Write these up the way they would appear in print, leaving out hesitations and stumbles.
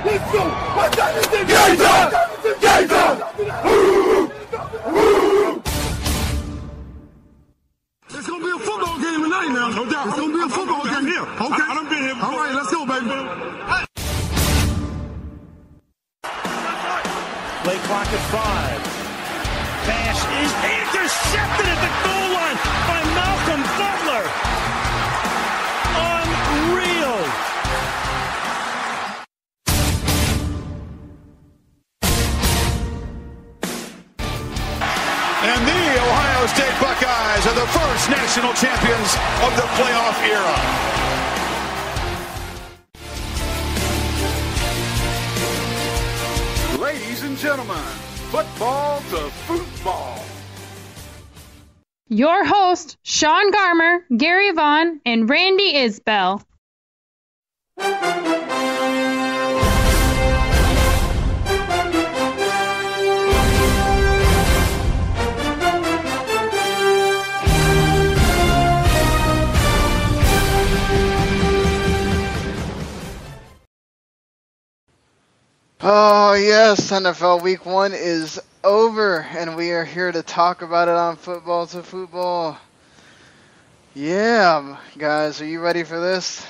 Let's go! Gator! Gator! It's gonna be a football game tonight now. No doubt. It's gonna be a football game here. Okay. I done been here before. All right, let's go, baby. Hey. Play clock at 5. Pass is intercepted at the goal line by Malcolm Butler. Unreal. And the Ohio State Buckeyes are the first national champions of the playoff era. Ladies and gentlemen, football to football. Your host, Sean Garmer, Gary Vaughn, and Randy Isbell. Oh yes, NFL Week 1 is over, and we are here to talk about it on Football to Football. Yeah, guys, are you ready for this?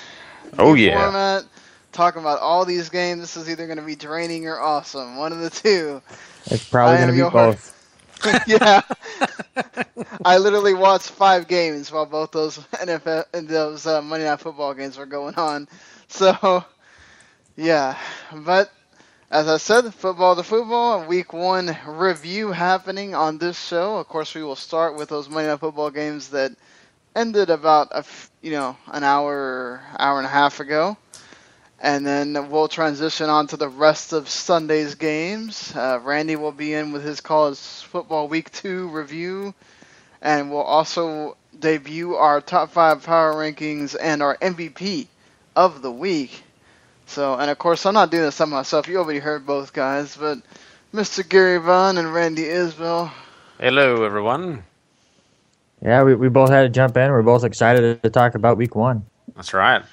Oh, New yeah. Format, talking about all these games. This is either going to be draining or awesome. One of the two. It's probably going to be both. Yeah. I literally watched 5 games while both those NFL and those Monday Night Football games were going on. So, yeah, but as I said, Football to Football, Week 1 review happening on this show. Of course, we will start with those Monday Night Football games that ended about an hour and a half ago. And then we'll transition on to the rest of Sunday's games. Randy will be in with his College Football Week 2 review. And we'll also debut our top 5 power rankings and our MVP of the week. So, and of course, I'm not doing this on myself. You already heard both guys, but Mr. Gary Vaughn and Randy Isbell. Hello, everyone. Yeah, we both had to jump in. We're both excited to talk about Week 1. That's right.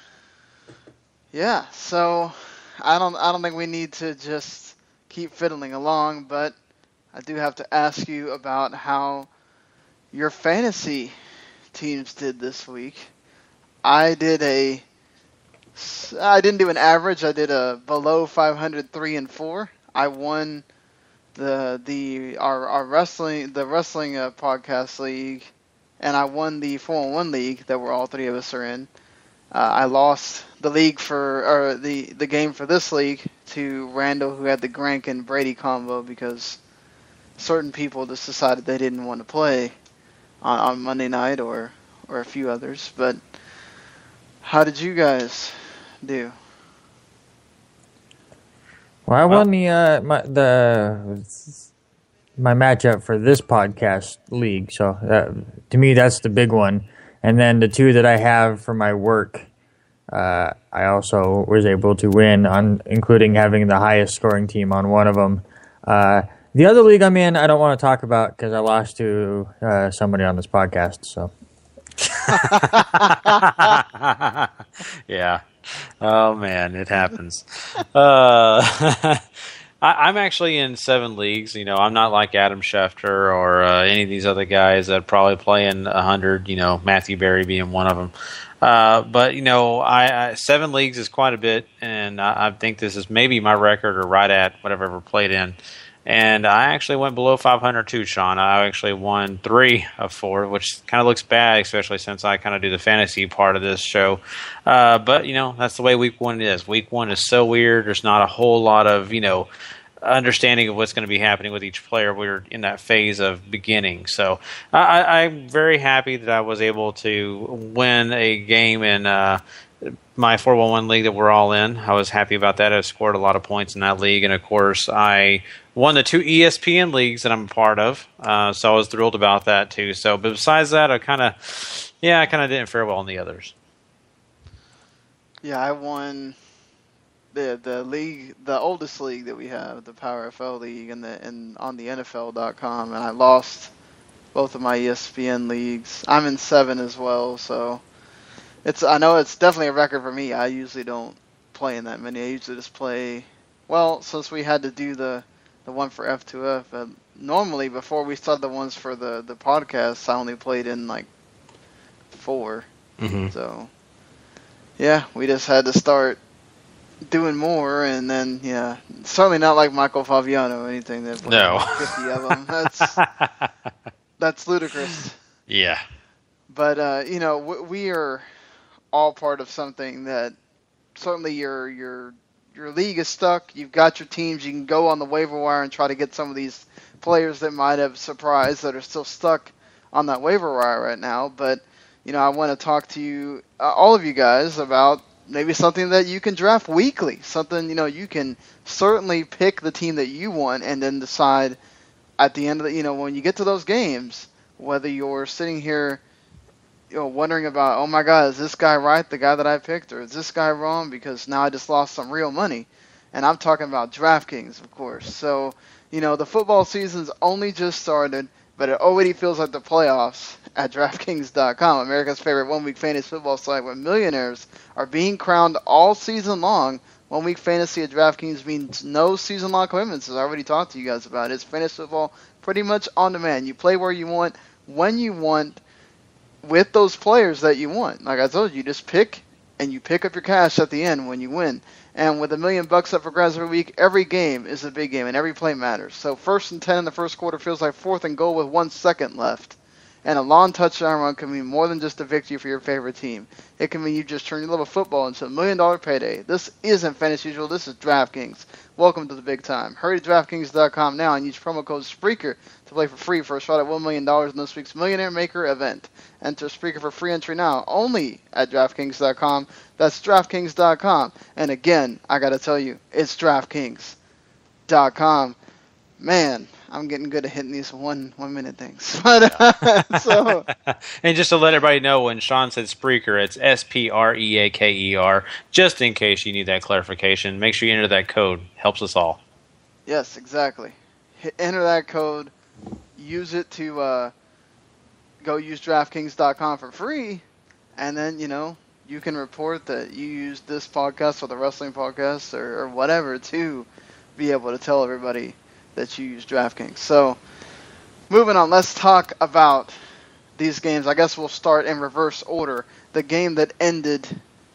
Yeah, so I don't think we need to just keep fiddling along, but I do have to ask you about how your fantasy teams did this week. I didn't do an average. I did a below 500 3-4. I won our wrestling podcast league, and I won the 4-on-1 league that all 3 of us are in. I lost the league the game for this league to Randall, who had the Grank and Brady combo, because certain people just decided they didn't want to play on Monday night, or a few others. But how did you guys do? Well, I won my matchup for this podcast league, so to me that's the big one. And then the 2 that I have for my work, I also was able to win on, including having the highest scoring team on one of them. The other league I'm in, I don't want to talk about because I lost to somebody on this podcast. So. Yeah. Oh, man, it happens. I'm actually in 7 leagues. I'm not like Adam Schefter or any of these other guys that probably play in 100, Matthew Berry being one of them. But 7 leagues is quite a bit, and I think this is maybe my record or right at whatever I've ever played in. And I actually went below 500 too, Sean. I actually won 3 of 4, which kind of looks bad, especially since I kind of do the fantasy part of this show. But, that's the way Week 1 is. Week 1 is so weird. There's not a whole lot of, understanding of what's going to be happening with each player. We're in that phase of beginning. So I'm very happy that I was able to win a game in my 4-1 league that we're all in. I was happy about that. I scored a lot of points in that league. And, of course, I won the 2 ESPN leagues that I'm a part of. So I was thrilled about that, too. So, but besides that, I kind of didn't fare well in the others. Yeah, I won the league, the oldest league that we have, the Power FL League, and on the NFL.com, and I lost both of my ESPN leagues. I'm in 7 as well, so I know it's definitely a record for me. I usually don't play in that many. I usually just play Well, since we had to do the one for F2F, normally before we started the ones for the podcast, I only played in like 4. Mm-hmm. So, yeah, we just had to start doing more, and then, yeah, certainly not like Michael Fabiano or anything. That No. 50 of them. That's ludicrous. Yeah. But, we are all part of something that certainly your league is stuck. You've got your teams. You can go on the waiver wire and try to get some of these players that might have surprised that are still stuck on that waiver wire right now. But, I want to talk to you, all of you guys, about maybe something that you can draft weekly. Something, you can certainly pick the team that you want and then decide at the end of the, when you get to those games, whether you're sitting here wondering about, oh my God, is this guy right, the guy that I picked, or is this guy wrong because now I just lost some real money. And I'm talking about DraftKings, of course. So, the football season's only just started, but it already feels like the playoffs at DraftKings.com, America's favorite one-week fantasy football site where millionaires are being crowned all season long. One-week fantasy at DraftKings means no season-long commitments, as I already talked to you guys about. It's fantasy football pretty much on demand. You play where you want, when you want, with those players that you want. Like I told you, just pick, and you pick up your cash at the end when you win. And with $1 million up for grabs every week, every game is a big game, and every play matters. So 1st and 10 in the first quarter feels like 4th and goal with 1 second left. And a long touchdown run can mean more than just a victory for your favorite team. It can mean you just turned your love of football into $1 million payday. This isn't fantasy usual. This is DraftKings. Welcome to the big time. Hurry to DraftKings.com now and use promo code Spreaker to play for free for a shot at $1 million in this week's Millionaire Maker event. Enter Spreaker for free entry now, only at DraftKings.com. That's DraftKings.com. And again, I got to tell you, it's DraftKings.com. Man, I'm getting good at hitting these one minute things. But so, and just to let everybody know, when Sean said Spreaker, it's Spreaker. Just in case you need that clarification, make sure you enter that code. Helps us all. Yes, exactly. Enter that code. Use it to go use DraftKings.com for free, and then you can report that you used this podcast or the wrestling podcast or whatever to be able to tell everybody that you use DraftKings. So, moving on, let's talk about these games. I guess we'll start in reverse order. The game that ended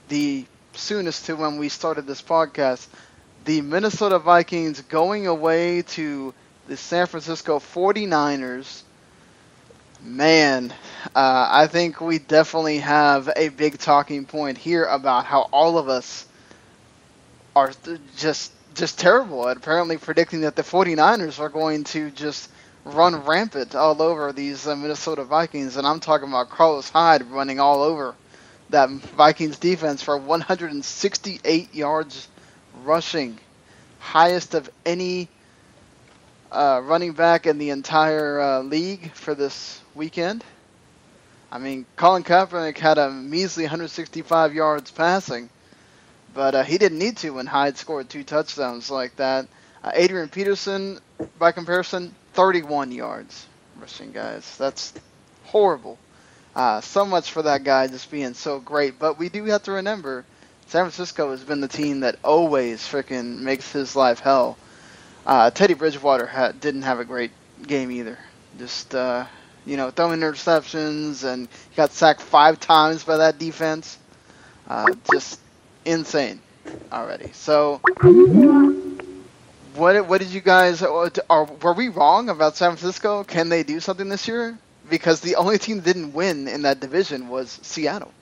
the soonest to when we started this podcast, the Minnesota Vikings going away to the San Francisco 49ers. Man, I think we definitely have a big talking point here about how all of us are just terrible at apparently predicting that the 49ers are going to just run rampant all over these Minnesota Vikings. And I'm talking about Carlos Hyde running all over that Vikings defense for 168 yards rushing. Highest of any running back in the entire league for this weekend. I mean, Colin Kaepernick had a measly 165 yards passing. But he didn't need to when Hyde scored 2 touchdowns like that. Adrian Peterson, by comparison, 31 yards rushing, guys. That's horrible. So much for that guy just being so great. But we do have to remember, San Francisco has been the team that always freaking makes his life hell. Teddy Bridgewater didn't have a great game either. Just, throwing interceptions, and he got sacked 5 times by that defense. Just insane already. So, what did you guys? Were we wrong about San Francisco? Can they do something this year? Because the only team that didn't win in that division was Seattle.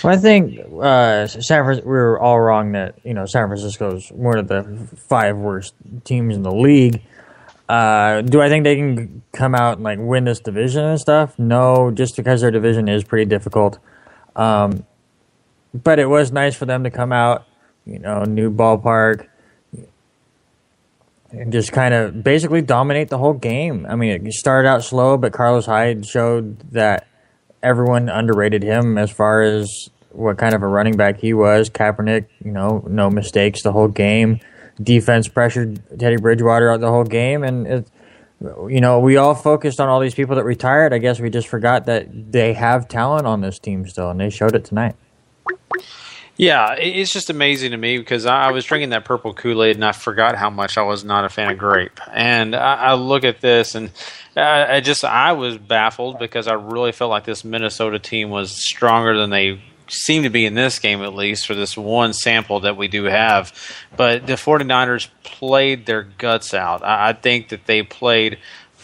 Well, I think we were all wrong that San Francisco's one of the 5 worst teams in the league. Do I think they can come out and win this division and stuff? No, just because their division is pretty difficult. But it was nice for them to come out, new ballpark, and just kind of basically dominate the whole game. I mean, it started out slow, but Carlos Hyde showed that everyone underrated him as far as what kind of a running back he was. Kaepernick, no mistakes the whole game. Defense pressured Teddy Bridgewater out the whole game, and we all focused on all these people that retired. I guess we just forgot that they have talent on this team still, and they showed it tonight. Yeah, it's just amazing to me because I was drinking that purple Kool-Aid and I forgot how much I was not a fan of grape. And I look at this and I was baffled because I really felt like this Minnesota team was stronger than they seem to be in this game, at least for this one sample that we do have. But the 49ers played their guts out. I think that they played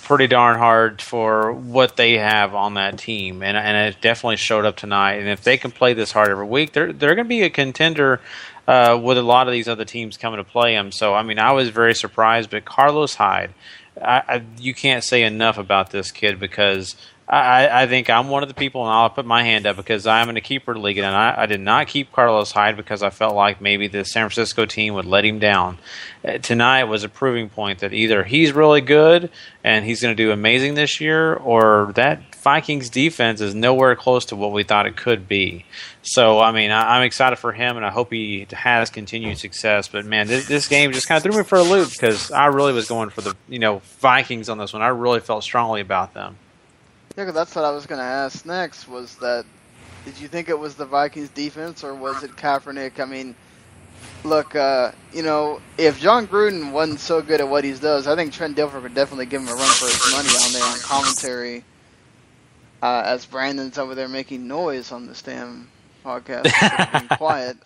pretty darn hard for what they have on that team, and it definitely showed up tonight. And if they can play this hard every week, they're going to be a contender with a lot of these other teams coming to play them. So, I mean, I was very surprised, but Carlos Hyde, you can't say enough about this kid because I think I'm one of the people, and I'll put my hand up because I'm in a keeper league, and I did not keep Carlos Hyde because I felt like maybe the San Francisco team would let him down. Tonight was a proving point that either he's really good and he's going to do amazing this year, or that Vikings defense is nowhere close to what we thought it could be. So, I mean, I'm excited for him, and I hope he has continued success. But, man, this game just kind of threw me for a loop because I really was going for the Vikings on this one. I really felt strongly about them. Yeah, because that's what I was going to ask next, was that did you think it was the Vikings defense or was it Kaepernick? I mean, look, if John Gruden wasn't so good at what he does, I think Trent Dilfer would definitely give him a run for his money on there on commentary as Brandon's over there making noise on this damn podcast. Being quiet.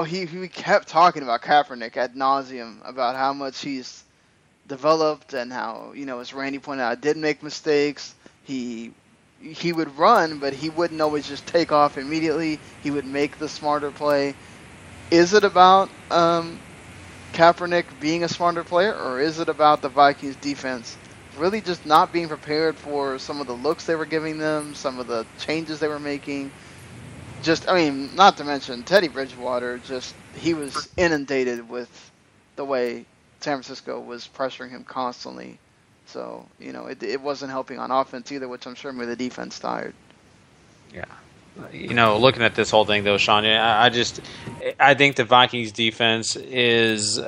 He kept talking about Kaepernick ad nauseum, about how much he's developed and how, as Randy pointed out, did make mistakes. He would run, but he wouldn't always just take off immediately. He would make the smarter play. Is it about Kaepernick being a smarter player, or is it about the Vikings defense really just not being prepared for some of the looks they were giving them, some of the changes they were making? Not to mention Teddy Bridgewater, he was inundated with the way San Francisco was pressuring him constantly. So, it wasn't helping on offense either, which I'm sure made the defense tired. Yeah. Looking at this whole thing, though, Sean, I think the Vikings defense is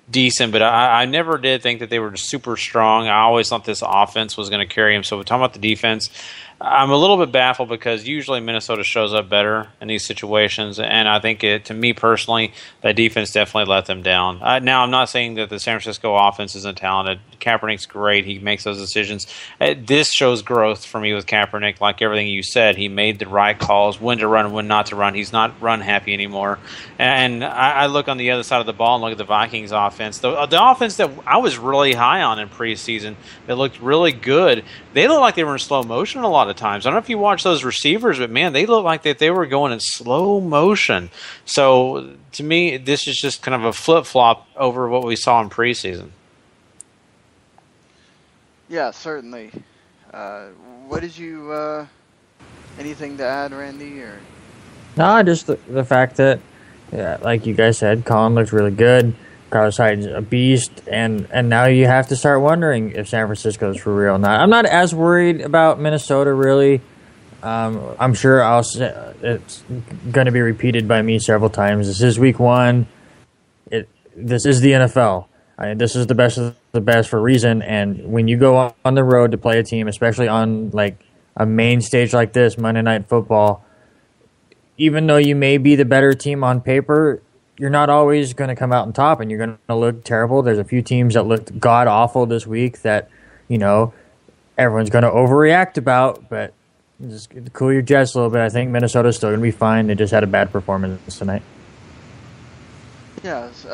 decent, but I never did think that they were super strong. I always thought this offense was going to carry them. So we're talking about the defense. I'm a little bit baffled because usually Minnesota shows up better in these situations, and I think to me personally, that defense definitely let them down. Now, I'm not saying that the San Francisco offense isn't talented. Kaepernick's great. He makes those decisions. This shows growth for me with Kaepernick, like everything you said. He made the right calls, when to run, when not to run. He's not run happy anymore. And I look on the other side of the ball and look at the Vikings offense. The offense that I was really high on in preseason, that looked really good, they looked like they were in slow motion a lot of times. I don't know if you watch those receivers, but, man, they looked like that they were going in slow motion. So, to me, this is just kind of a flip-flop over what we saw in preseason. Yeah, certainly. What did you anything to add, Randy? Or No, just the fact that, like you guys said, Colin looked really good. Carlos Hyde's a beast, and now you have to start wondering if San Francisco's for real or not. I'm not as worried about Minnesota, really. I'm sure it's going to be repeated by me several times. This is week one. This is the NFL. This is the best of the best for a reason, and when you go on the road to play a team, especially on like a main stage like this, Monday Night Football, even though you may be the better team on paper, you're not always going to come out on top, and you're going to look terrible. There's a few teams that looked god-awful this week that, everyone's going to overreact about, but just cool your jets a little bit. I think Minnesota's still going to be fine. They just had a bad performance tonight. Yes.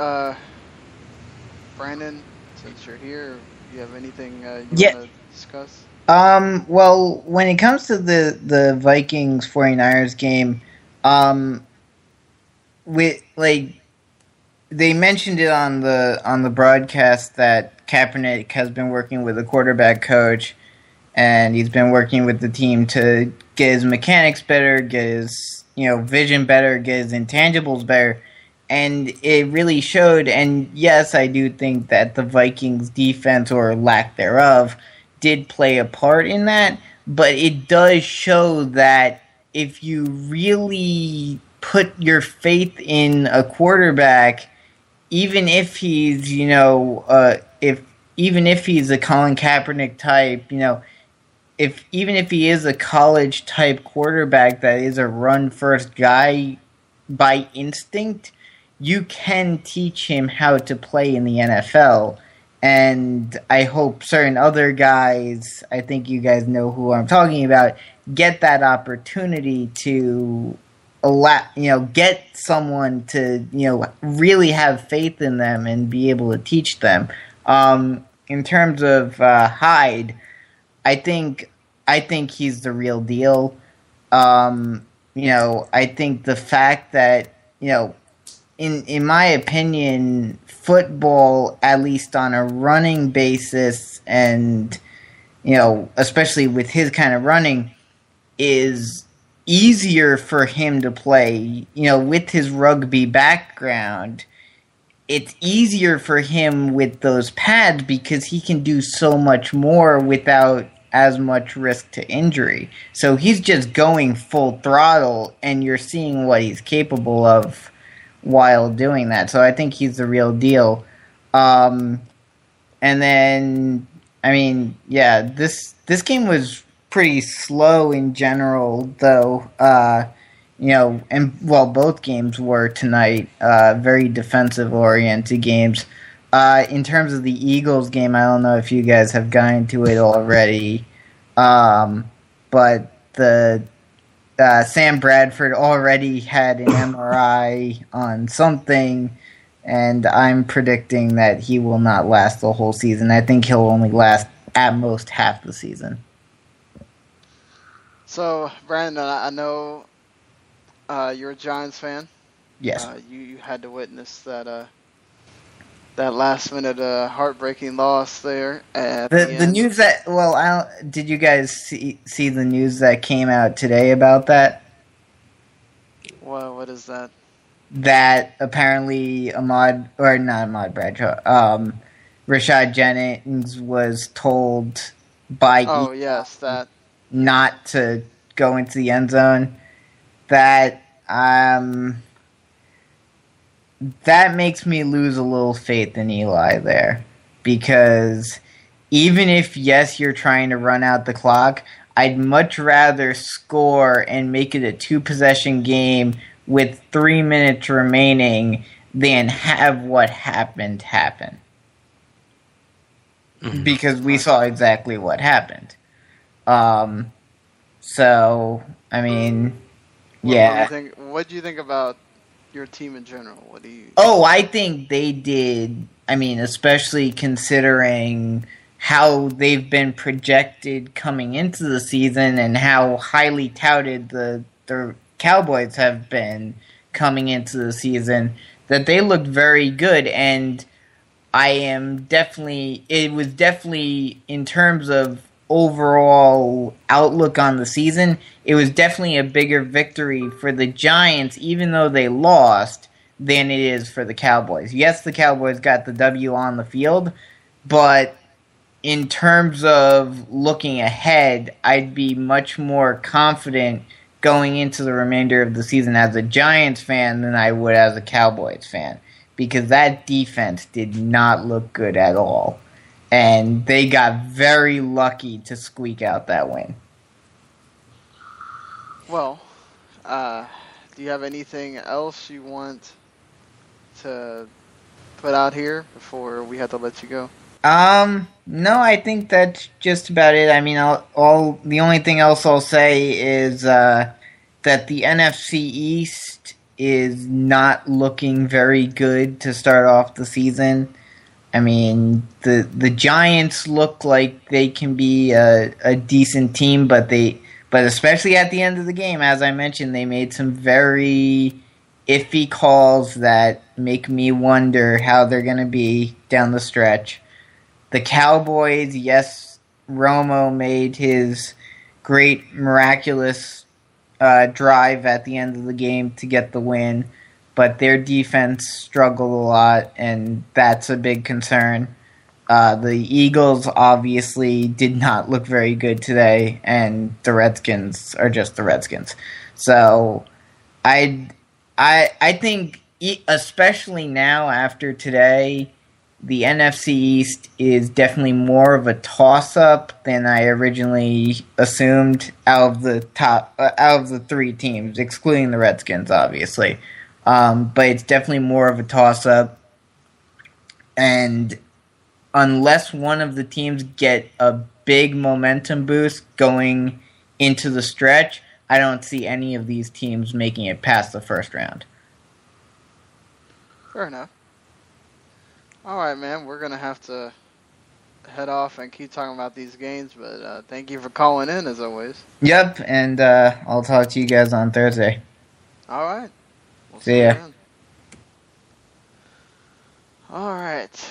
Brandon, since you're here, do you have anything you want to discuss? Well, when it comes to the Vikings 49ers game, they mentioned it on the broadcast that Kaepernick has been working with a quarterback coach, and he's been working with the team to get his mechanics better, get his vision better, get his intangibles better, and it really showed. And yes, I do think that the Vikings defense, or lack thereof, did play a part in that, but it does show that if you really put your faith in a quarterback, even if he's, even if he's a Colin Kaepernick type, even if he is a college type quarterback that is a run first guy by instinct, you can teach him how to play in the NFL. And I hope certain other guys, I think you guys know who I'm talking about, get that opportunity to get someone to, really have faith in them and be able to teach them. In terms of Hyde, I think he's the real deal. I think the fact that, in my opinion, football, at least on a running basis, and especially with his kind of running, is easier for him to play. With his rugby background, it's easier for him with those pads because he can do so much more without as much risk to injury. So he's just going full throttle, and you're seeing what he's capable of while doing that. So I think he's the real deal. And then, this game was pretty slow in general, though. Both games were tonight, very defensive-oriented games. In terms of the Eagles game, I don't know if you guys have gotten into it already, but the Sam Bradford already had an MRI on something, and I'm predicting that he will not last the whole season. I think he'll only last at most half the season. So, Brandon, I know you're a Giants fan. Yes. You had to witness that last-minute heartbreaking loss there. The news that did you guys see the news that came out today about that? Well, what is that? That apparently Rashad Jennings was told by that not to go into the end zone. That makes me lose a little faith in Eli there, because even if, yes, you're trying to run out the clock, I'd much rather score and make it a 2-possession game with 3 minutes remaining than have what happened happen. Mm-hmm. Because we saw exactly what happened. What do you think about your team in general? What do you... I think they did. Especially considering how they've been projected coming into the season and how highly touted the Cowboys have been coming into the season, that they looked very good. And it was definitely, in terms of overall outlook on the season, it was definitely a bigger victory for the Giants, even though they lost, than it is for the Cowboys. Yes, the Cowboys got the W on the field, but in terms of looking ahead, I'd be much more confident going into the remainder of the season as a Giants fan than I would as a Cowboys fan, because that defense did not look good at all. And they got very lucky to squeak out that win. Well, do you have anything else you want to put out here before we have to let you go? No, I think that's just about it. The only thing else I'll say is that the NFC East is not looking very good to start off the season. The Giants look like they can be a decent team, but especially at the end of the game, as I mentioned, they made some very iffy calls that make me wonder how they're going to be down the stretch. The Cowboys, yes, Romo made his great, miraculous drive at the end of the game to get the win, but their defense struggled a lot, and that's a big concern. The Eagles obviously did not look very good today, and the Redskins are just the Redskins. So I think, especially now after today, the NFC East is definitely more of a toss-up than I originally assumed out of the three teams, excluding the Redskins, obviously. But it's definitely more of a toss-up, and unless one of the teams get a big momentum boost going into the stretch, I don't see any of these teams making it past the first round. Fair enough. All right, man. We're going to have to head off and keep talking about these games, but thank you for calling in, as always. Yep, and I'll talk to you guys on Thursday. All right. We'll see ya. Then. All right.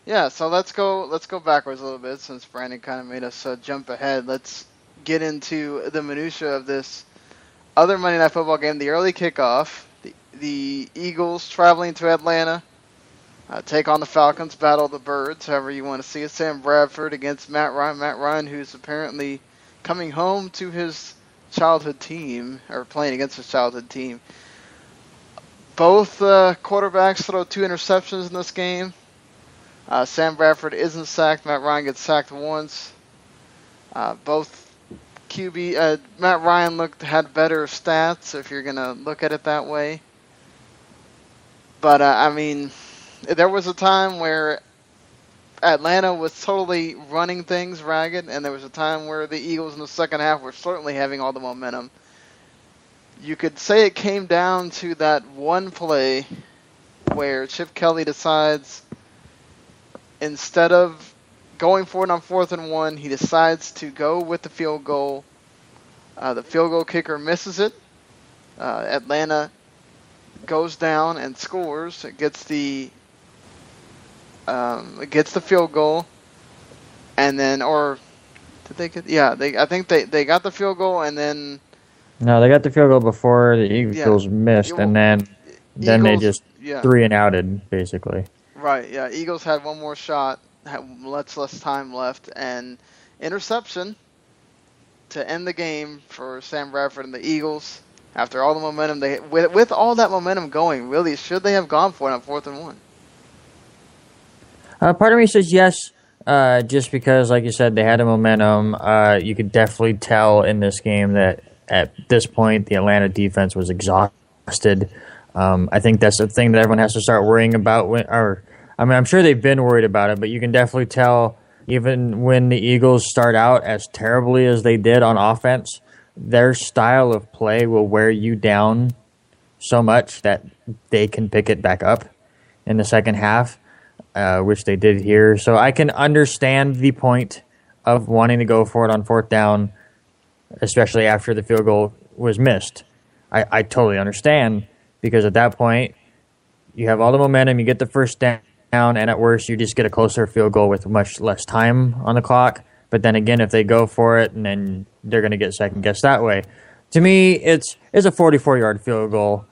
Yeah, so let's go backwards a little bit since Brandon kind of made us jump ahead. Let's get into the minutia of this other Monday Night Football game, the early kickoff. The Eagles traveling to Atlanta, take on the Falcons, battle the Birds, however you want to see it. Sam Bradford against Matt Ryan. Matt Ryan, who's apparently coming home to his childhood team, or playing against his childhood team. Both quarterbacks throw 2 interceptions in this game. Sam Bradford isn't sacked. Matt Ryan gets sacked once. Both QB, Matt Ryan had better stats if you're going to look at it that way. But, I mean, there was a time where Atlanta was totally running things ragged, and there was a time where the Eagles in the second half were certainly having all the momentum. You could say it came down to that one play where Chip Kelly decides, instead of going for it on 4th and 1, he decides to go with the field goal. The field goal kicker misses it. Atlanta goes down and scores. It gets the field goal, and then, or did they get? Yeah, I think they got the field goal, and then. No, they got the field goal before the Eagles missed, and then they just 3-and-outed, basically. Right, yeah. Eagles had one more shot, had less time left, and interception to end the game for Sam Bradford and the Eagles. After all the momentum, with all that momentum going, really, should they have gone for it on 4th and 1? Part of me says yes, just because, like you said, they had a momentum. You could definitely tell in this game that at this point the Atlanta defense was exhausted. I think that's the thing that everyone has to start worrying about. I'm sure they've been worried about it, but you can definitely tell even when the Eagles start out as terribly as they did on offense, their style of play will wear you down so much that they can pick it back up in the second half, which they did here. So I can understand the point of wanting to go for it on 4th down, especially after the field goal was missed. I totally understand, because at that point, you have all the momentum, you get the first down, and at worst, you just get a closer field goal with much less time on the clock. But then again, if they go for it, and then they're going to get second-guessed that way. To me, it's a 44-yard field goal.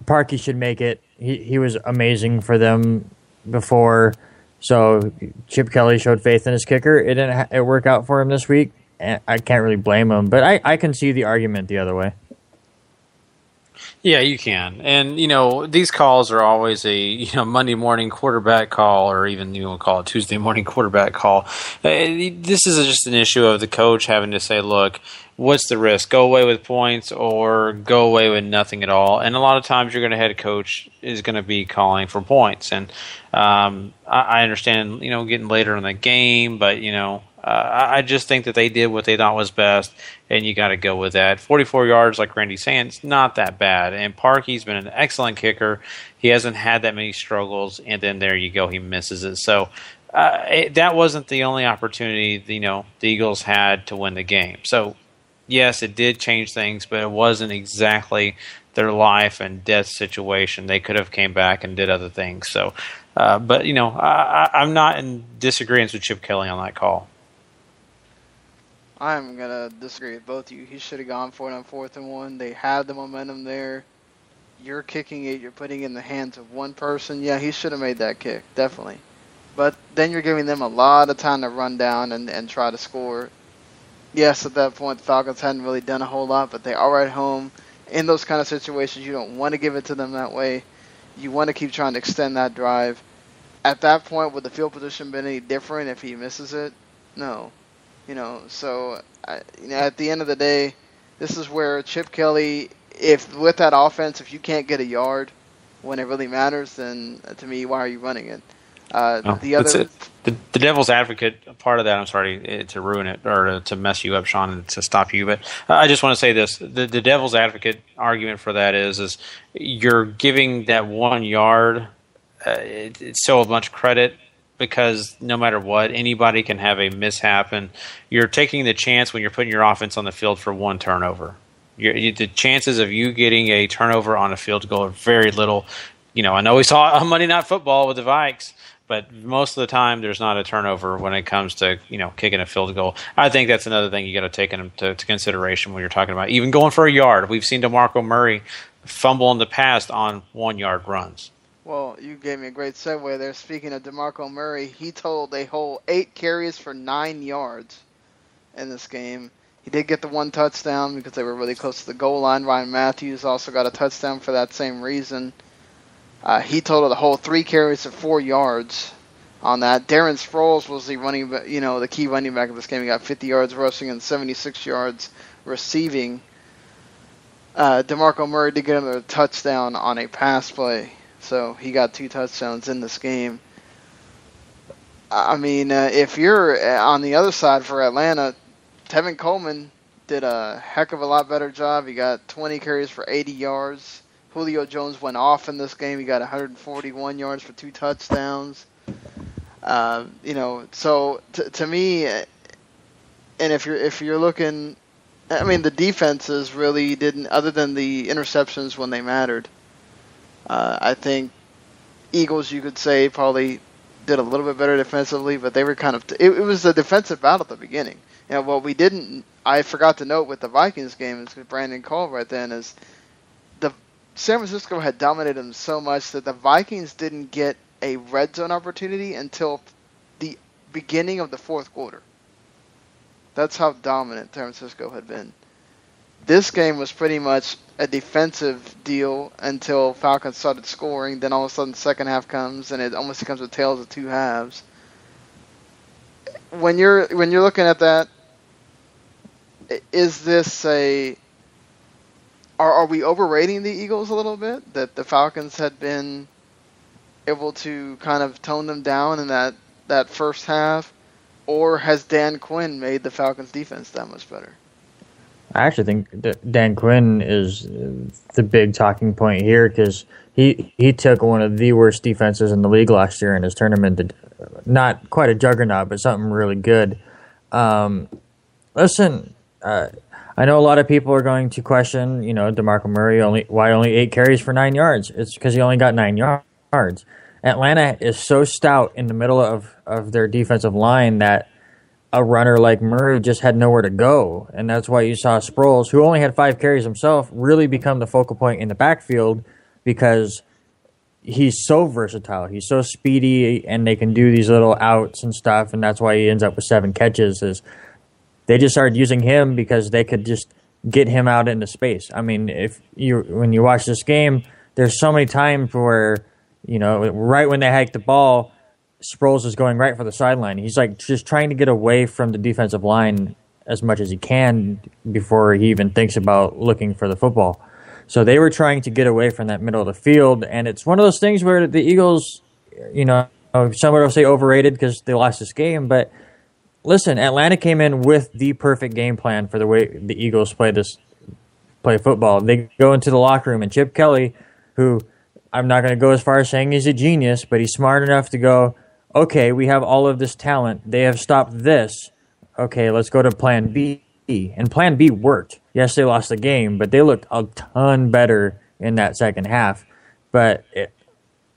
Parkey should make it. He was amazing for them before. So Chip Kelly showed faith in his kicker. It didn't work out for him this week. And I can't really blame him, but I can see the argument the other way. Yeah, you can. And, these calls are always a, Monday morning quarterback call, or even you want to call it Tuesday morning quarterback call. This is just an issue of the coach having to say, look, what's the risk? Go away with points or go away with nothing at all. And a lot of times your head coach is going to be calling for points. And I understand, getting later in the game, but, I just think that they did what they thought was best, and you got to go with that. 44 yards, like Randy's saying, it's not that bad. And Parkey's been an excellent kicker. He hasn't had that many struggles, and then there you go, he misses it. So that wasn't the only opportunity the Eagles had to win the game. So yes, it did change things, but it wasn't exactly their life and death situation. They could have came back and did other things. So, but I'm not in disagreement with Chip Kelly on that call. I'm going to disagree with both of you. He should have gone for it on 4th and 1. They had the momentum there. You're kicking it. You're putting it in the hands of one person. Yeah, he should have made that kick, definitely. But then you're giving them a lot of time to run down and try to score. Yes, at that point, the Falcons hadn't really done a whole lot, but they are at home. In those kind of situations, you don't want to give it to them that way. You want to keep trying to extend that drive. At that point, would the field position been any different if he misses it? No. So at the end of the day, this is where Chip Kelly, with that offense, if you can't get a yard when it really matters, then to me, why are you running it? The devil's advocate part of that, I'm sorry to ruin it or to mess you up, Sean, and to stop you, but I just want to say this. The devil's advocate argument for that is you're giving that 1 yard it's so much credit because no matter what, anybody can have a mishap, and you're taking the chance when you're putting your offense on the field for 1 turnover. The chances of you getting a turnover on a field goal are very little. I know we saw on Monday Night Football with the Vikes, but most of the time there's not a turnover when it comes to kicking a field goal. I think that's another thing you got to take into consideration when you're talking about even going for a yard. We've seen DeMarco Murray fumble in the past on 1 yard runs. Well, you gave me a great segue there. Speaking of DeMarco Murray, he totaled a whole 8 carries for 9 yards in this game. He did get the 1 touchdown because they were really close to the goal line. Ryan Matthews also got a touchdown for that same reason. He totaled a whole 3 carries of 4 yards on that. Darren Sproles was the key running back of this game. He got 50 yards rushing and 76 yards receiving. DeMarco Murray did get another touchdown on a pass play. So he got 2 touchdowns in this game. I mean, if you're on the other side for Atlanta, Tevin Coleman did a heck of a lot better job. He got 20 carries for 80 yards. Julio Jones went off in this game. He got 141 yards for 2 touchdowns. So to me, and if you're looking, I mean, the defenses really didn't, other than the interceptions when they mattered. I think Eagles, you could say, probably did a little bit better defensively, but they were kind of it was a defensive battle at the beginning. What I forgot to note with the Vikings game is Brandon called right then is the San Francisco had dominated them so much that the Vikings didn't get a red zone opportunity until the beginning of the 4th quarter. That's how dominant San Francisco had been. This game was pretty much a defensive deal until Falcons started scoring. Then all of a sudden the second half comes and it almost becomes a tale of 2 halves. When you're looking at that, is this are we overrating the Eagles a little bit? That the Falcons had been able to kind of tone them down in that first half? Or has Dan Quinn made the Falcons defense that much better? I actually think that Dan Quinn is the big talking point here because he took one of the worst defenses in the league last year and has turned them into not quite a juggernaut, but something really good. Listen, I know a lot of people are going to question, DeMarco Murray why only 8 carries for 9 yards. It's because he only got 9 yards. Atlanta is so stout in the middle of their defensive line that a runner like Murray just had nowhere to go. And that's why you saw Sproles, who only had 5 carries himself, really become the focal point in the backfield because he's so versatile. He's so speedy, and they can do these little outs and stuff, and that's why he ends up with 7 catches. Is they just started using him because they could just get him out into space. I mean, when you watch this game, there's so many times where, right when they hike the ball, Sproles is going right for the sideline. He's like just trying to get away from the defensive line as much as he can before he even thinks about looking for the football. So they were trying to get away from that middle of the field, and it's one of those things where the Eagles, somebody will say overrated because they lost this game, but listen, Atlanta came in with the perfect game plan for the way the Eagles play football. They go into the locker room, and Chip Kelly, who I'm not going to go as far as saying he's a genius, but he's smart enough to go, okay, we have all of this talent. They have stopped this. Okay, let's go to plan B. And plan B worked. Yes, they lost the game, but they looked a ton better in that second half. But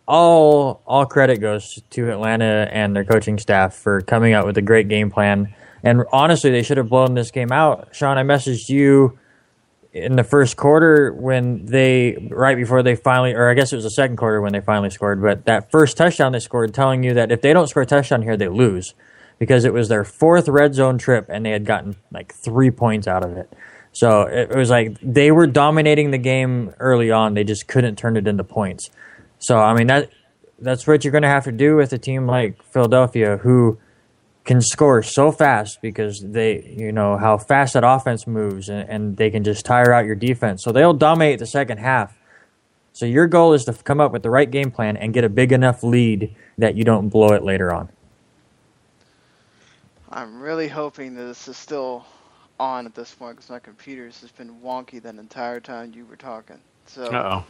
all credit goes to Atlanta and their coaching staff for coming out with a great game plan. And honestly, they should have blown this game out. Sean, I messaged you in the first quarter right before they finally, or I guess it was the second quarter when they finally scored, but that first touchdown they scored, telling you that if they don't score a touchdown here, they lose, because it was their 4th red zone trip and they had gotten like 3 points out of it. So it was like they were dominating the game early on. They just couldn't turn it into points. So I mean that's what you're going to have to do with a team like Philadelphia, who can score so fast because they how fast that offense moves, and they can just tire out your defense. So they'll dominate the second half. So your goal is to come up with the right game plan and get a big enough lead that you don't blow it later on. I'm really hoping that this is still on at this point because my computer's just been wonky that entire time you were talking. So.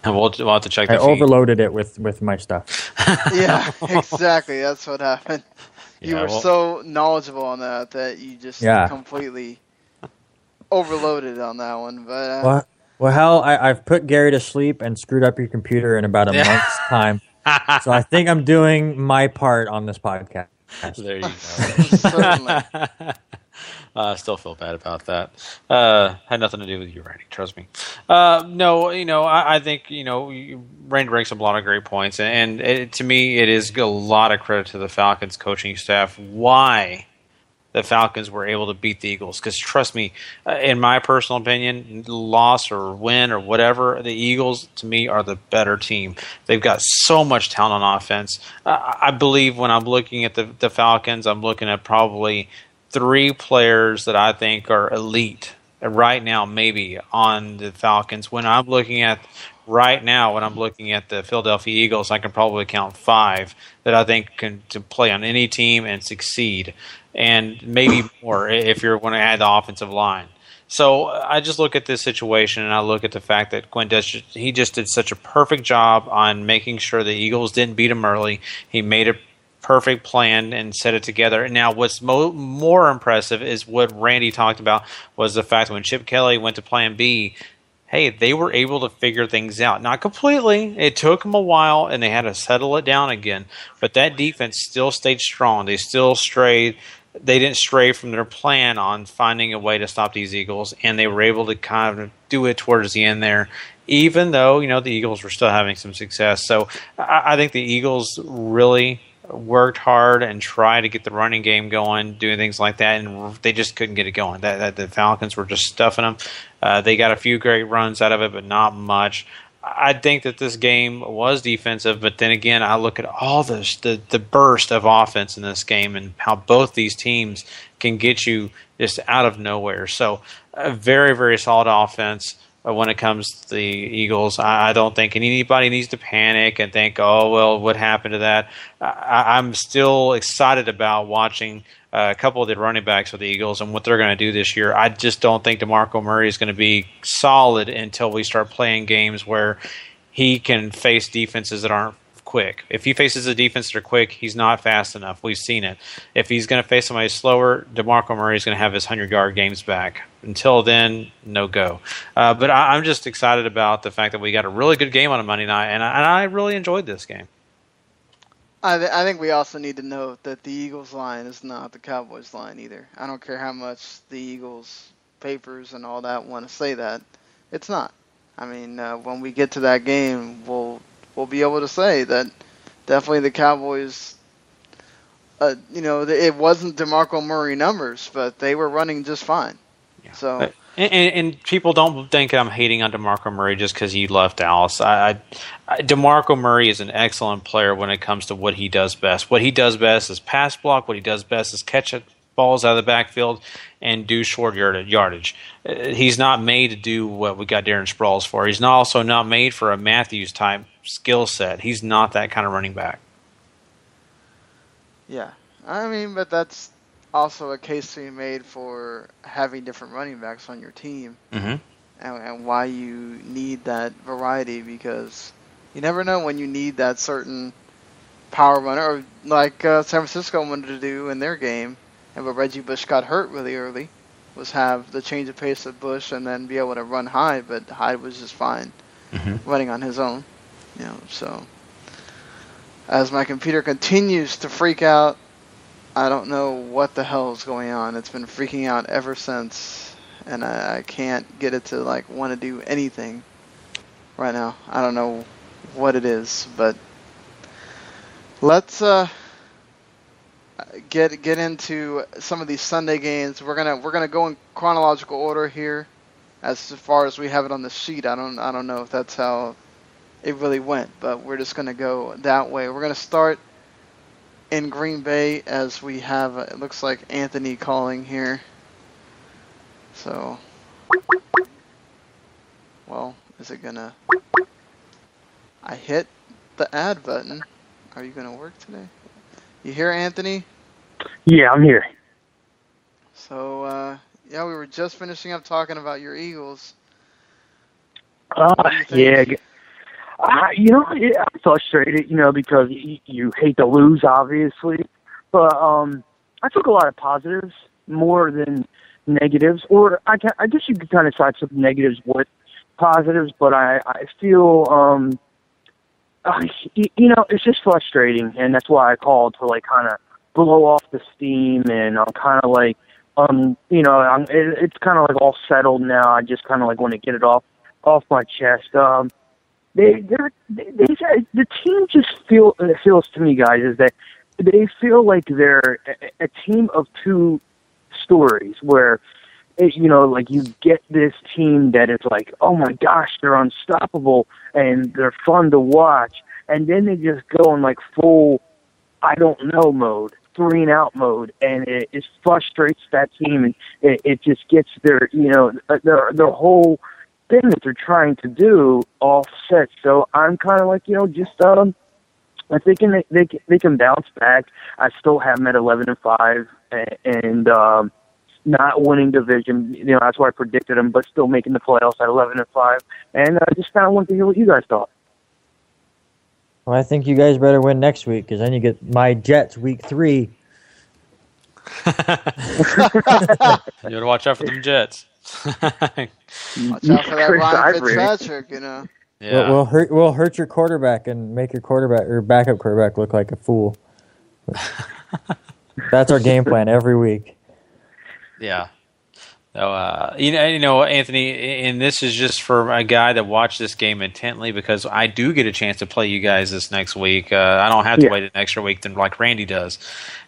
We'll have to check the feed. Overloaded it with my stuff. Yeah, exactly. That's what happened. You were so knowledgeable on that you just completely overloaded on that one. But well, hell, I've put Gary to sleep and screwed up your computer in about a month's time. So I think I'm doing my part on this podcast. There you go. Certainly. I still feel bad about that. Had nothing to do with you, Randy. Trust me. No, I think Randy brings up a lot of great points, and to me, it is a lot of credit to the Falcons coaching staff why the Falcons were able to beat the Eagles. Because trust me, in my personal opinion, loss or win or whatever, the Eagles to me are the better team. They've got so much talent on offense. I believe when I'm looking at the Falcons, I'm looking at probably 3 players that I think are elite right now, maybe on the Falcons. When I'm looking at the Philadelphia Eagles, I can probably count 5 that I think can to play on any team and succeed, and maybe more if you're going to add the offensive line. So I just look at this situation and I look at the fact that Quinn he just did such a perfect job on making sure the Eagles didn't beat him early. He made a perfect plan and set it together. And now what's more impressive is what Randy talked about was the fact that when Chip Kelly went to plan B, hey, they were able to figure things out. Not completely. It took them a while, and they had to settle it down again. But that defense still stayed strong. They still strayed. They didn't stray from their plan on finding a way to stop these Eagles, and they were able to kind of do it towards the end there, even though, the Eagles were still having some success. So I think the Eagles really worked hard and tried to get the running game going, doing things like that, and they just couldn't get it going. That the Falcons were just stuffing them. They got a few great runs out of it, but not much. I think that this game was defensive, but then again, I look at all the burst of offense in this game and how both these teams can get you just out of nowhere. So a very, very solid offense. When it comes to the Eagles, I don't think anybody needs to panic and think, oh, well, what happened to that? I'm still excited about watching a couple of the running backs for the Eagles and what they're going to do this year. I just don't think DeMarco Murray is going to be solid until we start playing games where he can face defenses that aren't quick. If he faces a defense that are quick, he's not fast enough. We've seen it. If he's going to face somebody slower, DeMarco Murray is going to have his 100-yard games back. Until then, no go. But I'm just excited about the fact that we got a really good game on a Monday night, and I really enjoyed this game. I think we also need to note that the Eagles line is not the Cowboys line either. I don't care how much the Eagles papers and all that want to say that. It's not. I mean, when we get to that game, we'll be able to say that definitely the Cowboys, it wasn't DeMarco Murray numbers, but they were running just fine. Yeah. So. And people don't think I'm hating on DeMarco Murray just because he left Dallas. DeMarco Murray is an excellent player when it comes to what he does best. What he does best is pass block. What he does best is catch balls out of the backfield and do short yardage. He's not made to do what we got Darren Sproles for. He's also not made for a Matthews-type skill set. He's not that kind of running back. Yeah. I mean, but that's also a case to be made for having different running backs on your team, and why you need that variety, because you never know when you need that certain power runner, or like San Francisco wanted to do in their game, and but Reggie Bush got hurt really early, was have the change of pace of Bush and then be able to run Hyde, but Hyde was just fine running on his own. So as my computer continues to freak out, I don't know what the hell is going on. It's been freaking out ever since, and I can't get it to want to do anything right now. I don't know what it is, but let's get into some of these Sunday games. We're gonna go in chronological order here, as far as we have it on the sheet. I don't know if that's how it really went. But we're just going to go that way. We're going to start in Green Bay as we have, it looks like Anthony calling here. So, well, is it going to... I hit the add button. Are you going to work today? You here, Anthony? Yeah, I'm here. So, yeah, we were just finishing up talking about your Eagles. Yeah. I'm frustrated, because you hate to lose, obviously. But I took a lot of positives more than negatives. Or I guess you could kind of side some negatives with positives, but I feel... it's just frustrating, and that's why I called to kind of blow off the steam, and I'm kind of it's kind of all settled now. I just kind of want to get it off my chest. The team just feels to me, guys, is that they feel like they're a team of two stories, where you get this team that is oh my gosh, they're unstoppable and they're fun to watch, and then they just go in full I don't know mode, 3-and-out mode, and it frustrates that team, and it just gets their whole thing that they're trying to do offset. So I'm kind of I'm thinking they can bounce back. I still have them at 11-5, and not winning division. That's why I predicted them, but still making the playoffs at 11-5. And I just kind of wanted to hear what you guys thought. Well, I think you guys better win next week, because then you get my Jets week 3. You gotta watch out for them Jets. Watch out for that Ryan Fitzpatrick, Yeah. We'll hurt your quarterback and make your quarterback or backup quarterback look like a fool. That's our game plan every week. Yeah. So, Anthony, and this is just for a guy that watched this game intently, because I do get a chance to play you guys this next week. I don't have to wait an extra week than like Randy does.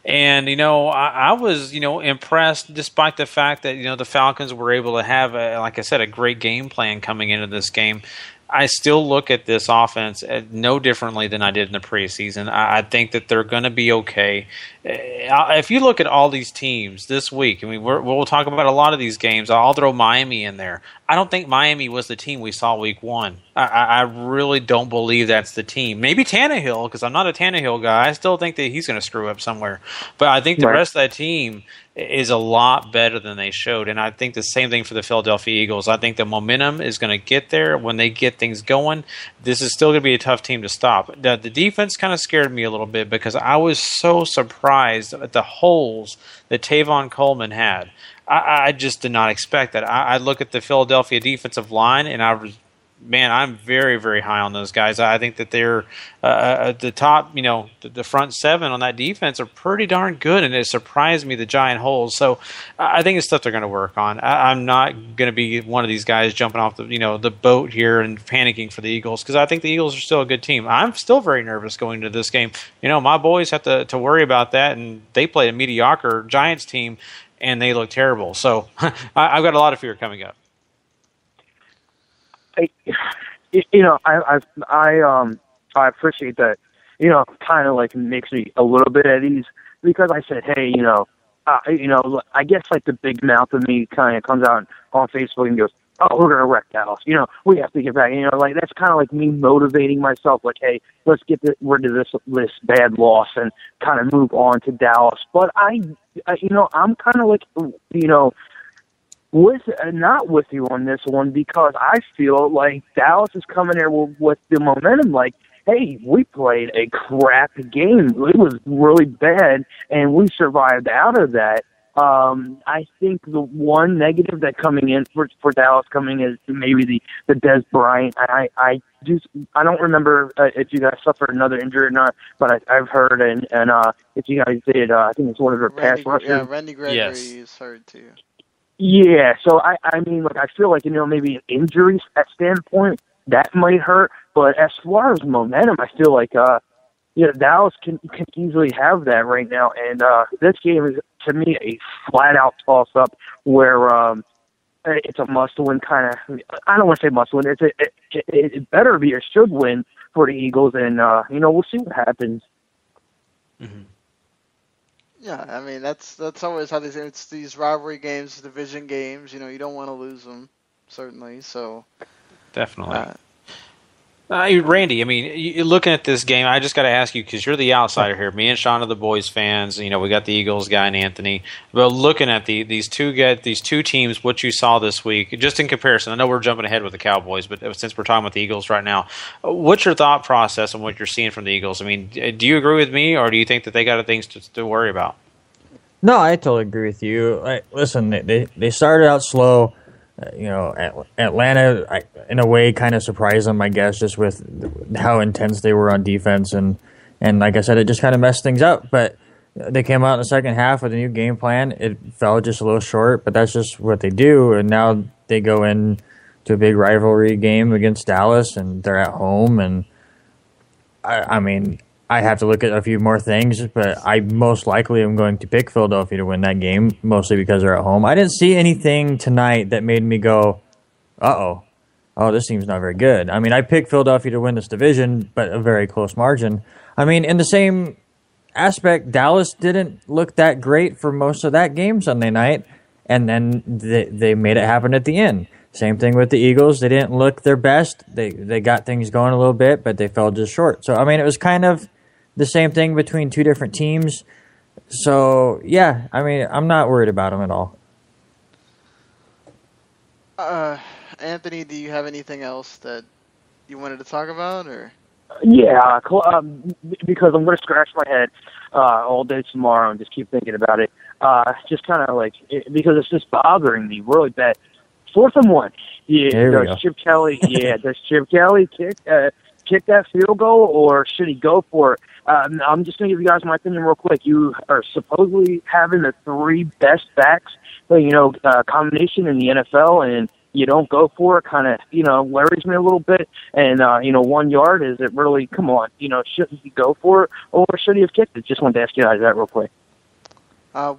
And, I was, impressed despite the fact that, the Falcons were able to have, like I said, a great game plan coming into this game. I still look at this offense no differently than I did in the preseason. I think that they're going to be okay. If you look at all these teams this week, we'll talk about a lot of these games. I'll throw Miami in there. I don't think Miami was the team we saw week 1. I really don't believe that's the team. Maybe Tannehill, because I'm not a Tannehill guy. I still think that he's going to screw up somewhere. But I think the rest of that team is a lot better than they showed. And I think the same thing for the Philadelphia Eagles. I think the momentum is going to get there when they get things going. This is still going to be a tough team to stop. The defense kind of scared me a little bit, because I was so surprised at the holes that Tavon Coleman had. I just did not expect that. I look at the Philadelphia defensive line, and I'm very, very high on those guys. I think that they're at the top, the front 7 on that defense are pretty darn good, and it surprised me, the giant holes. So I think it's stuff they're going to work on. I'm not going to be one of these guys jumping off the boat here and panicking for the Eagles, because I think the Eagles are still a good team. I'm still very nervous going into this game. My boys have to worry about that, and they play a mediocre Giants team, and they look terrible. So I've got a lot of fear coming up. I appreciate that. Kind of makes me a little bit at ease, because I said, hey, I guess the big mouth of me kind of comes out on Facebook and goes, oh, we're gonna wreck Dallas. We have to get back. That's kind of me motivating myself. Hey, let's get rid of this bad loss and kind of move on to Dallas. But I'm kind of not with you on this one, because I feel like Dallas is coming there with the momentum. Hey, we played a crap game. It was really bad, and we survived out of that. I think the one negative that coming in for Dallas coming is maybe the Des Bryant. I don't remember if you guys suffered another injury or not, but I've heard, and if you guys did, I think it's one of their pass rushers. Yeah, Randy Gregory is hurt too. Yeah, so I feel maybe an injury standpoint that might hurt, but as far as momentum, I feel Dallas can easily have that right now, and this game is to me a flat out toss up where it's a must-win kind of. I don't want to say must-win. It better be or should win for the Eagles, and we'll see what happens. Mm-hmm. Yeah, I mean that's always how it's these rivalry games, division games. You don't want to lose them, certainly. So definitely. Randy, I mean, you're looking at this game. I just got to ask you because you're the outsider here. Me and Sean are the boys fans. We got the Eagles guy and Anthony. But looking at these two teams, what you saw this week, just in comparison. I know we're jumping ahead with the Cowboys, but since we're talking about the Eagles right now, what's your thought process on what you're seeing from the Eagles? I mean, do you agree with me, or do you think that they got things to worry about? No, I totally agree with you. Listen, they started out slow. Atlanta, in a way, kind of surprised them, I guess, just with how intense they were on defense. And like I said, it just kind of messed things up. But they came out in the second half with a new game plan. It fell just a little short, but that's just what they do. And now they go in to a big rivalry game against Dallas, and they're at home. And, I mean, I have to look at a few more things, but I most likely am going to pick Philadelphia to win that game, mostly because they're at home. I didn't see anything tonight that made me go, oh, this team's not very good. I mean, I picked Philadelphia to win this division, but a very close margin. I mean, in the same aspect, Dallas didn't look that great for most of that game Sunday night, and then they made it happen at the end. Same thing with the Eagles. They didn't look their best. They got things going a little bit, but they fell just short. So, I mean, it was kind of the same thing between two different teams. So, yeah, I mean, I'm not worried about them at all. Anthony, do you have anything else that you wanted to talk about, or? Yeah, because I'm going to scratch my head all day tomorrow and just keep thinking about it. Just kind of because it's just bothering me really bad. 4th and 1. Yeah, does Chip Kelly kick that field goal, or should he go for it? I'm just going to give you guys my opinion real quick. You are supposedly having the 3 best backs, combination in the NFL, and you don't go for it. Kind of, worries me a little bit. And 1 yard, is it really? Come on, shouldn't he go for it, or should he have kicked it? Just wanted to ask you guys that real quick.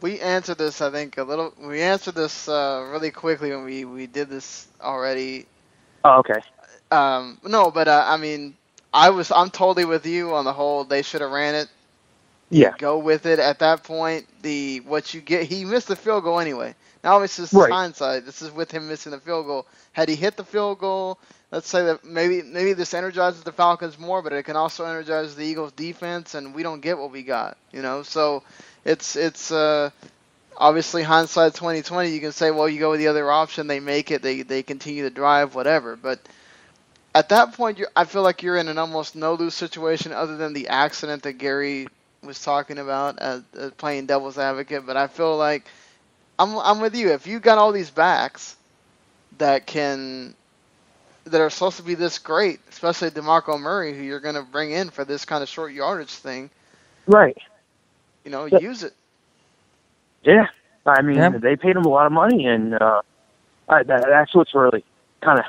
We answered this, I think, we answered this really quickly when we did this already. Oh, okay. No, but I mean, I'm totally with you on the whole. They should have ran it. Yeah. Go with it. At that point, what you get, he missed the field goal anyway. Now this is hindsight. This is with him missing the field goal. Had he hit the field goal, let's say that maybe this energizes the Falcons more, but it can also energize the Eagles defense, and we don't get what we got. So. It's obviously hindsight 2020. You can say, well, you go with the other option. They make it. They continue to drive, whatever. But at that point, I feel like you're in an almost no-lose situation, other than the accident that Gary was talking about, playing devil's advocate. But I feel like I'm with you. If you got all these backs that are supposed to be this great, especially DeMarco Murray, who you're going to bring in for this kind of short yardage thing, right? Use it. Yeah. I mean, they paid him a lot of money, and that's what's really kind of...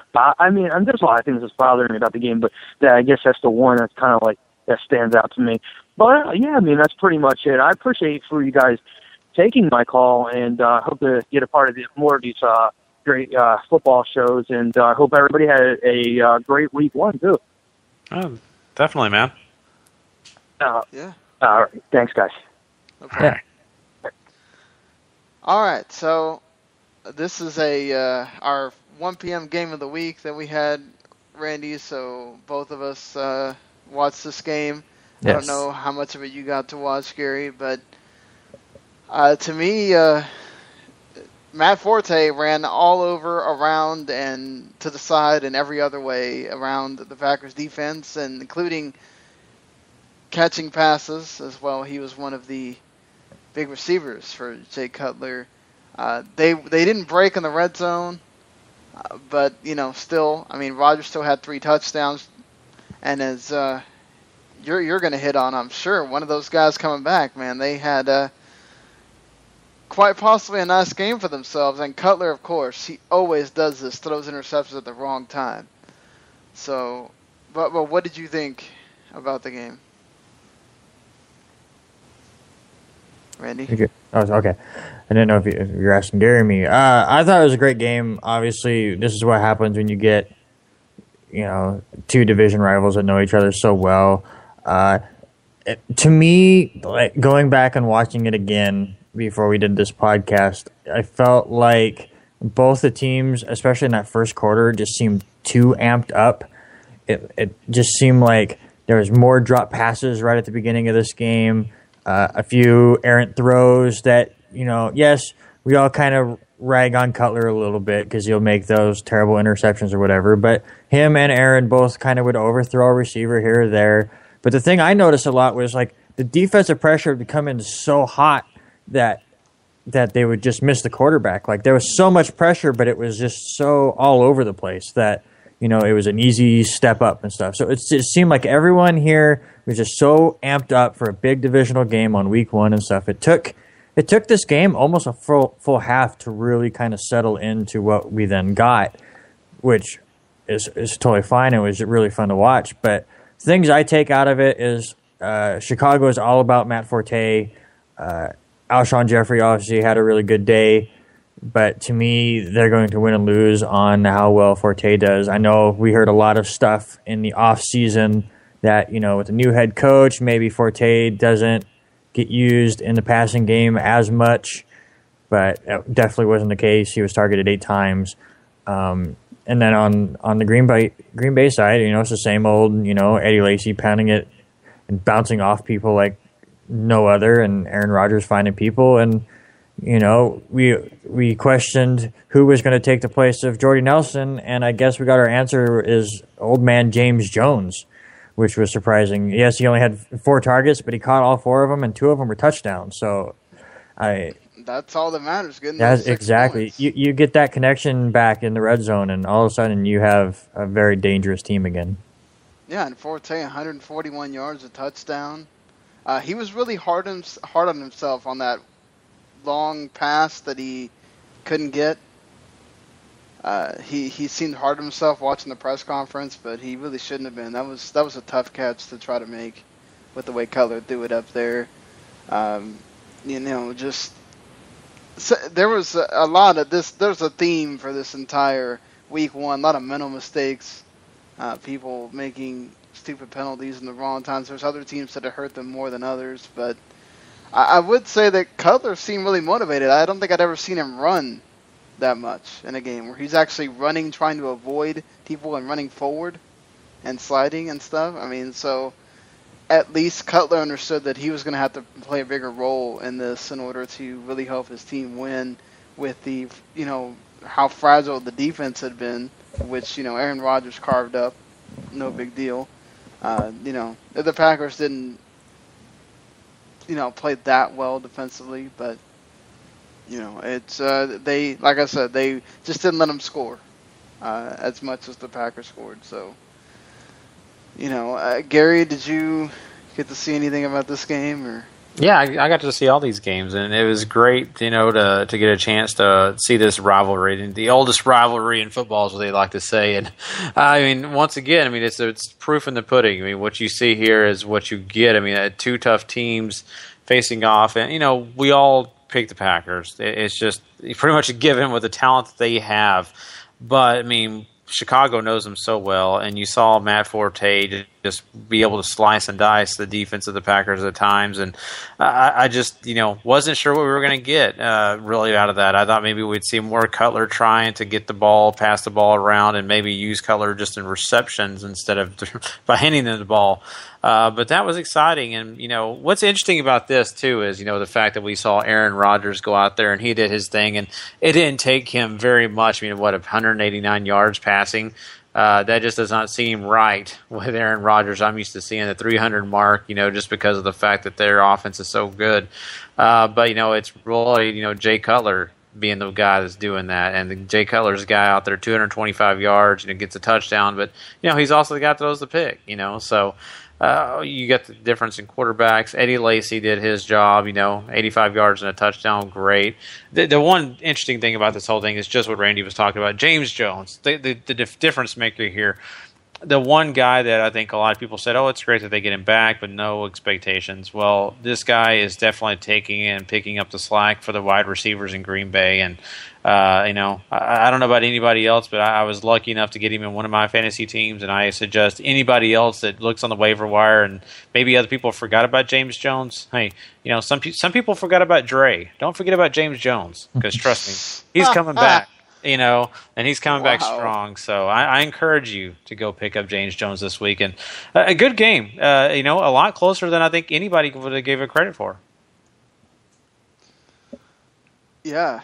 there's a lot of things that's bothering me about the game, but I guess that's the one that's kind of that stands out to me. But, yeah, I mean, that's pretty much it. I appreciate for you guys taking my call, and hope to get a part of more of these great football shows, and I hope everybody had a great week 1, too. Oh, definitely, man. Yeah. All right. Thanks, guys. Okay. Yeah. All right, so this is our 1 p.m. game of the week that we had, Randy. So both of us watched this game. Yes. I don't know how much of it you got to watch, Gary, but to me, Matt Forte ran all over, around, and to the side and every other way around the Packers defense, and including catching passes as well. He was one of the big receivers for Jay Cutler. They didn't break in the red zone, but still, I mean, Rodgers still had 3 touchdowns, and as you're going to hit on, I'm sure, one of those guys coming back, man, they had quite possibly a nice game for themselves. And Cutler, of course, he always does this, throws interceptions at the wrong time. So, but what did you think about the game? Randy? Oh, okay. I didn't know if you're asking Gary or me. I thought it was a great game. Obviously, this is what happens when you get, two division rivals that know each other so well. To me, like, going back and watching it again before we did this podcast, I felt like both the teams, especially in that first quarter, just seemed too amped up. It just seemed like there was more drop passes right at the beginning of this game, a few errant throws that, yes, we all kind of rag on Cutler a little bit because he'll make those terrible interceptions or whatever, but him and Aaron both kind of would overthrow a receiver here or there. But the thing I noticed a lot was, like, the defensive pressure would come in so hot that they would just miss the quarterback. Like, there was so much pressure, but it was just so all over the place that, it was an easy step up and stuff. So it seemed like everyone here was just so amped up for a big divisional game on week 1 and stuff. It took this game almost a full half to really kind of settle into what we then got, which is totally fine. It was really fun to watch. But things I take out of it is Chicago is all about Matt Forte. Alshon Jeffrey obviously had a really good day, but to me, they're going to win and lose on how well Forte does. I know we heard a lot of stuff in the offseason that, with the new head coach, maybe Forte doesn't get used in the passing game as much, but that definitely wasn't the case. He was targeted 8 times. And then on the Green Bay side, it's the same old, Eddie Lacy pounding it and bouncing off people like no other, and Aaron Rodgers finding people. And, we questioned who was going to take the place of Jordy Nelson, and I guess we got our answer is old man James Jones, which was surprising. Yes, he only had 4 targets, but he caught all 4 of them, and 2 of them were touchdowns. So that's all that matters. Exactly. You get that connection back in the red zone, and all of a sudden you have a very dangerous team again. Yeah, and Forte, 141 yards, a touchdown. He was really hard on himself on that long pass that he couldn't get. He seemed hard on himself watching the press conference, but he really shouldn't have been. That was a tough catch to try to make with the way Cutler threw it up there. Just so there was a lot of this. There's a theme for this entire week 1. A lot of mental mistakes, people making stupid penalties in the wrong times. There's other teams that have hurt them more than others, but I would say that Cutler seemed really motivated. I don't think I'd ever seen him run that much in a game where he's actually running, trying to avoid people and running forward and sliding and stuff. I mean, so at least Cutler understood that he was going to have to play a bigger role in this in order to really help his team win with the, how fragile the defense had been, which, Aaron Rodgers carved up. No big deal. The Packers didn't, play that well defensively, but, it's, they, like I said, they just didn't let them score as much as the Packers scored. So, Gary, did you get to see anything about this game, or? Yeah, I got to see all these games, and it was great, to get a chance to see this rivalry, the oldest rivalry in football is what they like to say. And I mean, once again, it's proof in the pudding. I mean, what you see here is what you get. I mean, 2 tough teams facing off, and we all pick the Packers. It's just pretty much a given with the talent that they have. But I mean, Chicago knows them so well, and you saw Matt Forte just be able to slice and dice the defense of the Packers at times, and I just, wasn't sure what we were going to get really out of that. I thought maybe we'd see more Cutler trying to get the ball, pass the ball around, and maybe use Cutler just in receptions instead of by handing them the ball. But that was exciting, and what's interesting about this too is the fact that we saw Aaron Rodgers go out there and he did his thing, and it didn't take him very much. 189 yards passing. That just does not seem right with Aaron Rodgers. I'm used to seeing the 300 mark, just because of the fact that their offense is so good. But it's really Jay Cutler being the guy that's doing that, and Jay Cutler's the guy out there 225 yards, gets a touchdown, but he's also the guy that throws the pick, so. You get the difference in quarterbacks. Eddie Lacy did his job, 85 yards and a touchdown, great. The one interesting thing about this whole thing is just what Randy was talking about. James Jones, the difference maker here. the one guy that I think a lot of people said, oh, it's great that they get him back, but no expectations. Well, this guy is definitely taking and picking up the slack for the wide receivers in Green Bay. And, I don't know about anybody else, but I was lucky enough to get him in one of my fantasy teams, and I suggest anybody else that looks on the waiver wire, and maybe other people forgot about James Jones. Hey, some people forgot about Dre. Don't forget about James Jones, because trust me, he's coming back. And he's coming back strong. So I encourage you to go pick up James Jones this week. And a good game, a lot closer than I think anybody would have gave it credit for. Yeah.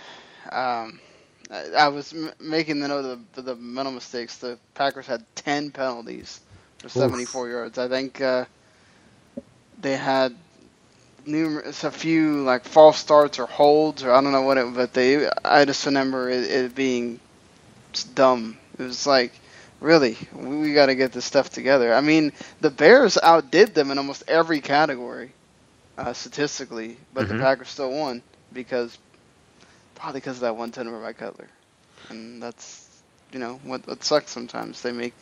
I was making the note of the mental mistakes. The Packers had 10 penalties for 74 yards. I think they had a few like false starts or holds, or I don't know what it, but I just remember it being dumb. It was like, really, we got to get this stuff together. I mean, the Bears outdid them in almost every category, statistically, but the Packers still won probably because of that one turnover by Cutler, and that's what sucks sometimes. They make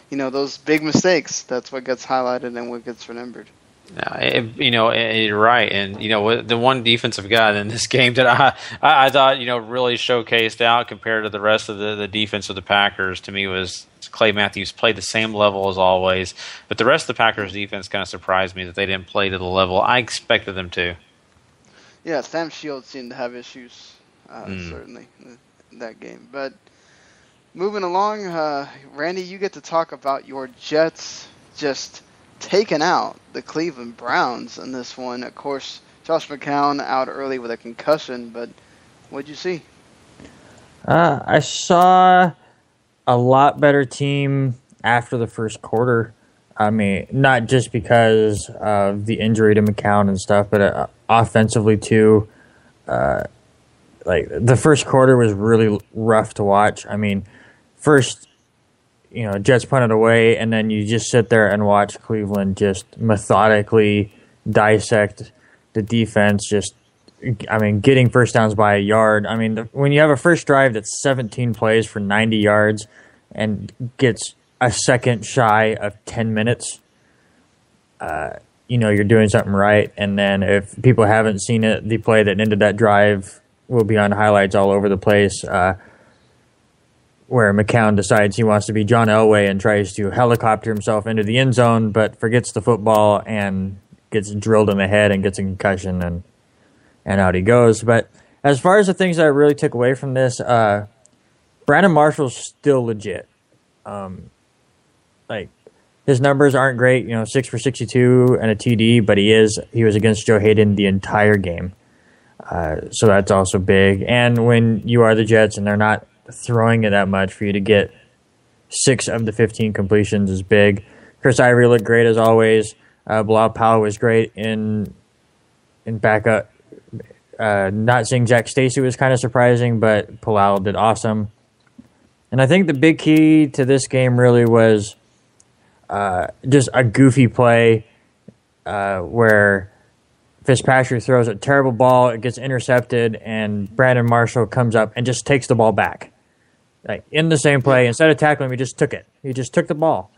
those big mistakes. That's what gets highlighted and what gets remembered. You're right, and the one defensive guy in this game that I thought really showcased out compared to the rest of the defense of the Packers to me was Clay Matthews. Played the same level as always, but the rest of the Packers defense kind of surprised me that they didn't play to the level I expected them to. Yeah, Sam Shields seemed to have issues certainly in that game. But moving along, Randy, you get to talk about your Jets just taken out the Cleveland Browns in this one. Of course, Josh McCown out early with a concussion, but what'd you see? I saw a lot better team after the first quarter. I mean, not just because of the injury to McCown and stuff, but offensively too. Like the first quarter was really rough to watch. I mean, first, Jets punted away, and then you just sit there and watch Cleveland just methodically dissect the defense. Getting first downs by a yard. I mean, when you have a first drive that's 17 plays for 90 yards and gets a second shy of 10 minutes, you're doing something right. And then if people haven't seen it, the play that ended that drive will be on highlights all over the place. Where McCown decides he wants to be John Elway and tries to helicopter himself into the end zone, but forgets the football and gets drilled in the head and gets a concussion, and out he goes. But as far as the things that I really took away from this, Brandon Marshall's still legit. His numbers aren't great, 6 for 62 and a TD, but he was against Joe Hayden the entire game. So that's also big. And when you are the Jets and they're not throwing it that much, for you to get 6 of the 15 completions is big. Chris Ivory looked great as always. Bilal Powell was great in backup. Not seeing Jack Stacey was kind of surprising, but Bilal did awesome. And I think the big key to this game really was just a goofy play where Fitzpatrick throws a terrible ball, it gets intercepted, and Brandon Marshall comes up and just takes the ball back. Like in the same play, instead of tackling him, he just took it. He just took the ball.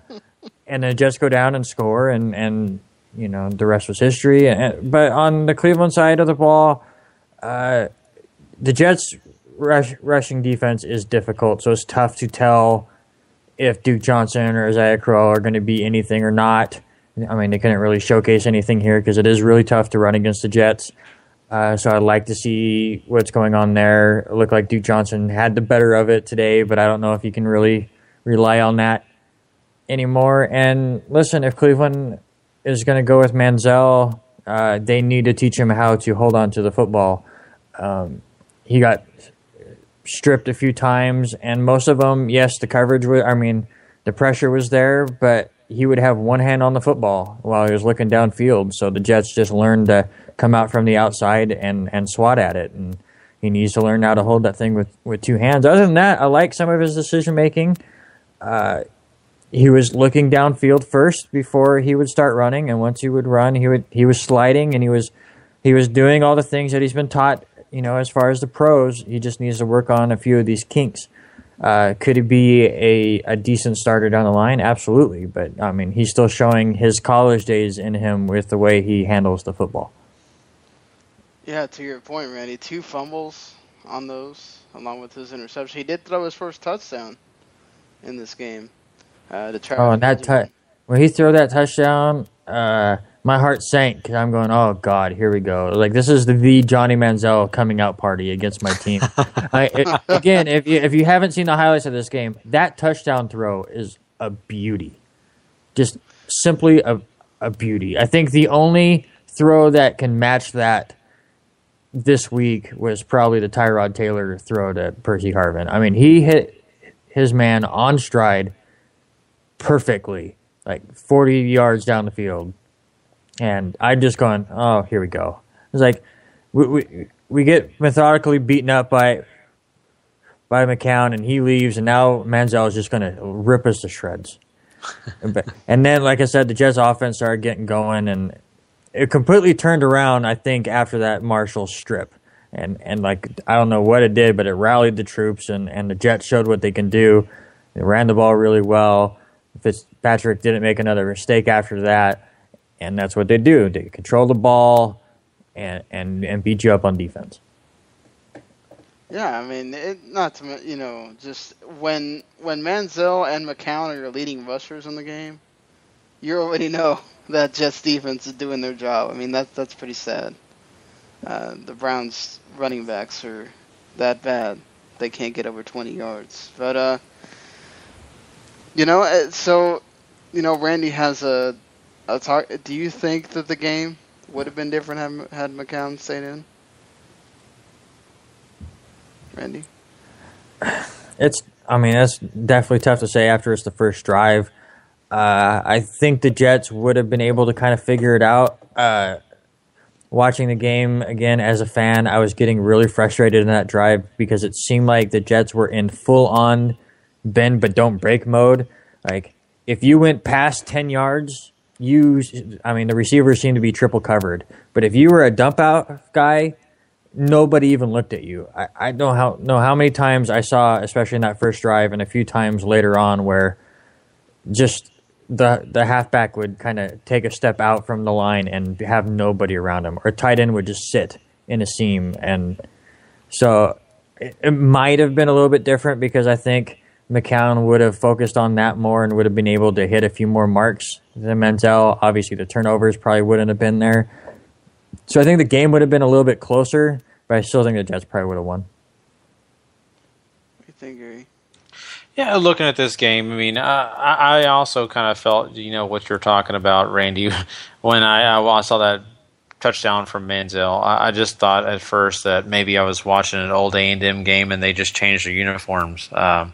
And then Jets go down and score, and the rest was history. But on the Cleveland side of the ball, the Jets' rushing defense is difficult, so it's tough to tell if Duke Johnson or Isaiah Crowell are going to be anything or not. I mean, they couldn't really showcase anything here because it is really tough to run against the Jets. So I'd like to see what's going on there. It looked like Duke Johnson had the better of it today, but I don't know if you can really rely on that anymore. And listen, if Cleveland is going to go with Manziel, they need to teach him how to hold on to the football. He got stripped a few times, and most of them, yes, the coverage was, the pressure was there, but he would have one hand on the football while he was looking downfield. So the Jets just learned to come out from the outside and swat at it. And he needs to learn how to hold that thing with two hands. Other than that, I like some of his decision-making. He was looking downfield first before he would start running. And once he would run, he was sliding, and he was doing all the things that he's been taught, as far as the pros. He just needs to work on a few of these kinks. Could he be a decent starter down the line? Absolutely. But, I mean, he's still showing his college days in him with the way he handles the football. Yeah, to your point, Randy, 2 fumbles on those, along with his interception. He did throw his first touchdown in this game. And when he threw that touchdown, my heart sank because I'm going, oh, God, here we go. Like, this is the Johnny Manziel coming out party against my team. Again, if you haven't seen the highlights of this game, that touchdown throw is a beauty. Just simply a beauty. I think the only throw that can match that this week was probably the Tyrod Taylor throw to Percy Harvin. I mean, he hit his man on stride perfectly, like 40 yards down the field. And I'm just going, oh, here we go. It's like we get methodically beaten up by McCown, and he leaves, and now Manziel is just going to rip us to shreds. And then, like I said, the Jets offense started getting going, and it completely turned around, I think, after that Marshall strip. And like, I don't know what it did, but it rallied the troops, and the Jets showed what they can do. They ran the ball really well. Fitzpatrick didn't make another mistake after that, and that's what they do. They control the ball and beat you up on defense. Yeah, I mean, just when Manziel and McCown are your leading rushers in the game, you already know that Jets defense is doing their job. I mean, that's pretty sad. The Browns running backs are that bad. They can't get over 20 yards. But, Randy has a talk. Do you think that the game would have been different had McCown stayed in? Randy? It's definitely tough to say after it's the first drive. I think the Jets would have been able to kind of figure it out. Watching the game again as a fan, I was getting really frustrated in that drive because it seemed like the Jets were in full-on bend but don't break mode. Like, if you went past 10 yards, the receivers seemed to be triple covered. But if you were a dump out guy, nobody even looked at you. I don't know how many times I saw, especially in that first drive and a few times later on, where just the halfback would kind of take a step out from the line and have nobody around him, or tight end would just sit in a seam. And so it might have been a little bit different because I think McCown would have focused on that more and would have been able to hit a few more marks than Manziel. Obviously, the turnovers probably wouldn't have been there. So I think the game would have been a little bit closer, but I still think the Jets probably would have won. What do you think, Gary? Yeah, looking at this game, I mean, I also kind of felt, what you're talking about, Randy, when I saw that touchdown from Manziel. I just thought at first that maybe I was watching an old A&M game and they just changed their uniforms. But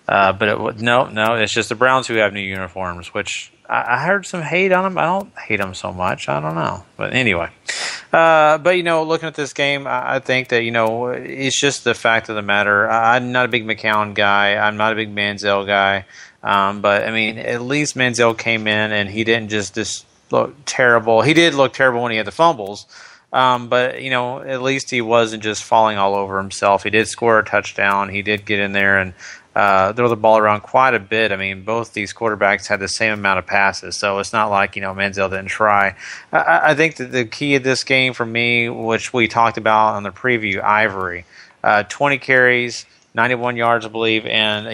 no, it's just the Browns who have new uniforms, which I heard some hate on them. I don't hate them so much. I don't know. But anyway. Looking at this game, I think that, it's just the fact of the matter. I'm not a big McCown guy. I'm not a big Manziel guy. But, I mean, at least Manziel came in and he didn't just look terrible. He did look terrible when he had the fumbles. But, at least he wasn't just falling all over himself. He did score a touchdown. He did get in there and throw the ball around quite a bit. I mean, both these quarterbacks had the same amount of passes, so it's not like, Manziel didn't try. I think that the key of this game for me, which we talked about on the preview, Ivory, 20 carries, 91 yards, I believe, and,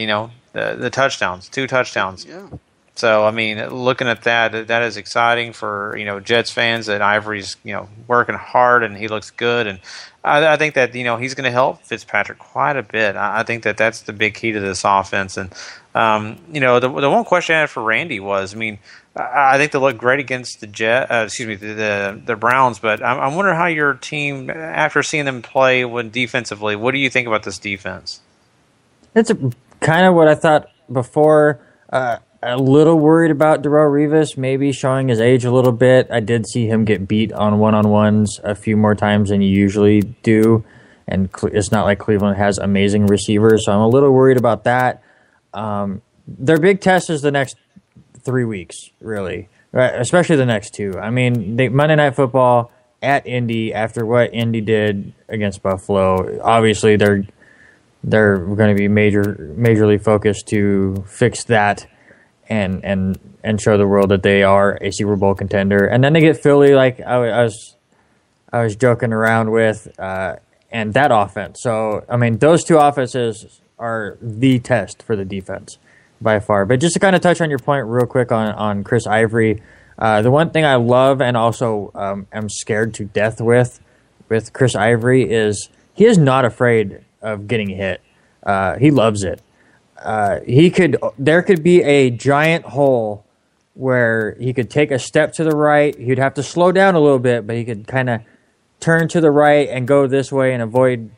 the touchdowns, 2 touchdowns. Yeah. So, I mean, looking at that is exciting for, Jets fans that Ivory's, working hard and he looks good. And I think that, he's going to help Fitzpatrick quite a bit. I think that that's the big key to this offense. And, the one question I had for Randy was, I mean, I think they look great against the Browns, but I'm wondering how your team, after seeing them play defensively, what do you think about this defense? It's kind of what I thought before. A little worried about Darrelle Revis maybe showing his age a little bit. I did see him get beat on one-on-ones a few more times than you usually do, and it's not like Cleveland has amazing receivers, so I'm a little worried about that. Their big test is the next 3 weeks, really, right? Especially the next 2. I mean, Monday Night Football at Indy after what Indy did against Buffalo. Obviously, they're they're going to be majorly focused to fix that and show the world that they are a Super Bowl contender. And then they get Philly, like I was joking around with, and that offense. So I mean, those two offenses are the test for the defense by far. But just to kind of touch on your point real quick on Chris Ivory, the one thing I love and also am scared to death with Chris Ivory is he is not afraid of getting hit. He loves it. There could be a giant hole where he could take a step to the right. He'd have to slow down a little bit, but he could kind of turn to the right and go this way and avoid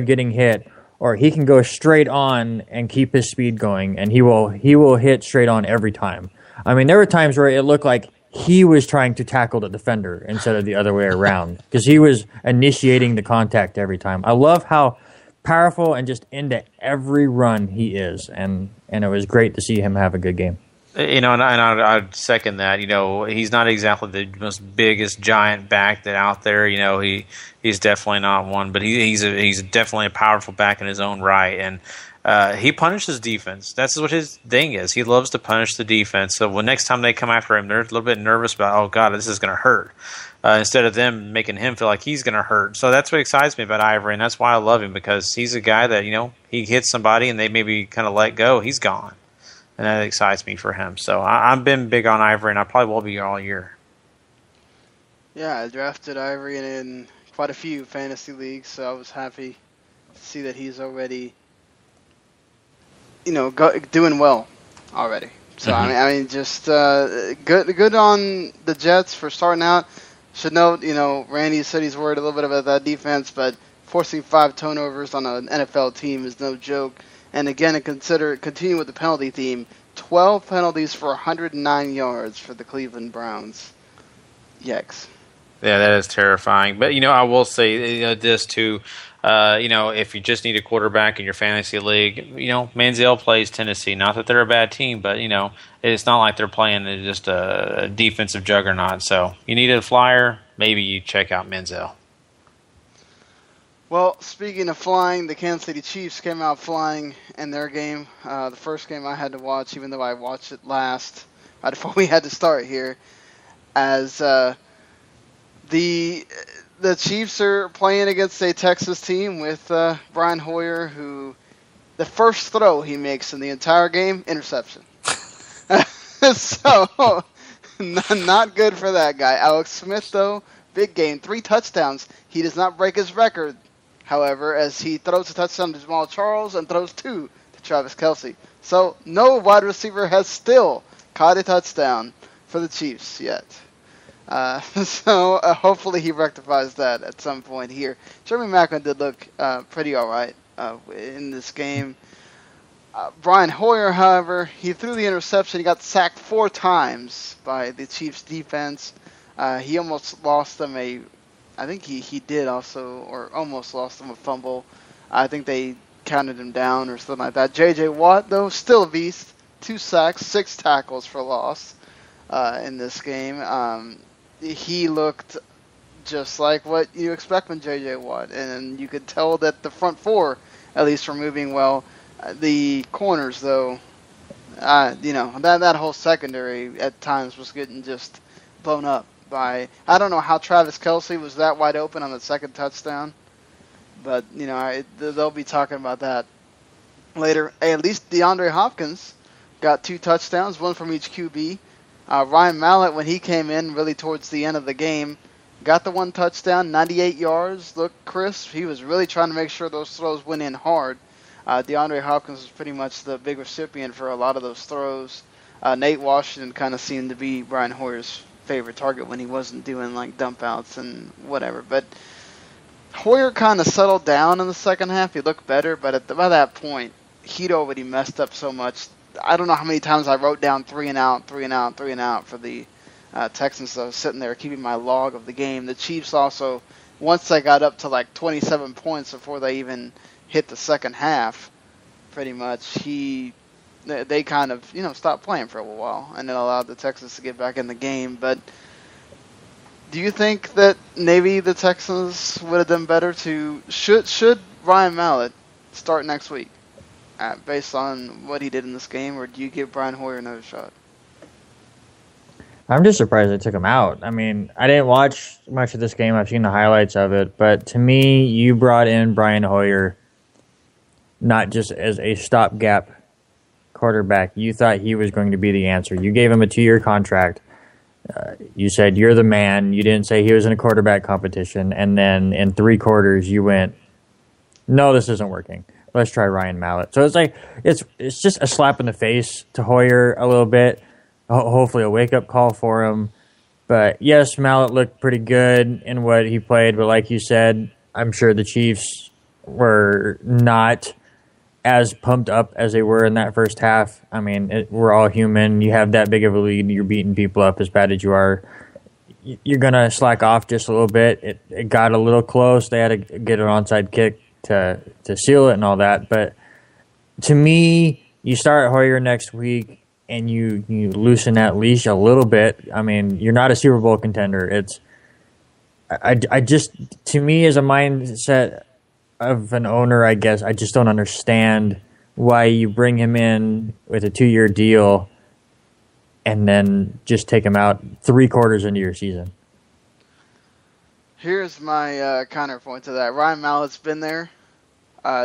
getting hit. Or he can go straight on and keep his speed going, and he will hit straight on every time. I mean, there were times where it looked like he was trying to tackle the defender instead of the other way around because he was initiating the contact every time. I love how powerful and just into every run he is, and it was great to see him have a good game. And I'd second that. He's not exactly the most biggest giant back that out there. He's definitely not one, but he's definitely a powerful back in his own right, and he punishes defense. That's what his thing is. He loves to punish the defense. So when next time they come after him, they're a little bit nervous about, oh God, this is going to hurt. Instead of them making him feel like he's going to hurt. So that's what excites me about Ivory, and that's why I love him, because he's a guy that, he hits somebody and they maybe kind of let go. He's gone. And that excites me for him. So I've been big on Ivory, and I probably will be all year. Yeah, I drafted Ivory in quite a few fantasy leagues, so I was happy to see that he's already, doing well already. So Mm-hmm. I mean, just good on the Jets for starting out. Should note, Randy said he's worried a little bit about that defense, but forcing 5 turnovers on an NFL team is no joke. And again, continue with the penalty theme. 12 penalties for 109 yards for the Cleveland Browns. Yikes. Yeah, that is terrifying. But, I will say this too. If you just need a quarterback in your fantasy league, Manziel plays Tennessee. Not that they're a bad team, but, it's not like they're playing just a defensive juggernaut. So you need a flyer, maybe you check out Manziel. Well, speaking of flying, the Kansas City Chiefs came out flying in their game. The first game I had to watch, even though I watched it last, right before we had to start here, as the Chiefs are playing against a Texas team with Brian Hoyer, who the first throw he makes in the entire game, interception. So, not good for that guy. Alex Smith, though, big game, 3 touchdowns. He does not break his record, however, as he throws a touchdown to Jamal Charles and throws 2 to Travis Kelce. So no wide receiver has still caught a touchdown for the Chiefs yet. So hopefully he rectifies that at some point here. Jeremy Maclin did look pretty all right in this game. Brian Hoyer, however, he threw the interception. He got sacked 4 times by the Chiefs defense. He almost lost them I think he did also, or almost lost them a fumble. I think they counted him down or something like that. J.J. Watt, though, still a beast. 2 sacks, 6 tackles for loss in this game. He looked just like what you expect from J.J. Watt, and you could tell that the front 4, at least, were moving well. The corners, though, that whole secondary at times was getting just blown up. I don't know how Travis Kelce was that wide open on the second touchdown, but they'll be talking about that later. Hey, at least DeAndre Hopkins got 2 touchdowns, 1 from each QB. Ryan Mallett, when he came in really towards the end of the game, got the 1 touchdown, 98 yards, looked crisp. He was really trying to make sure those throws went in hard. DeAndre Hopkins was pretty much the big recipient for a lot of those throws. Nate Washington kind of seemed to be Brian Hoyer's favorite target when he wasn't doing like dump outs and whatever. But Hoyer kind of settled down in the second half. He looked better, but by that point, he'd already messed up so much. I don't know how many times I wrote down 3 and out, 3 and out, 3 and out for the Texans. So I was sitting there keeping my log of the game. The Chiefs also, once they got up to like 27 points before they even hit the second half, pretty much, they kind of, stopped playing for a while, and it allowed the Texans to get back in the game. But do you think that maybe the Texans would have done better should Ryan Mallett start next week based on what he did in this game, or do you give Brian Hoyer another shot? I'm just surprised they took him out. I mean, I didn't watch much of this game. I've seen the highlights of it. But to me, you brought in Brian Hoyer not just as a stopgap quarterback. You thought he was going to be the answer. You gave him a 2-year contract. You said you're the man. You didn't say he was in a quarterback competition. And then in 3 quarters, you went, no, this isn't working. Let's try Ryan Mallett. So it's like it's just a slap in the face to Hoyer a little bit. Hopefully a wake-up call for him. But yes, Mallett looked pretty good in what he played. But like you said, I'm sure the Chiefs were not as pumped up as they were in that first half. I mean, we're all human. You have that big of a lead, you're beating people up as bad as you are. You're going to slack off just a little bit. It got a little close. They had to get an onside kick to seal it and all that. But to me, you start Hoyer next week and you loosen that leash a little bit. I mean, you're not a Super Bowl contender. I just, to me, as a mindset of an owner, I guess, I just don't understand why you bring him in with a 2-year deal and then just take him out 3 quarters into your season. Here's my counterpoint to that. Ryan Mallett's been there.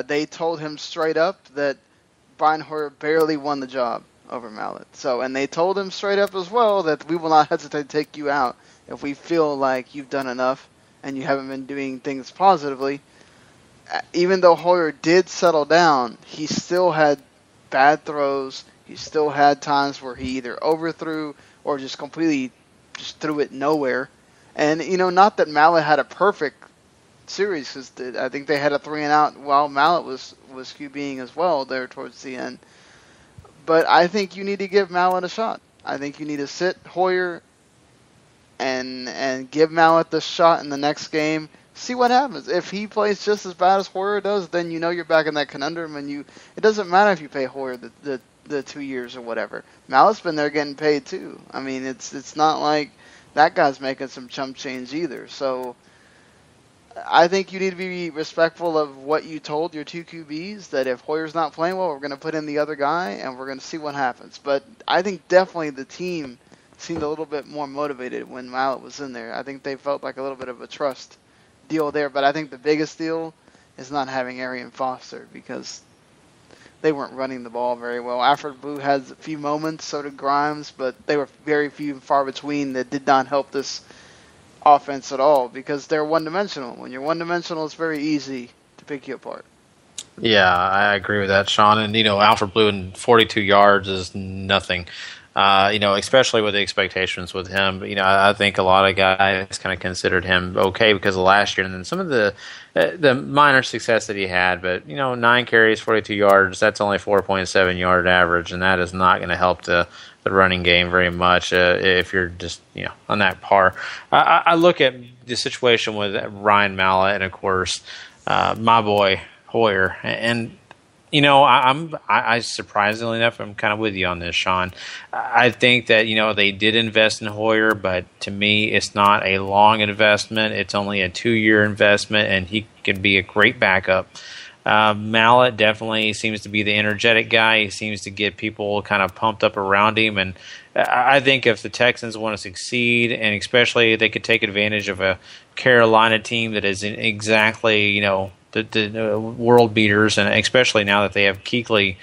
They told him straight up that Brian Hoyer barely won the job over Mallett. And they told him straight up as well that we will not hesitate to take you out if we feel like you've done enough and you haven't been doing things positively. Even though Hoyer did settle down, he still had bad throws. He still had times where he either overthrew or just completely just threw it nowhere. And, not that Mallett had a perfect series, because I think they had a 3-and-out while Mallett was QBing as well there towards the end. But I think you need to give Mallett a shot. I think you need to sit Hoyer and give Mallett the shot in the next game. See what happens. If he plays just as bad as Hoyer does, then you're back in that conundrum, and it doesn't matter if you pay Hoyer the 2 years or whatever. Mallett's been there getting paid too. I mean, it's not like that guy's making some chump change either. So I think you need to be respectful of what you told your 2 QBs, that if Hoyer's not playing well, we're going to put in the other guy, and we're going to see what happens. But I think definitely the team seemed a little bit more motivated when Mallett was in there. I think they felt like a little bit of a trust deal there. But I think the biggest deal is not having Arian Foster, because they weren't running the ball very well. Alfred Blue had a few moments, so did Grimes, but they were very few and far between that did not help this offense at all, because they're one-dimensional. When you're one-dimensional, it's very easy to pick you apart. Yeah, I agree with that, Sean. And, Alfred Blue in 42 yards is nothing. Especially with the expectations with him. I think a lot of guys kind of considered him okay because of last year, and then some of the minor success that he had. But 9 carries, 42 yards. That's only 4.7 yard average, and that is not going to help the running game very much if you're just on that par. I look at the situation with Ryan Mallett and of course my boy Hoyer, and I surprisingly enough, I'm kind of with you on this, Sean. I think that, they did invest in Hoyer, but to me, it's not a long investment. It's only a 2-year investment, and he could be a great backup. Mallett definitely seems to be the energetic guy. He seems to get people kind of pumped up around him, and I think if the Texans want to succeed, and especially if they could take advantage of a Carolina team that isn't exactly, the world beaters, and especially now that they have Kuechly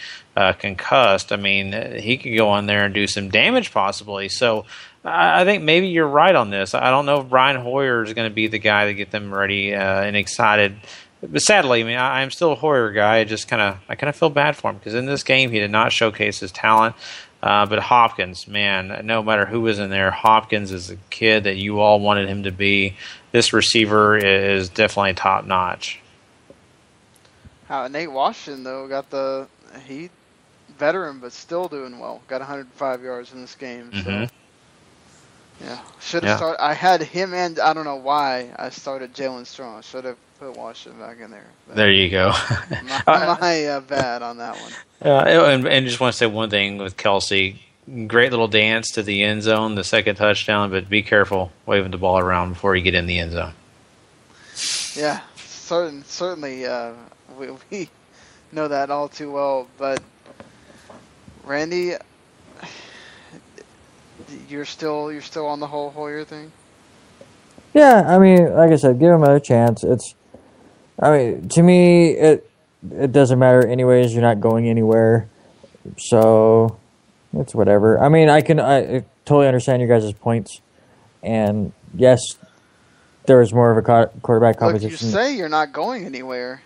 concussed, I mean, he could go on there and do some damage possibly. So I think maybe you're right on this. I don't know if Brian Hoyer is going to be the guy to get them ready and excited. But sadly, I mean, I'm still a Hoyer guy. I kind of feel bad for him because in this game he did not showcase his talent. But Hopkins, man, no matter who was in there, Hopkins is a kid that you all wanted him to be. This receiver is definitely top notch. Nate Washington, though, he veteran, but still doing well. Got 105 yards in this game. Mm-hmm. So, yeah. Should have started. I had him, and I don't know why I started Jalen Strong. I should have put Washington back in there. But there you go. my bad on that one. And just want to say one thing with Kelsey. Great little dance to the end zone, the second touchdown, but be careful waving the ball around before you get in the end zone. Yeah. certainly, we know that all too well. But Randy, you're still on the whole Hoyer thing. Yeah, I mean, like I said, give him a chance. To me, it doesn't matter anyways. You're not going anywhere, so it's whatever. I mean, I totally understand your guys' points, and yes, there is more of a quarterback competition. Look, you say you're not going anywhere,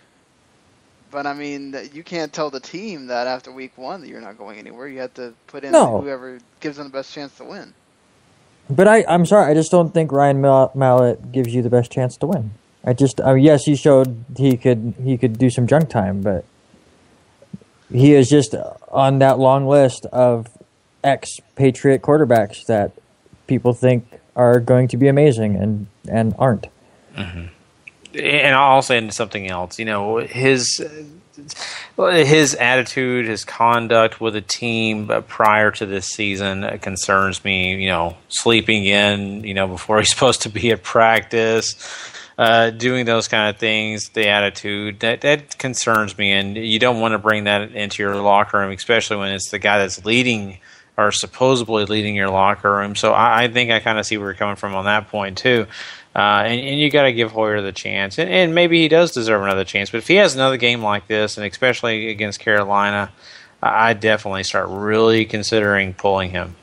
but I mean, you can't tell the team that after week 1 that you're not going anywhere. You have to put in whoever gives them the best chance to win. But I'm sorry, I just don't think Ryan Mallett gives you the best chance to win. Yes, he showed he could do some junk time, but he is just on that long list of ex-Patriot quarterbacks that people think are going to be amazing and aren't. Mm-hmm. And I'll say something else. His attitude, his conduct with the team prior to this season concerns me. Sleeping in, before he's supposed to be at practice, doing those kind of things, the attitude, that concerns me. And you don't want to bring that into your locker room, especially when it's the guy that's leading or supposedly leading your locker room. So I think I kind of see where you're coming from on that point too. And you got to give Hoyer the chance. And maybe he does deserve another chance. But if he has another game like this, and especially against Carolina, I definitely start really considering pulling him.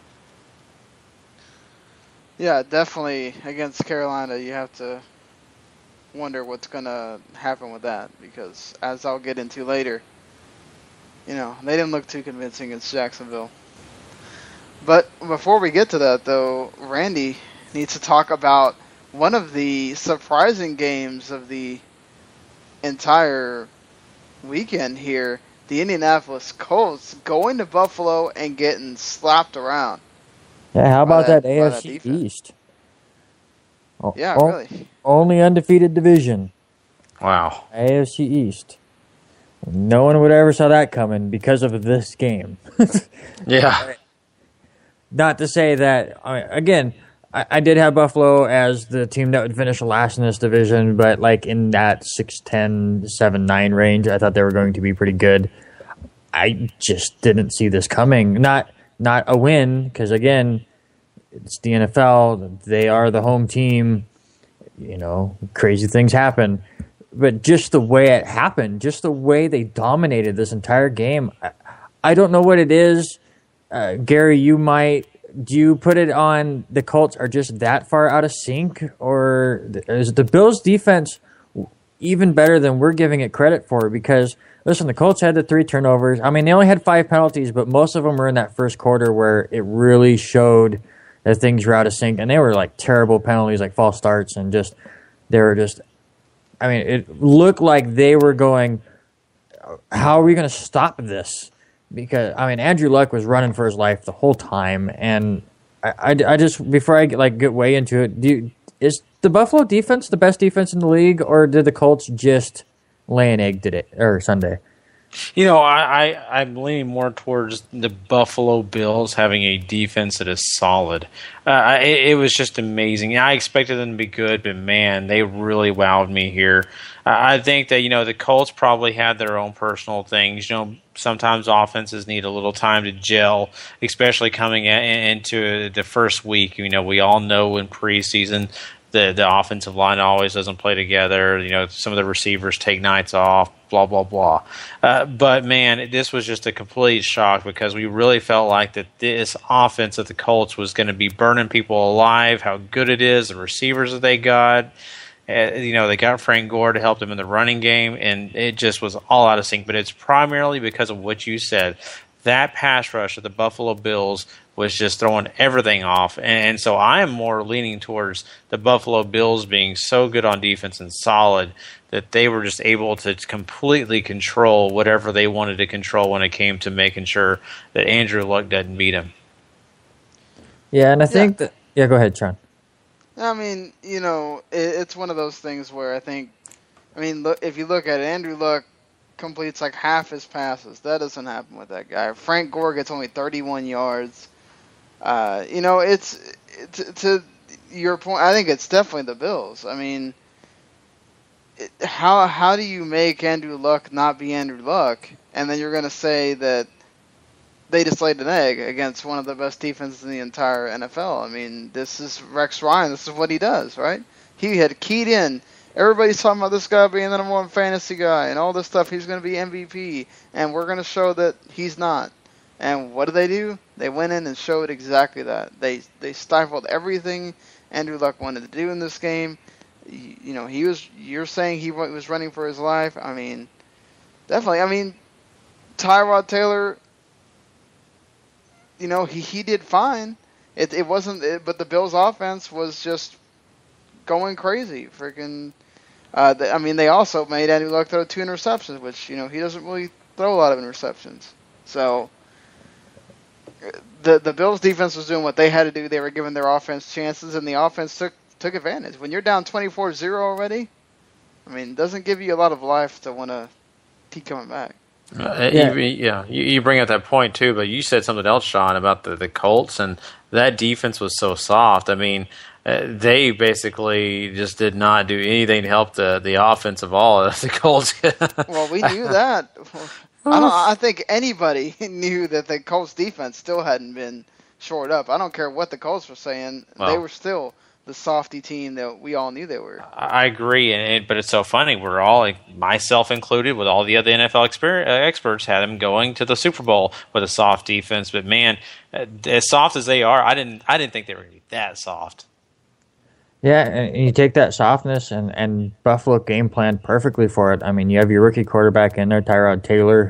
Yeah, definitely against Carolina, you have to wonder what's going to happen with that. Because as I'll get into later, they didn't look too convincing against Jacksonville. But before we get to that, though, Randy needs to talk about one of the surprising games of the entire weekend here, the Indianapolis Colts going to Buffalo and getting slapped around. Yeah, how about that AFC East? Really. Only undefeated division. Wow. AFC East. No one would ever saw that coming because of this game. Yeah. Not to say that, again, I did have Buffalo as the team that would finish last in this division, but like in that 6-10, 7-9 range, I thought they were going to be pretty good. I just didn't see this coming. Not a win, because again, it's the NFL. They are the home team. Crazy things happen. But just the way it happened, just the way they dominated this entire game, I don't know what it is. Gary, do you put it on the Colts are just that far out of sync, or is the Bills' defense even better than we're giving it credit for? Because, listen, the Colts had the 3 turnovers. I mean, they only had 5 penalties, but most of them were in that first quarter where it really showed that things were out of sync, and they were like terrible penalties, like false starts, and it looked like they were going, how are we going to stop this? Because, Andrew Luck was running for his life the whole time, and I just, before I get way into it, is the Buffalo defense the best defense in the league, or did the Colts just lay an egg today, or Sunday? I'm leaning more towards the Buffalo Bills having a defense that is solid. It was just amazing. I expected them to be good, but man, they really wowed me here. I think that, the Colts probably had their own personal things. Sometimes offenses need a little time to gel, especially coming into the first week. We all know in preseason the offensive line always doesn't play together. Some of the receivers take nights off, blah, blah, blah. But, man, this was just a complete shock because we really felt like that this offense of the Colts was going to be burning people alive, how good it is, the receivers that they got. They got Frank Gore to help them in the running game, and it just was all out of sync. But it's primarily because of what you said. That pass rush of the Buffalo Bills was just throwing everything off. And so I am more leaning towards the Buffalo Bills being so good on defense and solid that they were just able to completely control whatever they wanted to control when it came to making sure that Andrew Luck doesn't beat him. Yeah, and I think that... Yeah, go ahead, Sean. It's one of those things where I think... look, if you look at it, Andrew Luck completes like half his passes. That doesn't happen with that guy. Frank Gore gets only 31 yards. It's to your point. I think it's definitely the Bills. how do you make Andrew Luck not be Andrew Luck, and then you're going to say that they just laid an egg against one of the best defenses in the entire NFL? I mean, this is Rex Ryan. This is what he does, right? He had keyed in. Everybody's talking about this guy being the number one fantasy guy and all this stuff. He's going to be MVP, and we're going to show that he's not. And what do? They went in and showed exactly that. They stifled everything Andrew Luck wanted to do in this game. You know, you're saying he was running for his life. I mean, definitely. I mean, Tyrod Taylor, you know, he did fine. It wasn't, but the Bills' offense was just going crazy. Freaking. I mean, they also made Andrew Luck throw 2 interceptions, which, you know, he doesn't really throw a lot of interceptions. So the Bills' defense was doing what they had to do. They were giving their offense chances, and the offense took advantage. When you're down 24-0 already, I mean, it doesn't give you a lot of life to want to keep coming back. You bring up that point too, but you said something else, Sean, about the Colts, and that defense was so soft. I mean, they basically just did not do anything to help the offense of all of the Colts. Well, we knew that. I think anybody knew that the Colts defense still hadn't been shored up. I don't care what the Colts were saying. They were still the softy team that we all knew they were. I agree, but it's so funny. We're all, like, myself included, with all the other NFL experts, had them going to the Super Bowl with a soft defense. But man, as soft as they are, I didn't think they were going to be that soft. Yeah, and you take that softness and Buffalo game plan perfectly for it. I mean, you have your rookie quarterback in there, Tyrod Taylor,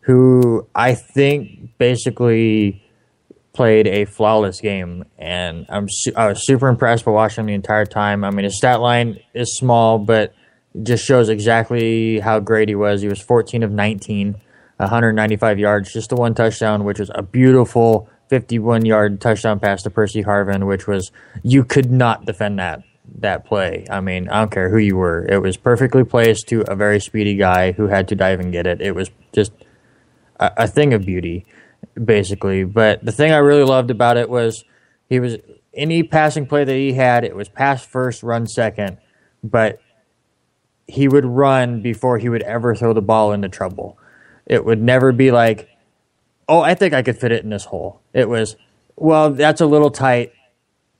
who I think basically played a flawless game, and I was super impressed by watching him the entire time. I mean, his stat line is small, but it just shows exactly how great he was. He was 14 of 19, 195 yards, just the 1 touchdown, which was a beautiful 51-yard touchdown pass to Percy Harvin, which was, you could not defend that play. I mean, I don't care who you were. It was perfectly placed to a very speedy guy who had to dive and get it. It was just a thing of beauty, basically. But the thing I really loved about it was any passing play that he had, it was pass first, run second, but he would run before he would ever throw the ball into trouble. It would never be like, oh, I think I could fit it in this hole. It was, well, that's a little tight.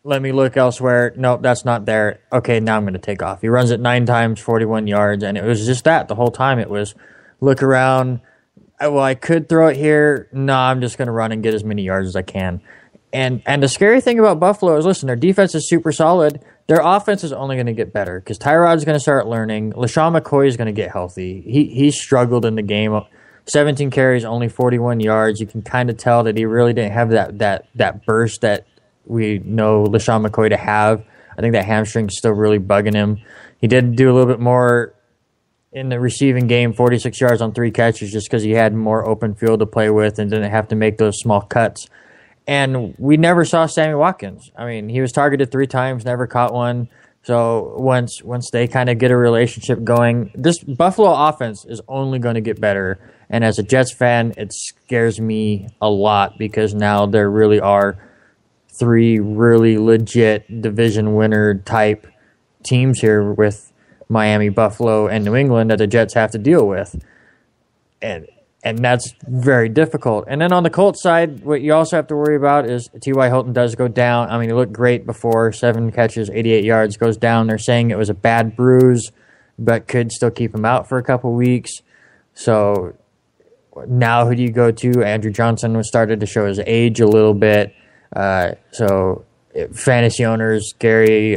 Let me look elsewhere. Nope, that's not there. Okay, now I'm going to take off. He runs it 9 times, 41 yards, and it was just that the whole time. It was look around. Well, I could throw it here. No, I'm just going to run and get as many yards as I can. And the scary thing about Buffalo is, listen, their defense is super solid. Their offense is only going to get better because Tyrod's going to start learning. LaShawn McCoy is going to get healthy. He struggled in the game. 17 carries, only 41 yards. You can kind of tell that he really didn't have that burst that we know LaShawn McCoy to have. I think that hamstring's still really bugging him. He did do a little bit more in the receiving game, 46 yards on 3 catches, just because he had more open field to play with and didn't have to make those small cuts. And we never saw Sammy Watkins. I mean, he was targeted 3 times, never caught one. So once they kind of get a relationship going, this Buffalo offense is only going to get better. And as a Jets fan, it scares me a lot because now there really are 3 really legit division winner type teams here with Miami, Buffalo, and New England that the Jets have to deal with. And that's very difficult. And then on the Colts side, what you also have to worry about is T.Y. Hilton does go down. I mean, he looked great before, 7 catches, 88 yards, goes down. They're saying it was a bad bruise, but could still keep him out for a couple weeks. So now who do you go to? Andrew Johnson was started to show his age a little bit. So fantasy owners, Gary,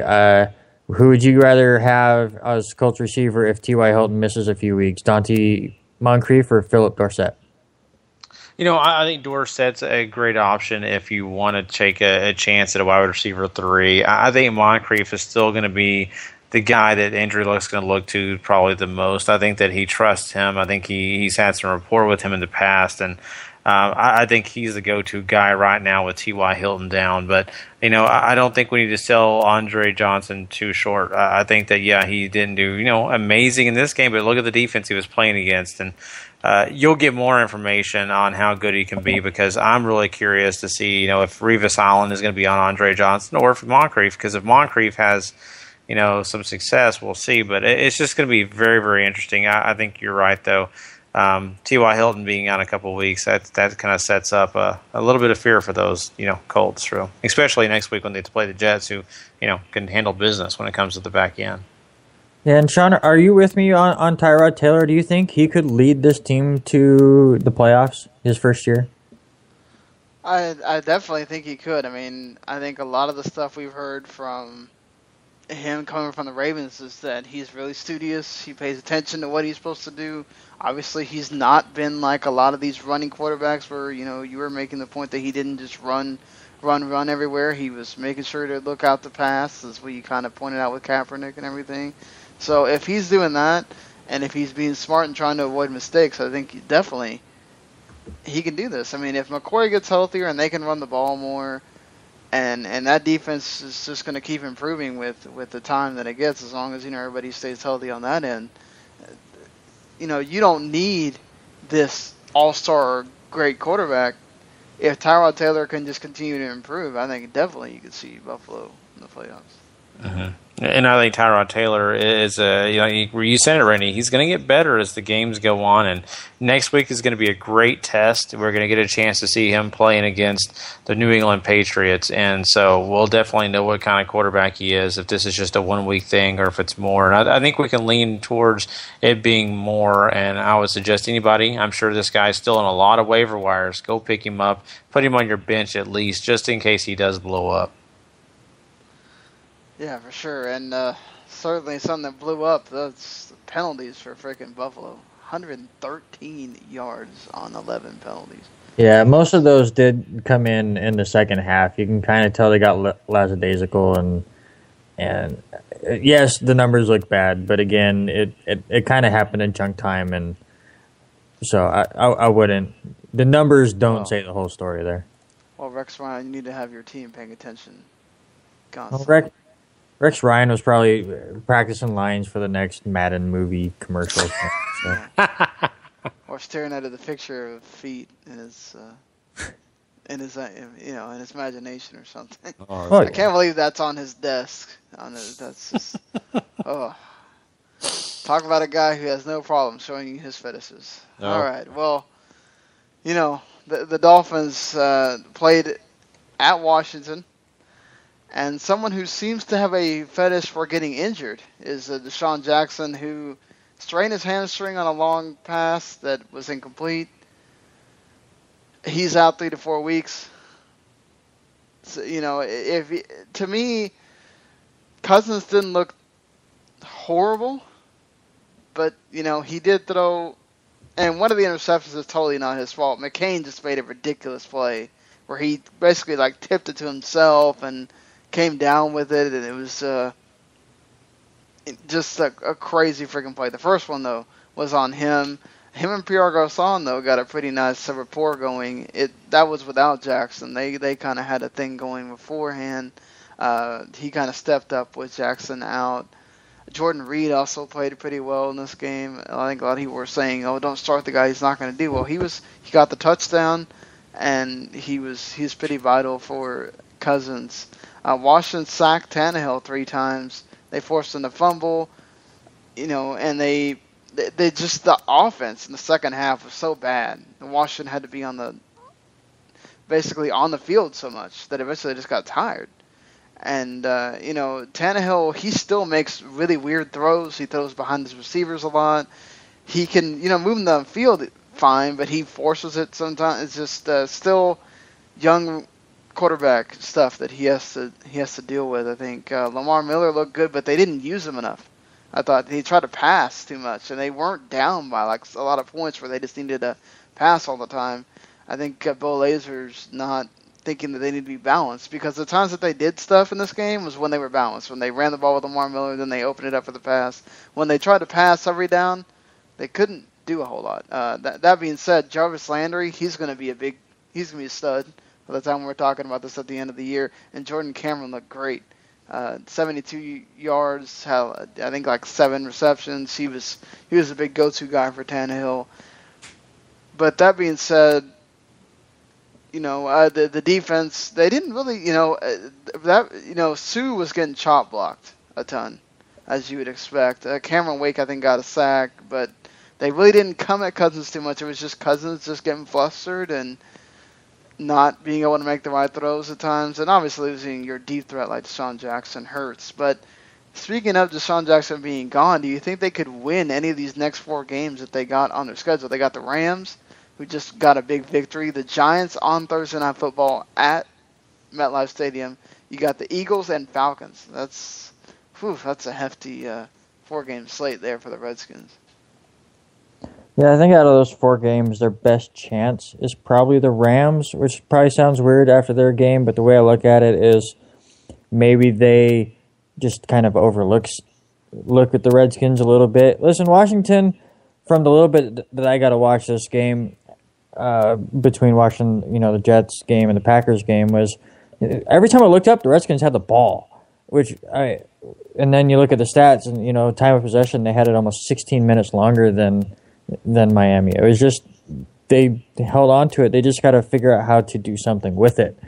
who would you rather have as Colts receiver if T.Y. Hilton misses a few weeks? Dante Moncrief or Philip Dorsett? You know, I think Dorsett's a great option if you want to take a chance at a wide receiver 3. I think Moncrief is still going to be the guy that Andrew Luck's going to look to probably the most. I think that he trusts him. I think he's had some rapport with him in the past, and I think he's the go-to guy right now with T.Y. Hilton down. But, you know, I don't think we need to sell Andre Johnson too short. I think that, yeah, he didn't do, you know, amazing in this game, but look at the defense he was playing against. And you'll get more information on how good he can be because I'm really curious to see, you know, if Revis Island is going to be on Andre Johnson or if Moncrief, because if Moncrief has some success. We'll see, but it's just going to be very, very interesting. I think you're right, though. T.Y. Hilton being out a couple of weeks, that kind of sets up a little bit of fear for those, Colts, especially next week when they have to play the Jets, who, can handle business when it comes to the back end. Yeah, and Sean, are you with me on Tyrod Taylor? Do you think he could lead this team to the playoffs his first year? I definitely think he could. I mean, I think a lot of the stuff we've heard from him coming from the Ravens is that he's really studious. He pays attention to what he's supposed to do. Obviously, he's not been like a lot of these running quarterbacks where, you were making the point that he didn't just run everywhere. He was making sure to look out the pass, as we kind of pointed out with Kaepernick and everything. So if he's doing that, and if he's being smart and trying to avoid mistakes, I think definitely he can do this. I mean, if McCoy gets healthier and they can run the ball more, and that defense is just going to keep improving with the time that it gets, as long as everybody stays healthy on that end. You don't need this all-star great quarterback. If Tyrod Taylor can just continue to improve, I think definitely you could see Buffalo in the playoffs. Mm-hmm. And I think Tyrod Taylor is, you said it, Randy, he's going to get better as the games go on. And next week is going to be a great test. We're going to get a chance to see him playing against the New England Patriots. And so we'll definitely know what kind of quarterback he is, if this is just a one-week thing or if it's more. And I think we can lean towards it being more. And I would suggest anybody, I'm sure this guy's still in a lot of waiver wires, go pick him up, put him on your bench at least, just in case he does blow up. Yeah, for sure. And certainly something that blew up, that's penalties for freaking Buffalo. 113 yards on 11 penalties. Yeah, most of those did come in the second half. You can kind of tell they got lackadaisical, and yes, the numbers look bad, but again, it kind of happened in chunk time, and so I wouldn't. The numbers don't say the whole story there. Well, Rex Ryan, you need to have your team paying attention constantly. Well, Rex Ryan was probably practicing lines for the next Madden movie commercial. So. Or staring at the picture of feet in his imagination or something. Oh, I can't believe that's on his desk. That's just talk about a guy who has no problem showing you his fetishes. No. All right, well, the Dolphins played at Washington. And someone who seems to have a fetish for getting injured is Deshaun Jackson, who strained his hamstring on a long pass that was incomplete. He's out 3 to 4 weeks. So, to me, Cousins didn't look horrible, but he did throw, and one of the interceptions is totally not his fault. McCain just made a ridiculous play where he basically tipped it to himself and came down with it, and it was just a crazy freaking play. The first one, though, was on him. Him and Pierre Garçon, though, got a pretty nice rapport going. That was without Jackson. They kind of had a thing going beforehand. He kind of stepped up with Jackson out. Jordan Reed also played pretty well in this game. I think a lot of people were saying, "Oh, don't start the guy. He's not going to do well." He got the touchdown, and he's pretty vital for Cousins. Washington sacked Tannehill 3 times. They forced him to fumble, and they just, the offense in the second half was so bad. Washington had to be basically on the field so much that eventually they just got tired. And, Tannehill, he still makes really weird throws. He throws behind his receivers a lot. He can, move them downfield fine, but he forces it sometimes. It's just still young quarterback stuff that he has to deal with. I think Lamar Miller looked good, but they didn't use him enough. I thought he tried to pass too much, and they weren't down by a lot of points where they just needed to pass all the time. I think Bo Lazer's not thinking that they need to be balanced, because the times that they did stuff in this game was when they were balanced. When they ran the ball with Lamar Miller, then they opened it up for the pass. When they tried to pass every down, they couldn't do a whole lot. That being said, Jarvis Landry, he's going to be a stud by the time we're talking about this at the end of the year. And Jordan Cameron looked great. 72 yards, I think 7 receptions. He was a big go-to guy for Tannehill. But that being said, the defense, they didn't really, Sue was getting chop blocked a ton, as you would expect. Cameron Wake, I think, got a sack, but they really didn't come at Cousins too much. It was just Cousins just getting flustered and not being able to make the right throws at times. And obviously losing your deep threat like Deshaun Jackson hurts. But speaking of Deshaun Jackson being gone, do you think they could win any of these next 4 games that they got on their schedule? They got the Rams, who just got a big victory. The Giants on Thursday Night Football at MetLife Stadium. You got the Eagles and Falcons. That's a hefty 4-game slate there for the Redskins. Yeah, I think out of those 4 games, their best chance is probably the Rams, which probably sounds weird after their game, but the way I look at it is maybe they just kind of look at the Redskins a little bit. Listen, Washington, from the little bit that I got to watch this game, between watching the Jets game and the Packers game, was every time I looked up, the Redskins had the ball, and then you look at the stats and time of possession, they had it almost 16 minutes longer than Miami. It was just they held on to it. They just got to figure out how to do something with it.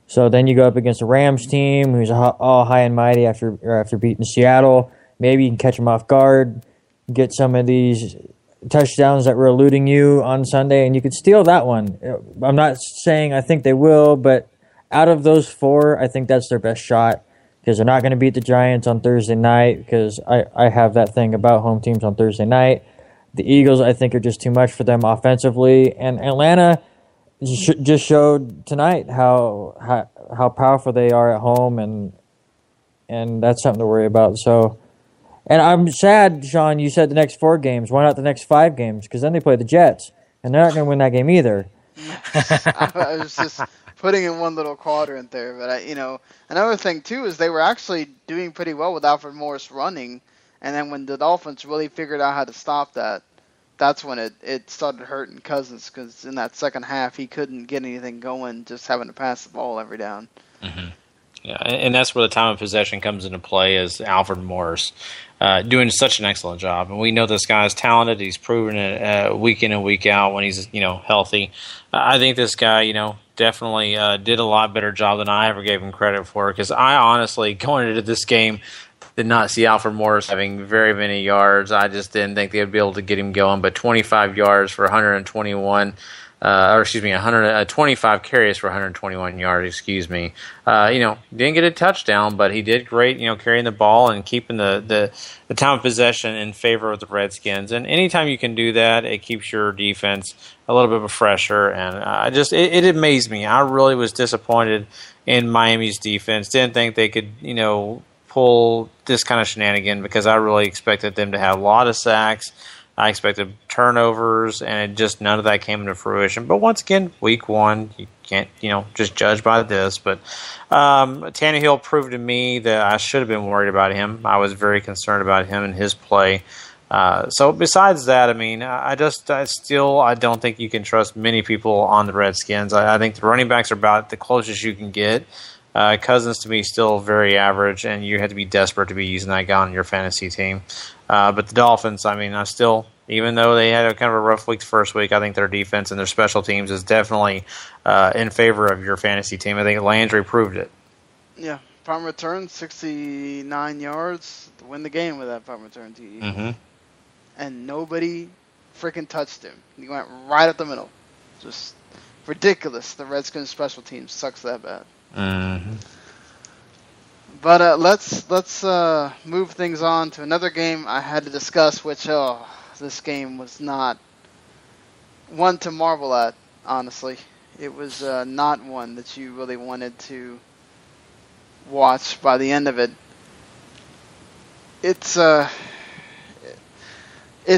So then you go up against the Rams team, who's all high and mighty after beating Seattle. Maybe you can catch them off guard, get some of these touchdowns that were eluding you on Sunday, and you could steal that one. I'm not saying I think they will, but out of those 4, I think that's their best shot, because they're not going to beat the Giants on Thursday night, because I have that thing about home teams on Thursday night. The Eagles, I think, are just too much for them offensively, and Atlanta just showed tonight how powerful they are at home, and that's something to worry about. So, and I'm sad, Sean, you said the next 4 games. Why not the next 5 games? Because then they play the Jets, and they're not going to win that game either. I was just putting in one little quadrant there, but another thing too is they were actually doing pretty well with Alfred Morris running. And then when the Dolphins really figured out how to stop that, that's when it started hurting Cousins, because in that second half he couldn't get anything going, just having to pass the ball every down. Mm-hmm. Yeah, and that's where the time of possession comes into play, as Alfred Morris doing such an excellent job. And we know this guy's talented. He's proven it week in and week out when he's healthy. I think this guy definitely did a lot better job than I ever gave him credit for, because I honestly, going into this game, did not see Alfred Morris having very many yards. I just didn't think they'd be able to get him going. But 25 yards for 121, 25 carries for 121 yards. Didn't get a touchdown, but he did great. Carrying the ball and keeping the time of possession in favor of the Redskins. And anytime you can do that, it keeps your defense a little bit of a fresher. And it amazed me. I really was disappointed in Miami's defense. Didn't think they could pull this kind of shenanigan, because I really expected them to have a lot of sacks. I expected turnovers, and none of that came into fruition. But once again, week 1, you can't, just judge by this. But Tannehill proved to me that I should have been worried about him. I was very concerned about him and his play. So besides that, I don't think you can trust many people on the Redskins. I think the running backs are about the closest you can get. Cousins, to me, still very average, and you have to be desperate to be using that guy on your fantasy team. But the Dolphins, even though they had kind of a rough week the first week, I think their defense and their special teams is definitely in favor of your fantasy team. I think Landry proved it. Yeah, punt return, 69 yards to win the game with that punt return, TD. Mm-hmm. And nobody freaking touched him. He went right up the middle. Just ridiculous. The Redskins special team sucks that bad. Mm-hmm. But let's move things on to another game I had to discuss, which this game was not one to marvel at, honestly. It was not one that you really wanted to watch by the end of it. It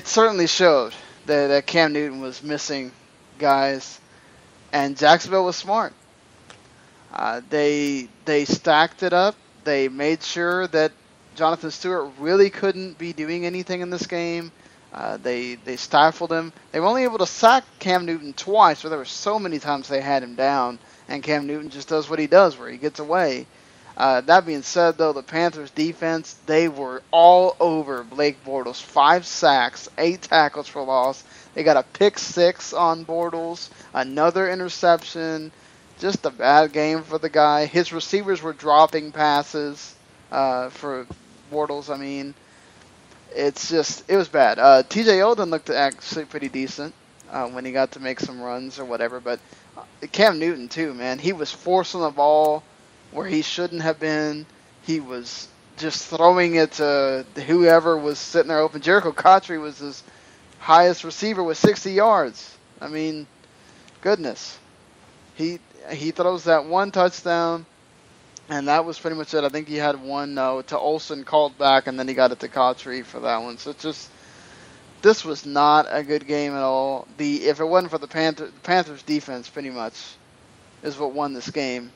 certainly showed that Cam Newton was missing guys, and Jacksonville was smart. They stacked it up. They made sure that Jonathan Stewart really couldn't be doing anything in this game. They stifled him. They were only able to sack Cam Newton twice, but there were so many times they had him down, and Cam Newton just does what he does, where he gets away. That being said, though, the Panthers' defense, they were all over Blake Bortles. 5 sacks, 8 tackles for loss. They got a pick 6 on Bortles, another interception. Just a bad game for the guy. His receivers were dropping passes for Bortles. I mean, it was bad. TJ Oden looked actually pretty decent when he got to make some runs or whatever, but Cam Newton too, man. He was forcing the ball where he shouldn't have been. He was just throwing it to whoever was sitting there open. Jericho Cotchery was his highest receiver with 60 yards. I mean, goodness. He throws that one touchdown, and that was pretty much it. I think he had one to Olsen called back, and then he got it to Cotchery for that one. So this was not a good game at all. If it wasn't for the Panthers defense, pretty much, is what won this game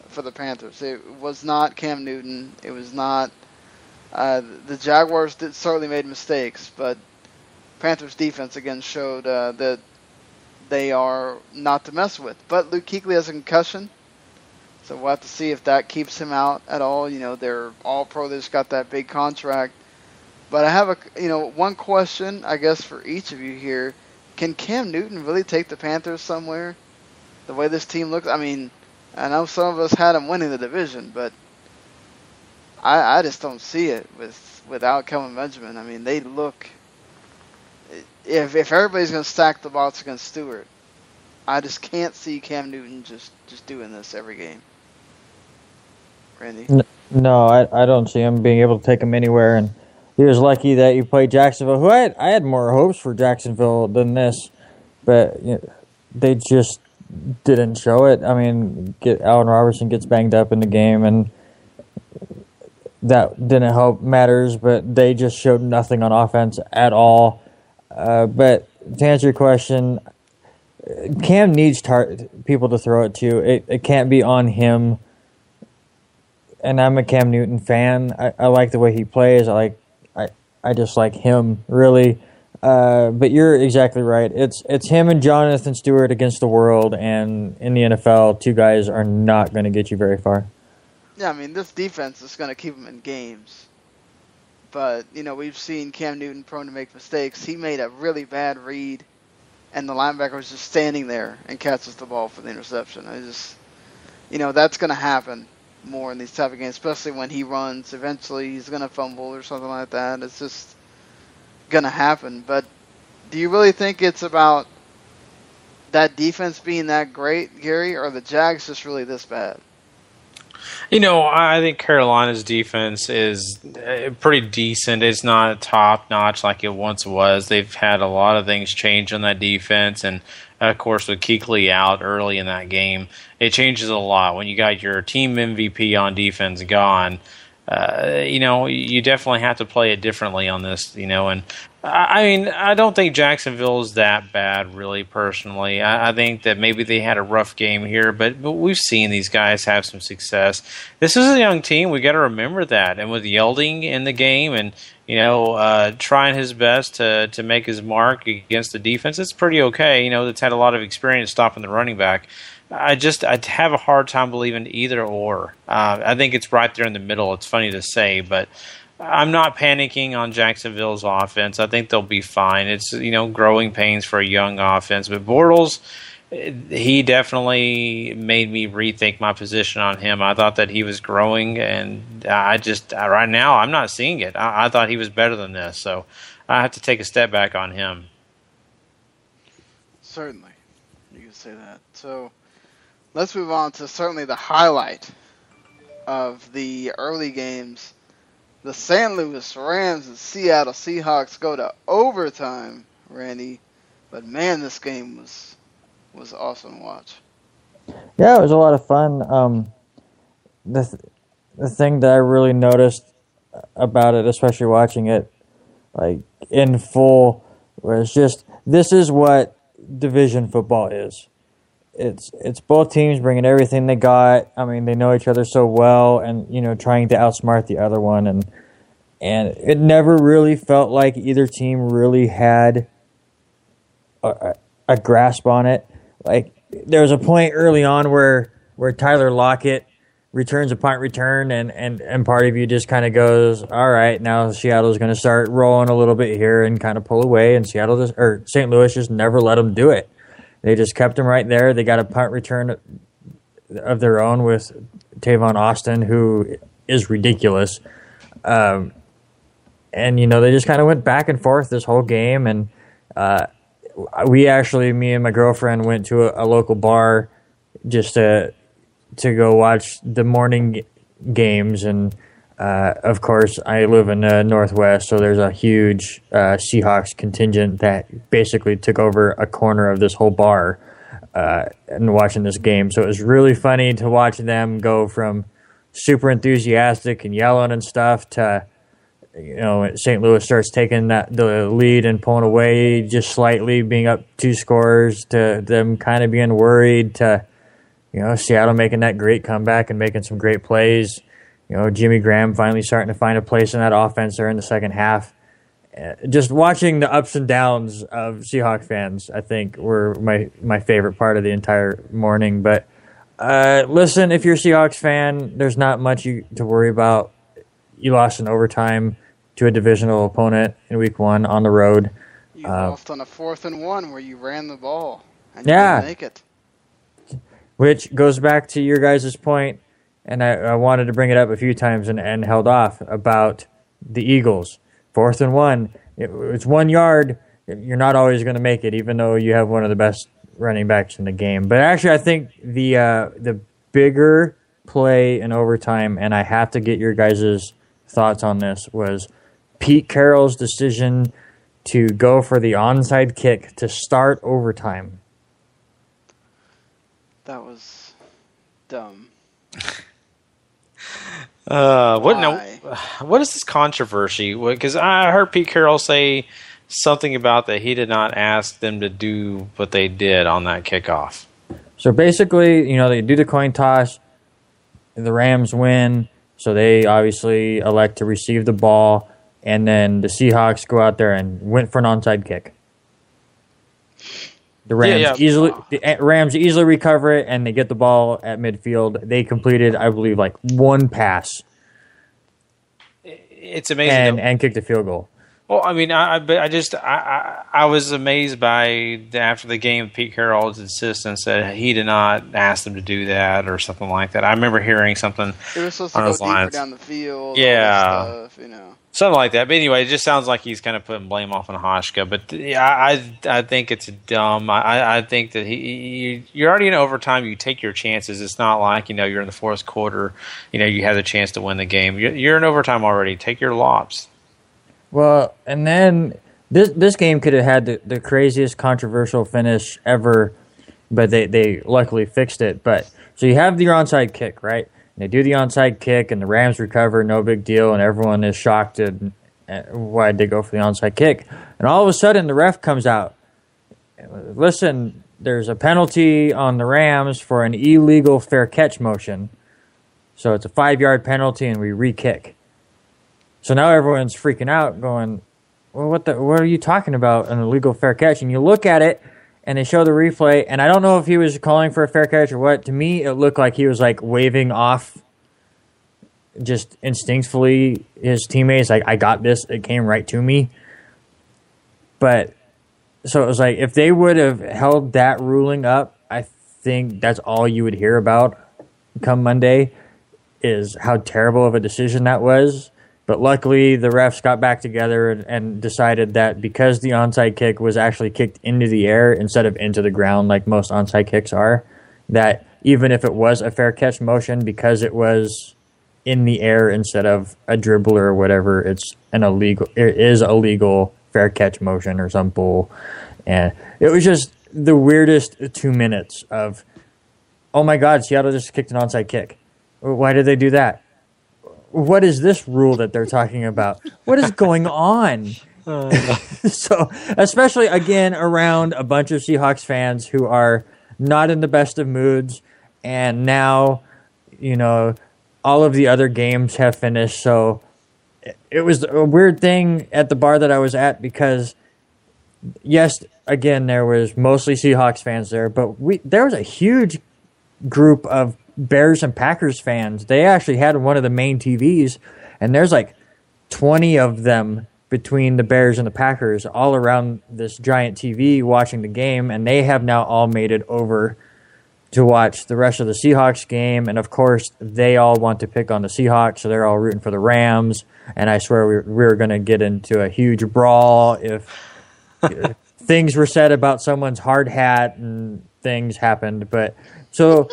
for the Panthers. It was not Cam Newton. It was not the Jaguars certainly made mistakes, but Panthers defense again showed that they are not to mess with. But Luke Kuechly has a concussion, so we'll have to see if that keeps him out at all. They're all pro. They just got that big contract. But I have one question, I guess, for each of you here. Can Cam Newton really take the Panthers somewhere? The way this team looks, I mean, I know some of us had him winning the division, but I just don't see it without Kelvin Benjamin. I mean, they look. If everybody's going to stack the box against Stewart, I just can't see Cam Newton just doing this every game. Randy? No, I don't see him being able to take him anywhere, and he was lucky that you played Jacksonville, who I had more hopes for Jacksonville than this, but they just didn't show it. I mean, Allen Robertson gets banged up in the game, and that didn't help matters, but they just showed nothing on offense at all. But to answer your question, Cam needs people to throw it to. It can't be on him. And I'm a Cam Newton fan. I like the way he plays. I just like him, really. But you're exactly right. It's him and Jonathan Stewart against the world, and in the NFL, two guys are not going to get you very far. Yeah, I mean, this defense is going to keep them in games. But, we've seen Cam Newton prone to make mistakes. He made a really bad read, and the linebacker was just standing there and catches the ball for the interception. That's going to happen more in these type of games, especially when he runs. Eventually, he's going to fumble or something like that. It's just going to happen. But do you really think it's about that defense being that great, Gary, or the Jags just really this bad? I think Carolina's defense is pretty decent. It's not top-notch like it once was. They've had a lot of things change on that defense, and, of course, with Kuechly out early in that game, it changes a lot. When you got your team MVP on defense gone, you definitely have to play it differently on this, and I mean, I don't think Jacksonville is that bad, really, personally. I think that maybe they had a rough game here, but we've seen these guys have some success. This is a young team. We got to remember that. And with Yelding in the game and, trying his best to make his mark against the defense, it's pretty okay. It's had a lot of experience stopping the running back. I have a hard time believing either or. I think it's right there in the middle. It's funny to say, but I'm not panicking on Jacksonville's offense. I think they'll be fine. It's, growing pains for a young offense. But Bortles, he definitely made me rethink my position on him. I thought that he was growing, and right now, I'm not seeing it. I thought he was better than this. So I have to take a step back on him. Certainly. You can say that. So let's move on to certainly the highlight of the early games. The St. Louis Rams and Seattle Seahawks go to overtime, Randy. But man, this game was awesome to watch. Yeah, it was a lot of fun. The thing that I really noticed about it, especially watching it like in full, was just this is what division football is. It's both teams bringing everything they got. I mean, they know each other so well, and trying to outsmart the other one, and it never really felt like either team really had a grasp on it. Like there was a point early on where Tyler Lockett returns a punt return, and part of you just kind of goes, all right, now Seattle's going to start rolling a little bit here and kind of pull away, and St. Louis just never let them do it. They just kept him right there. They got a punt return of their own with Tavon Austin, who is ridiculous. And, they just kind of went back and forth this whole game. And me and my girlfriend went to a local bar just to go watch the morning games. And, of course, I live in the Northwest, so there's a huge Seahawks contingent that basically took over a corner of this whole bar and watching this game. So it was really funny to watch them go from super enthusiastic and yelling and stuff to, St. Louis starts taking the lead and pulling away just slightly, being up 2 scores, to them kind of being worried, to, Seattle making that great comeback and making some great plays. Jimmy Graham finally starting to find a place in that offense there in the second half. Just watching the ups and downs of Seahawks fans, I think, were my favorite part of the entire morning. But listen, if you're a Seahawks fan, there's not much to worry about. You lost in overtime to a divisional opponent in week 1 on the road. You lost on a 4th and 1 where you ran the ball and you didn't make it. Which goes back to your guys' point, and I wanted to bring it up a few times and held off about the Eagles. 4th and 1. It's 1 yard. You're not always going to make it, even though you have one of the best running backs in the game. But actually, I think the bigger play in overtime, and I have to get your guys' thoughts on this, was Pete Carroll's decision to go for the onside kick to start overtime. That was dumb. What is this controversy? Because I heard Pete Carroll say something about that he did not ask them to do what they did on that kickoff. So basically, they do the coin toss, the Rams win, so they obviously elect to receive the ball, and then the Seahawks go out there and went for an onside kick. The Rams easily recover it, and they get the ball at midfield. They completed, I believe, like 1 pass. It's amazing, and kicked a field goal. Well, I mean, I was amazed by after the game, Pete Carroll's insistence that he did not ask them to do that or something like that. I remember hearing something it was supposed to go deeper down the field. Yeah, stuff, something like that. But anyway, it just sounds like he's kind of putting blame off on Hashka. But I think it's dumb. I think that you're already in overtime. You take your chances. It's not like you're in the 4th quarter. You have the chance to win the game. You're in overtime already. Take your lops. Well, and then this game could have had the craziest controversial finish ever, but they luckily fixed it. But so you have your onside kick, right? And they do the onside kick, and the Rams recover, no big deal, and everyone is shocked at why they go for the onside kick. And all of a sudden, the ref comes out. Listen, there's a penalty on the Rams for an illegal fair catch motion. So it's a 5-yard penalty, and we re-kick. So now everyone's freaking out, going, well, what are you talking about, an illegal fair catch? And you look at it, and they show the replay, and I don't know if he was calling for a fair catch or what. To me, it looked like he was like waving off just instinctively his teammates, like, I got this, it came right to me. But so it was like, if they would have held that ruling up, I think that's all you would hear about come Monday, is how terrible of a decision that was. But luckily, the refs got back together and decided that because the onside kick was actually kicked into the air instead of into the ground like most onside kicks are, that even if it was a fair catch motion, because it was in the air instead of a dribbler or whatever, it is a legal fair catch motion or some bull. And it was just the weirdest 2 minutes of, oh my God, Seattle just kicked an onside kick. Why did they do that? What is this rule that they're talking about? What is going on? So, especially, again, around a bunch of Seahawks fans who are not in the best of moods, and now, all of the other games have finished. So it was a weird thing at the bar that I was at because, yes, again, there was mostly Seahawks fans there, but there was a huge group of Bears and Packers fans. They actually had one of the main TVs, and there's like 20 of them between the Bears and the Packers all around this giant TV watching the game, and they have now all made it over to watch the rest of the Seahawks game. And, of course, they all want to pick on the Seahawks, so they're all rooting for the Rams. And I swear we were going to get into a huge brawl if things were said about someone's hard hat and things happened. But so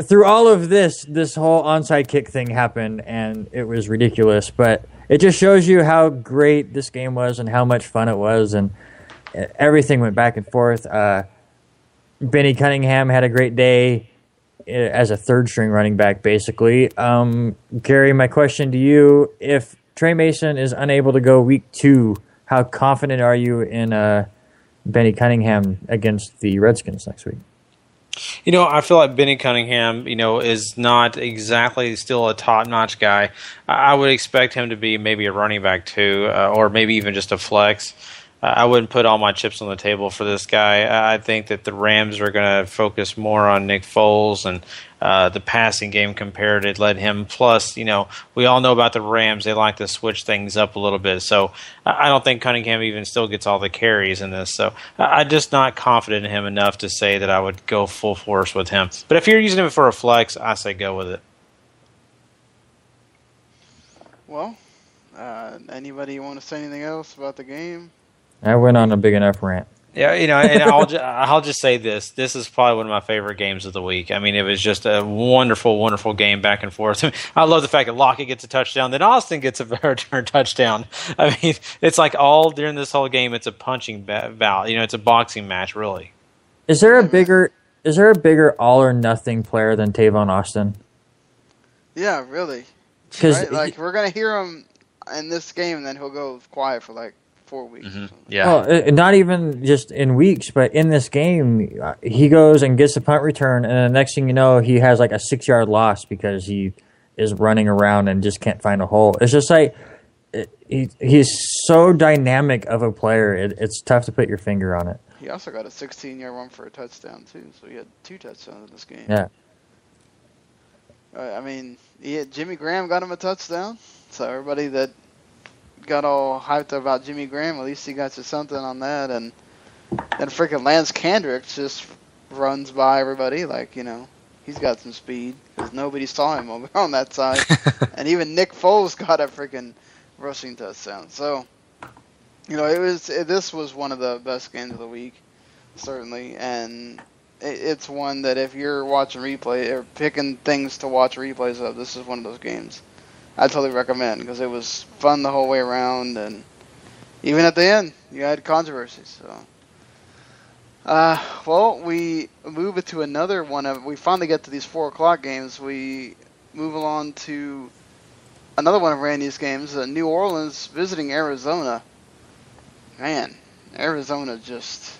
through all of this whole onside kick thing happened, and it was ridiculous. But it just shows you how great this game was and how much fun it was, and everything went back and forth. Benny Cunningham had a great day as a third-string running back, basically. Gary, my question to you, if Trey Mason is unable to go week 2, how confident are you in Benny Cunningham against the Redskins next week? I feel like Benny Cunningham, is not exactly still a top-notch guy. I would expect him to be maybe a running back too, or maybe even just a flex. I wouldn't put all my chips on the table for this guy. I think that the Rams are going to focus more on Nick Foles and the passing game compared to let him. Plus, we all know about the Rams. They like to switch things up a little bit. So I don't think Cunningham even still gets all the carries in this. So I'm just not confident in him enough to say that I would go full force with him. But if you're using him for a flex, I say go with it. Well, anybody want to say anything else about the game? I went on a big enough rant. Yeah, and I'll just say this. This is probably one of my favorite games of the week. I mean, it was just a wonderful, wonderful game back and forth. I love the fact that Lockett gets a touchdown, then Austin gets a return touchdown. I mean, it's like all during this whole game, it's a punching bout. It's a boxing match, really. Is there a bigger all or nothing player than Tavon Austin? Yeah, really. Because right? We're gonna hear him in this game, and then he'll go quiet for 4 weeks. Mm-hmm. Yeah. Well, not even just in weeks, but in this game, he goes and gets a punt return, and the next thing you know, he has a 6-yard loss because he is running around and just can't find a hole. It's just he's so dynamic of a player. It's tough to put your finger on it. He also got a 16-yard run for a touchdown too, so he had 2 touchdowns in this game. Yeah. Jimmy Graham got him a touchdown, so everybody that got all hyped about Jimmy Graham, at least he got you something on that. And then freaking Lance Kendricks just runs by everybody he's got some speed because nobody saw him over on that side. And even Nick Foles got a freaking rushing touchdown. So, this was one of the best games of the week, certainly. And it's one that if you're watching replay or picking things to watch replays of, this is one of those games I totally recommend because it was fun the whole way around, and even at the end, you had controversies. So, we move it to another one. We finally get to these 4 o'clock games. We move along to another one of Randy's games. New Orleans visiting Arizona. Man, Arizona just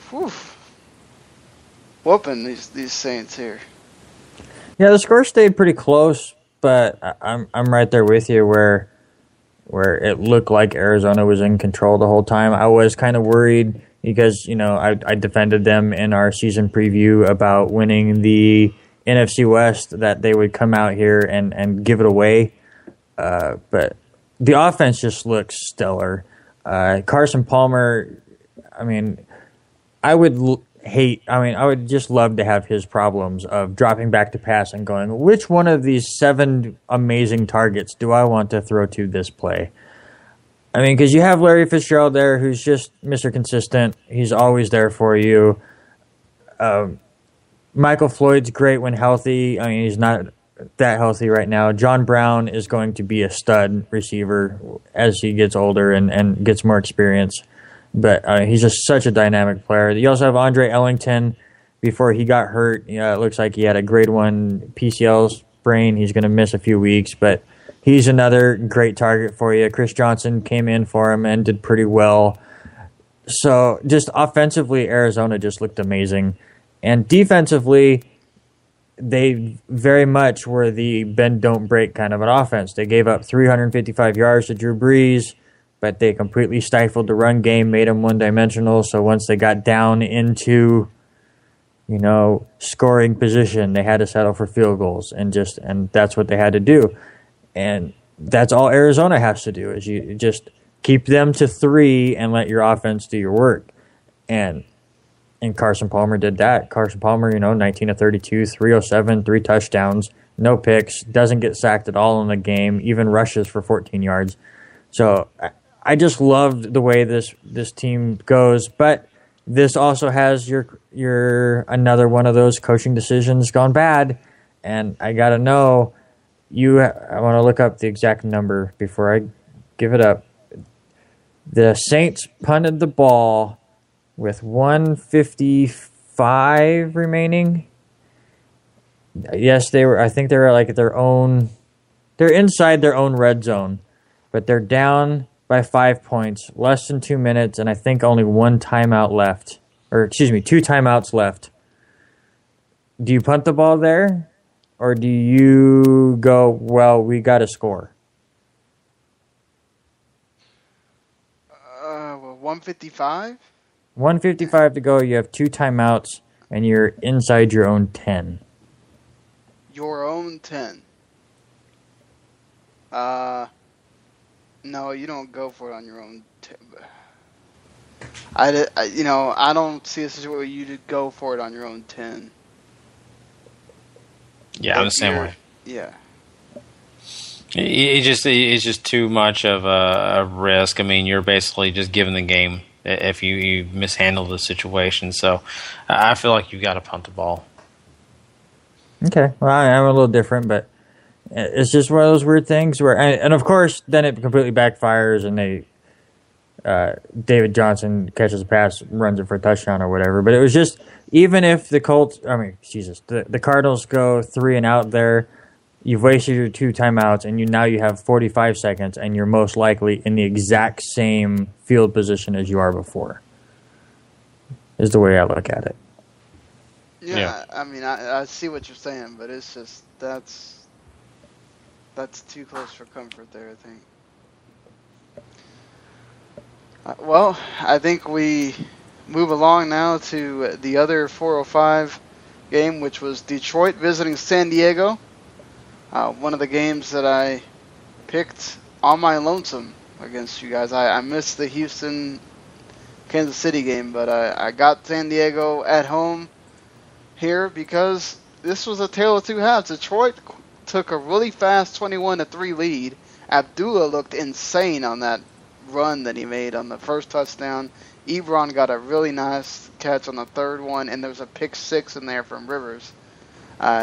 whooping these Saints here. Yeah, the score stayed pretty close. But I'm right there with you where it looked like Arizona was in control the whole time. I was kind of worried because, I defended them in our season preview about winning the NFC West, that they would come out here and give it away. But the offense just looks stellar. Carson Palmer, I would just love to have his problems of dropping back to pass and going, which one of these 7 amazing targets do I want to throw to this play? Because you have Larry Fitzgerald there who's just Mr. Consistent. He's always there for you. Michael Floyd's great when healthy. He's not that healthy right now. John Brown is going to be a stud receiver as he gets older and gets more experience. But he's just such a dynamic player. You also have Andre Ellington. Before he got hurt, it looks like he had a grade 1 PCL sprain. He's going to miss a few weeks, but he's another great target for you. Chris Johnson came in for him and did pretty well. So just offensively, Arizona just looked amazing. And defensively, they very much were the bend, don't break kind of an offense. They gave up 355 yards to Drew Brees, but they completely stifled the run game, made them one-dimensional. So once they got down into, scoring position, they had to settle for field goals, and that's what they had to do. And that's all Arizona has to do is you just keep them to 3 and let your offense do your work. And And Carson Palmer did that. Carson Palmer, 19 of 32, 307, 3 touchdowns, no picks, doesn't get sacked at all in the game, even rushes for 14 yards. So I just loved the way this team goes. But this also has your another one of those coaching decisions gone bad. And I got to know, I want to look up the exact number before I give it up. The Saints punted the ball with 1:55 remaining. Yes, I think they were like they're inside their own red zone, but they're down by 5 points, less than 2 minutes, and I think only 1 timeout left. Or, 2 timeouts left. Do you punt the ball there? Or do you go, well, we got to score? 155? 1:55 to go. You have 2 timeouts, and you're inside your own 10. Your own 10. No, you don't go for it on your own 10. I don't see a situation where you to go for it on your own 10. Yeah, I'm the same way. Yeah. It's just too much of a risk. I mean, you're basically just giving the game if you mishandle the situation. So I feel like you got to punt the ball. Okay, well, I'm a little different, but it's just one of those weird things where, and of course, then it completely backfires, and David Johnson catches a pass, runs it for a touchdown or whatever. But it was just, even if the the Cardinals go 3 and out there, you've wasted your 2 timeouts, and now you have 45 seconds, and you're most likely in the exact same field position as you are before, is the way I look at it. Yeah. I mean, I see what you're saying, but it's just, that's too close for comfort there, I think. Well, I think we move along now to the other 4:05 game, which was Detroit visiting San Diego. One of the games that I picked on my lonesome against you guys. I missed the Houston-Kansas City game, but I got San Diego at home here because this was a tale of 2 halves. Detroit took a really fast 21-3 lead. Abdullah looked insane on that run that he made on the first touchdown. Ebron got a really nice catch on the third one, and there was a pick 6 in there from Rivers.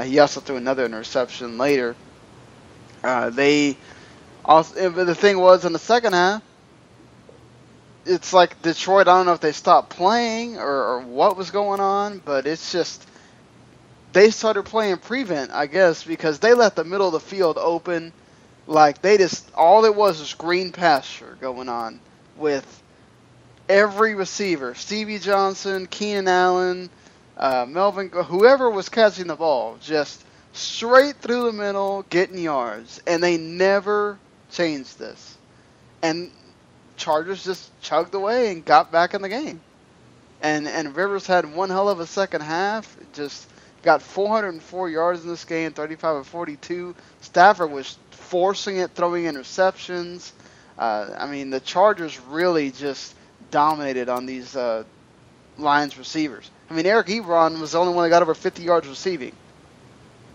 He also threw another interception later. But the thing was, in the second half, it's like Detroit, I don't know if they stopped playing or what was going on, but it's just, they started playing prevent, I guess, because they left the middle of the field open. Like, all it was green pasture going on with every receiver. Stevie Johnson, Keenan Allen, Melvin, whoever was catching the ball, just straight through the middle, getting yards. And they never changed this. And Chargers just chugged away and got back in the game. And Rivers had one hell of a second half. Just got 404 yards in this game, 35 of 42. Stafford was forcing it, throwing interceptions. I mean, the Chargers really just dominated on these Lions receivers. I mean, Eric Ebron was the only one that got over 50 yards receiving.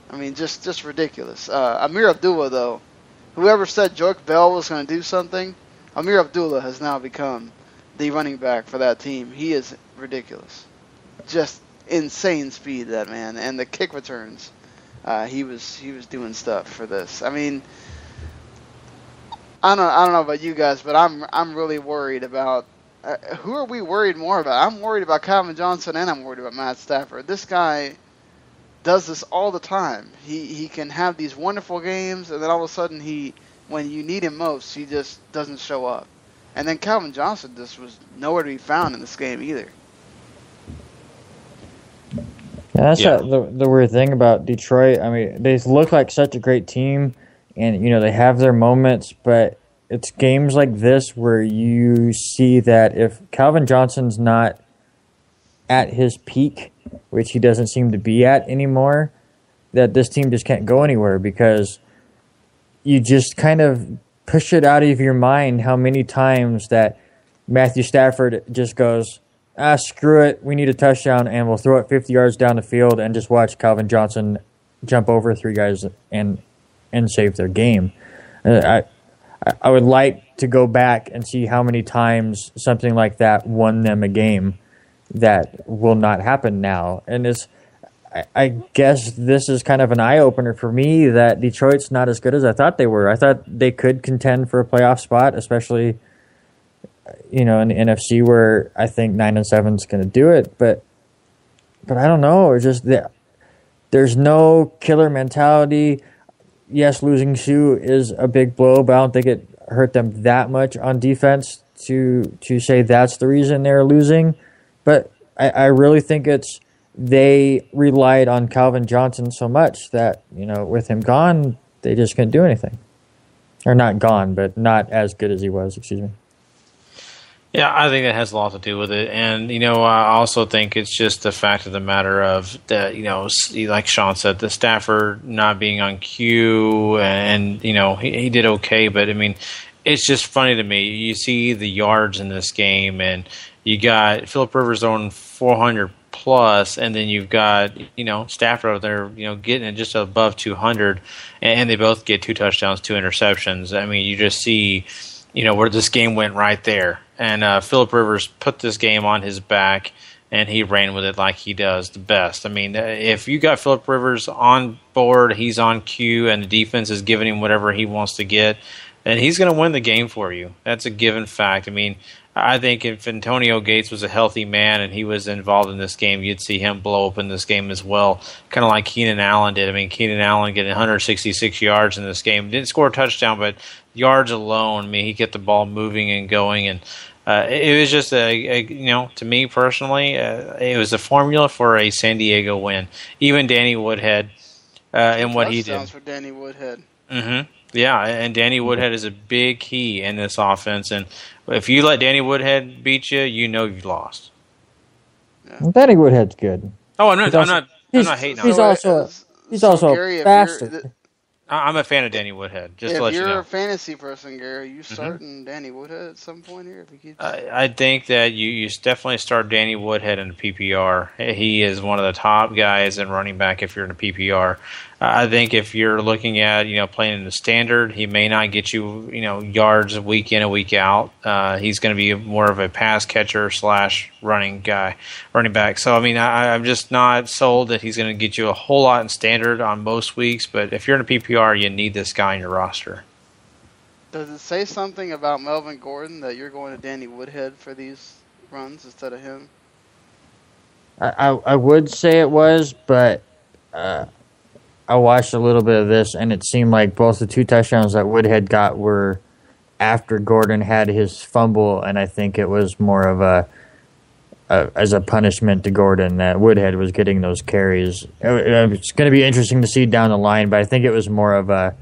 I mean, just ridiculous. Amir Abdullah, though, whoever said Joique Bell was going to do something, Amir Abdullah has now become the running back for that team. He is ridiculous. Just insane speed, that man. And the kick returns. He was doing stuff for this. I mean, I don't know about you guys, but I'm really worried about who are we worried more about? I'm worried about Calvin Johnson, and I'm worried about Matt Stafford. This guy does this all the time. He can have these wonderful games, and then all of a sudden when you need him most, he just doesn't show up. And then Calvin Johnson just was nowhere to be found in this game either. Yeah, that's the weird thing about Detroit. I mean, they look like such a great team, and they have their moments, but it's games like this where you see that if Calvin Johnson's not at his peak, which he doesn't seem to be at anymore, that this team just can't go anywhere, because you just kind of push it out of your mind how many times that Matthew Stafford just goes, screw it, we need a touchdown, and we'll throw it 50 yards down the field and just watch Calvin Johnson jump over 3 guys and save their game. I would like to go back and see how many times something like that won them a game. That will not happen now. And I guess this is kind of an eye-opener for me that Detroit's not as good as I thought they were. I thought they could contend for a playoff spot, especially in the NFC where I think 9-7 is going to do it. But I don't know. It's just there's no killer mentality. Yes, losing Sue is a big blow, but I don't think it hurt them that much on defense to say that's the reason they're losing. But I really think they relied on Calvin Johnson so much that, with him gone, they just couldn't do anything. Or not gone, but not as good as he was, excuse me. Yeah, I think that has a lot to do with it. And, I also think it's just the fact of the matter of that, like Sean said, the Stafford not being on cue and, he did okay. But, it's just funny to me. You see the yards in this game and you got Phillip Rivers throwing 400 plus, and then you've got, Stafford over there, getting it just above 200, and they both get 2 touchdowns, 2 interceptions. You just see, where this game went right there. And Phillip Rivers put this game on his back, and he ran with it like he does the best. If you got Phillip Rivers on board, he's on cue, and the defense is giving him whatever he wants to get, and he's going to win the game for you. That's a given fact. I think if Antonio Gates was a healthy man and he was involved in this game, you'd see him blow up in this game as well, kind of like Keenan Allen did. Keenan Allen getting 166 yards in this game. Didn't score a touchdown, but yards alone, he kept the ball moving and going. And it was just, to me personally, it was a formula for a San Diego win. Even Danny Woodhead and what he did. Touchdowns for Danny Woodhead. Mm-hmm. Yeah, and Danny Woodhead is a big key in this offense. And if you let Danny Woodhead beat you, you've lost. Yeah. Danny Woodhead's good. Oh, I'm not hating on him. He's also Gary, a bastard. I'm a fan of Danny Woodhead. Just to let you know. If you're a fantasy person, Gary, you starting Danny Woodhead at some point here? I think that you definitely start Danny Woodhead in a PPR. He is one of the top guys in running back if you're in a PPR. I think if you're looking at playing in the standard, he may not get you yards week in and week out. He's going to be more of a pass catcher / running back. So I'm just not sold that he's going to get you a whole lot in standard on most weeks. But if you're in a PPR, you need this guy in your roster. Does it say something about Melvin Gordon that you're going to Danny Woodhead for these runs instead of him? I would say it was, but I watched a little bit of this, and it seemed like both the 2 touchdowns that Woodhead got were after Gordon had his fumble, and I think it was more of as a punishment to Gordon that Woodhead was getting those carries. It's going to be interesting to see down the line, but I think it was more of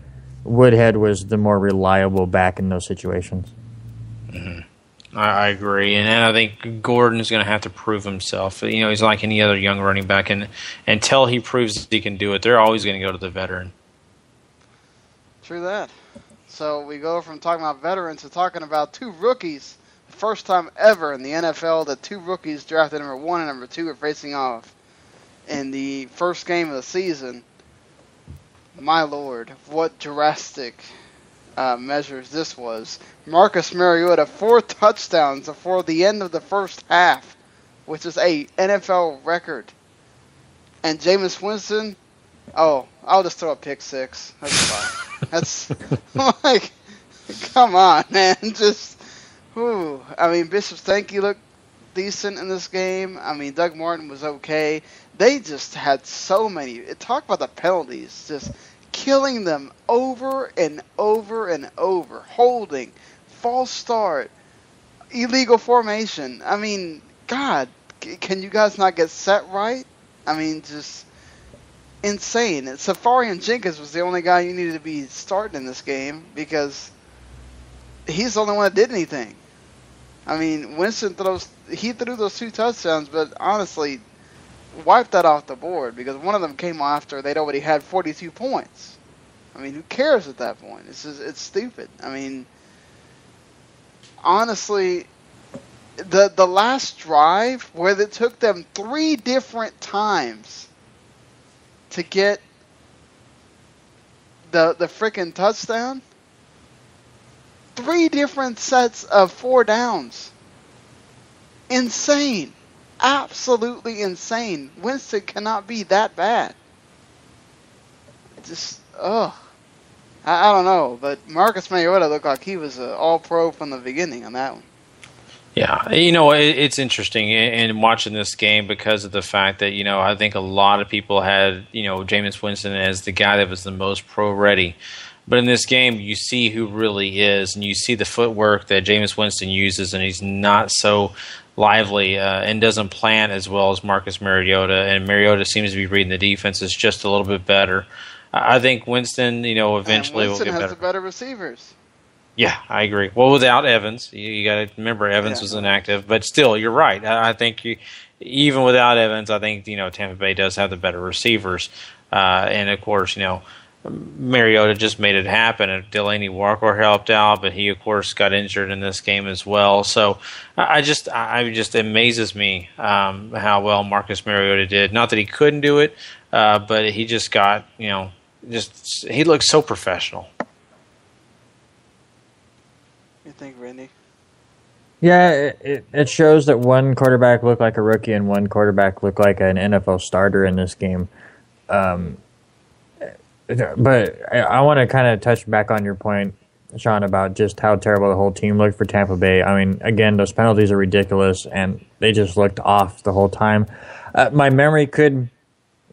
Woodhead was the more reliable back in those situations. Mm-hmm. I agree, and I think Gordon's going to have to prove himself. He's like any other young running back, and until he proves he can do it, they're always going to go to the veteran. True that. So we go from talking about veterans to talking about 2 rookies. The first time ever in the NFL that 2 rookies drafted number 1 and number 2 are facing off in the first game of the season. My Lord, what drastic measures this was. Marcus Mariota, 4 touchdowns before the end of the first half, which is a NFL record. And Jameis Winston, I'll just throw a pick 6. That's fine. That's like, come on, man. Just, Bishop Stanky looked decent in this game. Doug Martin was okay. They just had so many. Talk about the penalties. Just killing them over and over and over. Holding, false start, illegal formation. God, can you guys not get set right? Just insane. Safarian Jenkins was the only guy you needed to be starting in this game because he's the only one that did anything. Winston threw those 2 touchdowns, but honestly, wiped that off the board because one of them came after they'd already had 42 points. Who cares at that point? It's stupid. Honestly, the last drive where it took them 3 different times to get the freaking touchdown. 3 different sets of 4 downs. Insane. Absolutely insane. Winston cannot be that bad. Just, I don't know. But Marcus Mariota looked like he was all-pro from the beginning on that one. Yeah, it's interesting in watching this game because of the fact that, I think a lot of people had, Jameis Winston as the guy that was the most pro-ready. But in this game, you see who really is, and you see the footwork that Jameis Winston uses, and he's not so lively and doesn't plan as well as Marcus Mariota. And Mariota seems to be reading the defenses just a little bit better. I think Winston, eventually will get better. Winston has the better receivers. Yeah, I agree. Well, without Evans, you got to remember Evans was inactive, but still, you're right. I think even without Evans, I think Tampa Bay does have the better receivers, and of course, Mariota just made it happen, and Delaney Walker helped out, but he, of course, got injured in this game as well. So I just amazes me how well Marcus Mariota did. Not that he couldn't do it, but he just got, he looked so professional. You think, Randy? Yeah, it shows that one quarterback looked like a rookie and one quarterback looked like an NFL starter in this game. But I want to kind of touch back on your point, Sean, about just how terrible the whole team looked for Tampa Bay. I mean, again, those penalties are ridiculous, and they just looked off the whole time. My memory could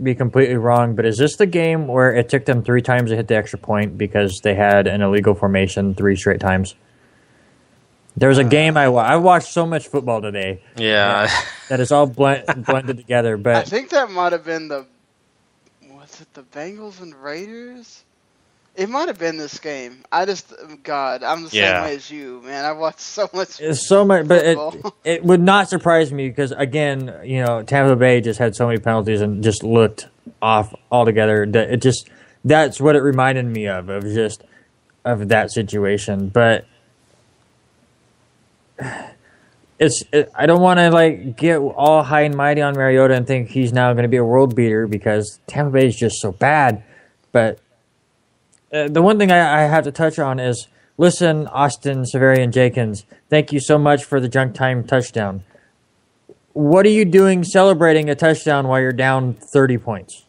be completely wrong, but is this the game where it took them 3 times to hit the extra point because they had an illegal formation 3 straight times? There was a game I watched so much football today. Yeah. That is all blended together. But I think that might have been the Bengals and Raiders? It might have been this game. I'm the same way as you, man. I watched so much. It's so much, but football. it would not surprise me because again, Tampa Bay just had so many penalties and just looked off altogether. That's what it reminded me of that situation. But I don't want to get all high and mighty on Mariota and think he's now going to be a world beater because Tampa Bay is just so bad. But the one thing I have to touch on is, listen, Austin Severian-Jenkins, thank you so much for the junk time touchdown. What are you doing celebrating a touchdown while you're down 30 points?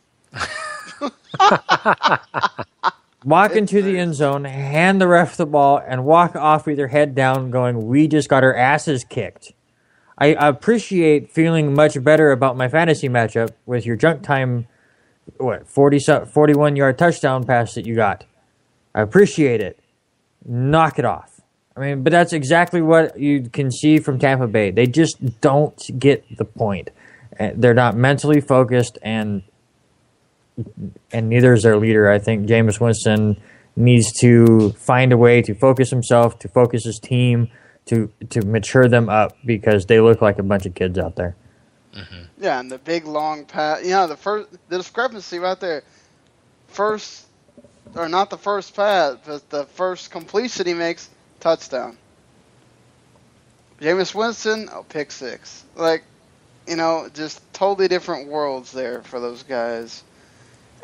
Walk into the end zone, hand the ref the ball, and walk off with your head down going, we just got our asses kicked. I appreciate feeling much better about my fantasy matchup with your junk time, 41-yard touchdown pass that you got. I appreciate it. Knock it off. I mean, but that's exactly what you can see from Tampa Bay. They just don't get the point. They're not mentally focused, and neither is their leader. I think Jameis Winston needs to find a way to focus himself, to focus his team, to mature them up because they look like a bunch of kids out there. Mm-hmm. Yeah, and the big long pass. The discrepancy right there. Not the first pass, but the first completion he makes, touchdown. Jameis Winston, pick 6. Just totally different worlds there for those guys.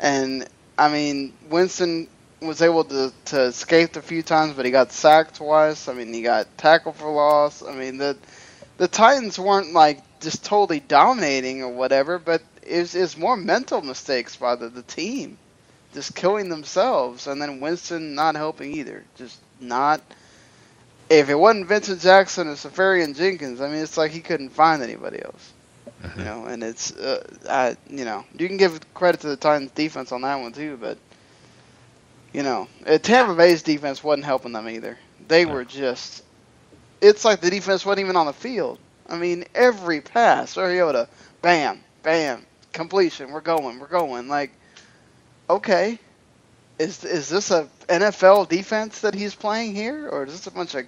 And, I mean, Winston was able to escape a few times, but he got sacked twice. I mean, he got tackled for loss. I mean, the Titans weren't, just totally dominating or whatever, but it's more mental mistakes by the team. Just killing themselves, and then Winston not helping either. Just not. If it wasn't Vincent Jackson or Severian-Jenkins, I mean, it's like he couldn't find anybody else. Mm-hmm. And it's, you can give credit to the Titans defense on that one too, but, Tampa Bay's defense wasn't helping them either. They were just, it's like the defense wasn't even on the field. I mean, every pass, Mariota, bam, bam, completion, we're going. Okay, is this a NFL defense that he's playing here, or is this a bunch of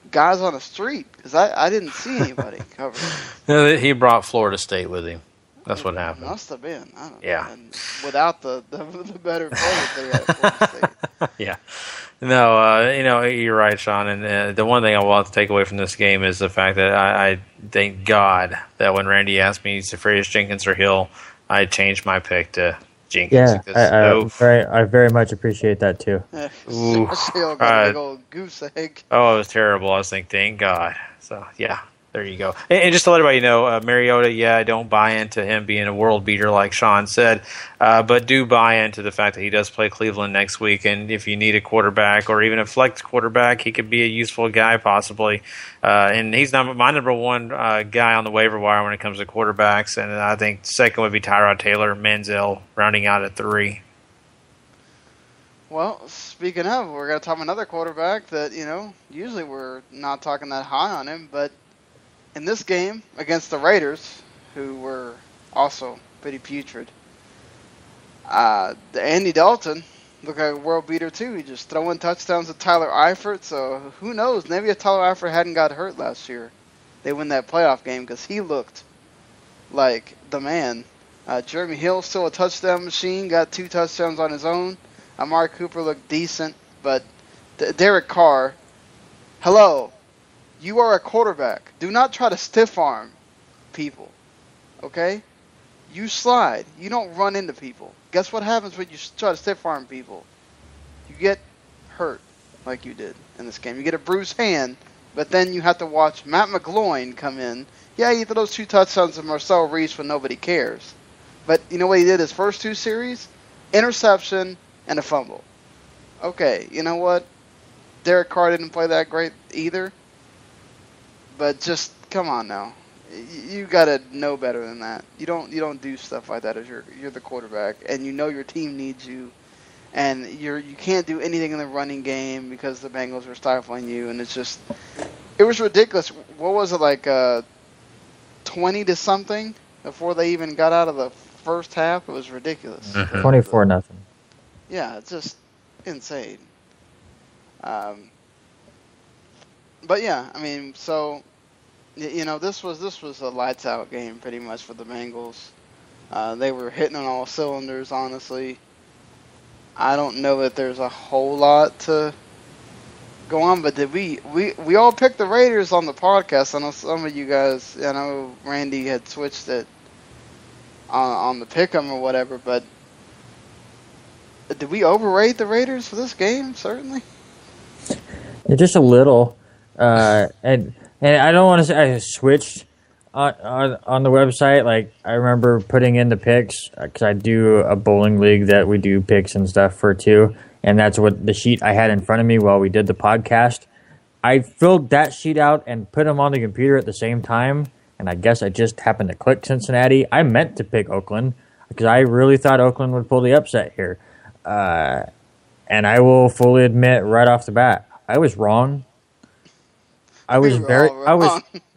guys on the street? Because I didn't see anybody cover. No, he brought Florida State with him. That's what happened. Must have been. I don't know. Yeah. And without the better players they had at Florida State. Yeah. No, you're right, Sean. And the one thing I want to take away from this game is the fact that I thank God that when Randy asked me to Freitas Jenkins or Hill, I changed my pick to Jenkins. Yeah, I very much appreciate that too. Hill got a big old goose egg. Oh, it was terrible. I was thinking, thank God. So, yeah. There you go. And just to let everybody know, Mariota, I don't buy into him being a world beater like Sean said, but do buy into the fact that he does play Cleveland next week, and if you need a quarterback or even a flex quarterback, he could be a useful guy possibly. And he's not my number one guy on the waiver wire when it comes to quarterbacks, and I think second would be Tyrod Taylor, Manziel, rounding out at 3. Well, speaking of, we're going to talk about another quarterback that, usually we're not talking that high on him, but in this game against the Raiders, who were also pretty putrid, Andy Dalton looked like a world beater too. He just throwing touchdowns at Tyler Eifert. So who knows? Maybe if Tyler Eifert hadn't got hurt last year, they win that playoff game because he looked like the man. Jeremy Hill still a touchdown machine. Got 2 touchdowns on his own. Amari Cooper looked decent, but Derek Carr, hello. You are a quarterback. Do not try to stiff arm people, okay? You slide. You don't run into people. Guess what happens when you try to stiff arm people? You get hurt like you did in this game. You get a bruised hand, but then you have to watch Matt McGloin come in. Yeah, he threw those 2 touchdowns to Marcel Reese when nobody cares. But you know what he did his first 2 series? Interception and a fumble. Okay, you know what? Derek Carr didn't play that great either. But just come on now, you gotta know better than that. You don't do stuff like that as you're the quarterback, and you know your team needs you, and you can't do anything in the running game because the Bengals are stifling you, and it was ridiculous. What was it like 20 to something before they even got out of the first half? It was ridiculous. 24-0. Yeah, it's just insane. But yeah, I mean, so this was a lights out game pretty much for the Bengals. They were hitting on all cylinders, honestly. I don't know that there's a whole lot to go on, but did we all picked the Raiders on the podcast? I know some of you guys, I know Randy had switched it on the pick'em or whatever, but did we overrate the Raiders for this game? Certainly. Yeah, just a little. And I don't want to say I switched on the website. Like, I remember putting in the picks because I do a bowling league that we do picks and stuff for too, and that's what the sheet I had in front of me while we did the podcast. I filled that sheet out and put them on the computer at the same time, and I guess I just happened to click Cincinnati. I meant to pick Oakland because I really thought Oakland would pull the upset here, and I will fully admit right off the bat, I was wrong. I was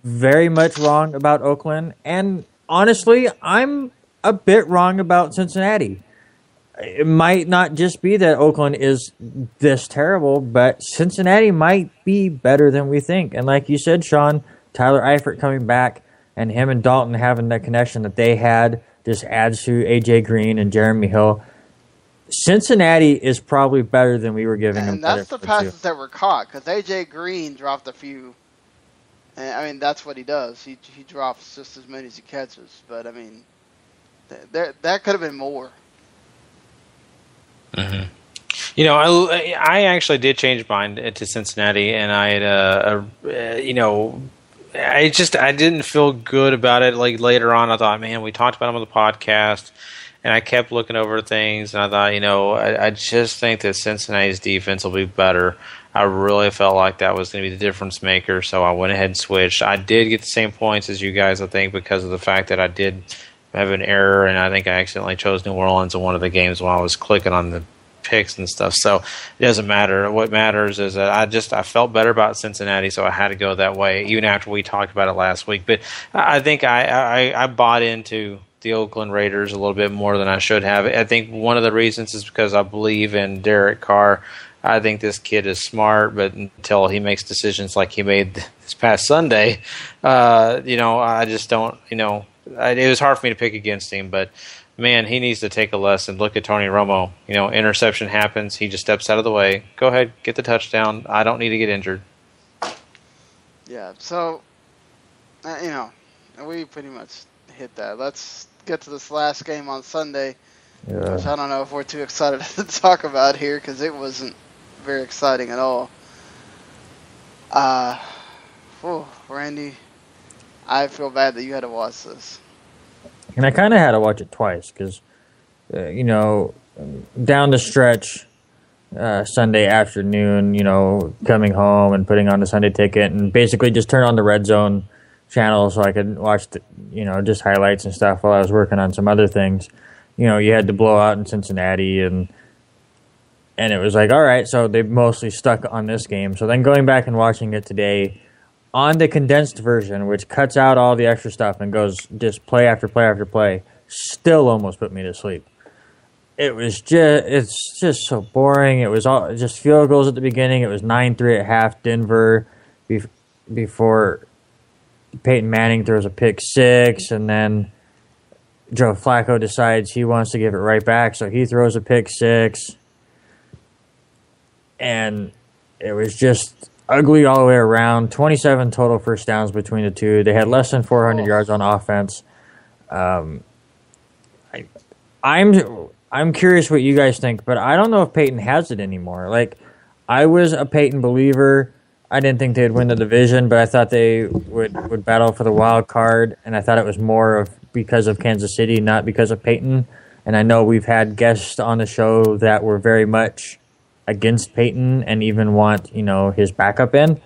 very much wrong about Oakland, and honestly, I'm a bit wrong about Cincinnati. It might not just be that Oakland is this terrible, but Cincinnati might be better than we think. And like you said, Sean, Tyler Eifert coming back and him and Dalton having that connection that they had just adds to A.J. Green and Jeremy Hill. Cincinnati is probably better than we were giving them credit for. And that's the passes that were caught, because A.J. Green dropped a few. And, I mean, that's what he does. He drops just as many as he catches. But, I mean, that could have been more. Mm-hmm. I actually did change mine to Cincinnati, and I had, I didn't feel good about it. Like, later on, I thought, man, we talked about him on the podcast. And I kept looking over things, and I thought, I just think that Cincinnati's defense will be better. I really felt like that was going to be the difference maker, so I went ahead and switched. I did get the same points as you guys, I think, because of the fact that I did have an error, and I think I accidentally chose New Orleans in one of the games when I was clicking on the picks and stuff. So it doesn't matter. What matters is that I felt better about Cincinnati, so I had to go that way, even after we talked about it last week. But I think I bought into the Oakland Raiders a little bit more than I should have. I think one of the reasons is because I believe in Derek Carr. I think this kid is smart, but until he makes decisions like he made this past Sunday, I just don't, it was hard for me to pick against him. But, man, he needs to take a lesson. Look at Tony Romo. Interception happens. He just steps out of the way. Go ahead, get the touchdown. I don't need to get injured. Yeah, so, we pretty much hit that. Let's get to this last game on Sunday, which I don't know if we're too excited to talk about here because it wasn't very exciting at all. Randy, I feel bad that you had to watch this. And I kind of had to watch it twice because, down the stretch, Sunday afternoon, coming home and putting on the Sunday ticket and basically just turn on the Red Zone channel so I could watch, just highlights and stuff while I was working on some other things. You had the blowout in Cincinnati and it was like, all right, so they mostly stuck on this game. So then going back and watching it today on the condensed version, which cuts out all the extra stuff and goes just play after play after play, still almost put me to sleep. It's just so boring. It was all just field goals at the beginning. It was 9-3 at half, Denver, before Peyton Manning throws a pick six, and then Joe Flacco decides he wants to give it right back, so he throws a pick six. And it was just ugly all the way around. 27 total first downs between the two. They had less than 400 yards on offense. I'm curious what you guys think, but I don't know if Peyton has it anymore. Like, I was a Peyton believer. I didn't think they'd win the division, but I thought they would battle for the wild card, and I thought it was more because of Kansas City, not because of Peyton. And I know we've had guests on the show that were very much against Peyton and even want, his backup in.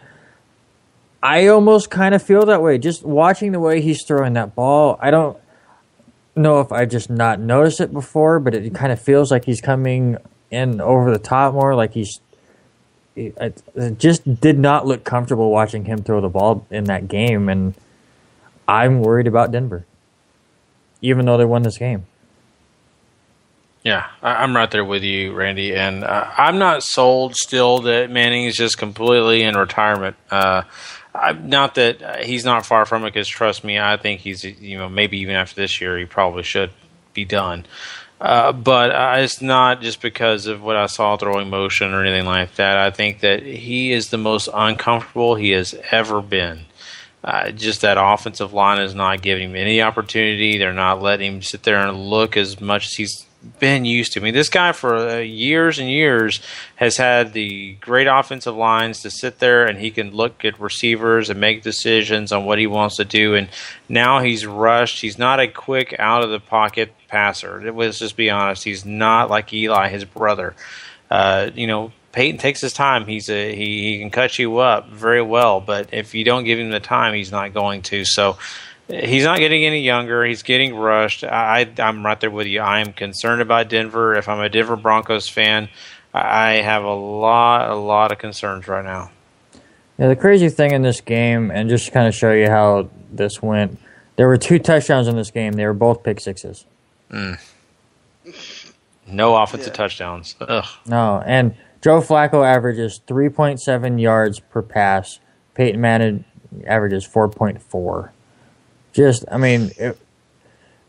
I almost kind of feel that way. Just watching the way he's throwing that ball, I don't know if I just not noticed it before, but it kind of feels like he's coming in over the top more. Like it just did not look comfortable watching him throw the ball in that game, and I'm worried about Denver, even though they won this game. Yeah, I'm right there with you, Randy, and I'm not sold still that Manning is just completely in retirement. Not that he's not far from it, because trust me, I think he's, maybe even after this year, he probably should be done. But it's not just because of what I saw throwing motion or anything like that. I think that he is the most uncomfortable he has ever been. Just that offensive line is not giving him any opportunity. They're not letting him sit there and look as much as he's been used to. I mean, this guy for years and years has had the great offensive lines to sit there and he can look at receivers and make decisions on what he wants to do. And now he's rushed. He's not a quick out-of-the-pocket passer. Let's just be honest. He's not like Eli, his brother. Peyton takes his time. He can cut you up very well, but if you don't give him the time, he's not going to. So he's not getting any younger. He's getting rushed. I'm right there with you. I am concerned about Denver. If I'm a Denver Broncos fan, I have a lot of concerns right now. Yeah, the crazy thing in this game, and just to kind of show you how this went, there were 2 touchdowns in this game. They were both pick sixes. No offensive touchdowns. Ugh. No, and Joe Flacco averages 3.7 yards per pass. Peyton Manning averages 4.4.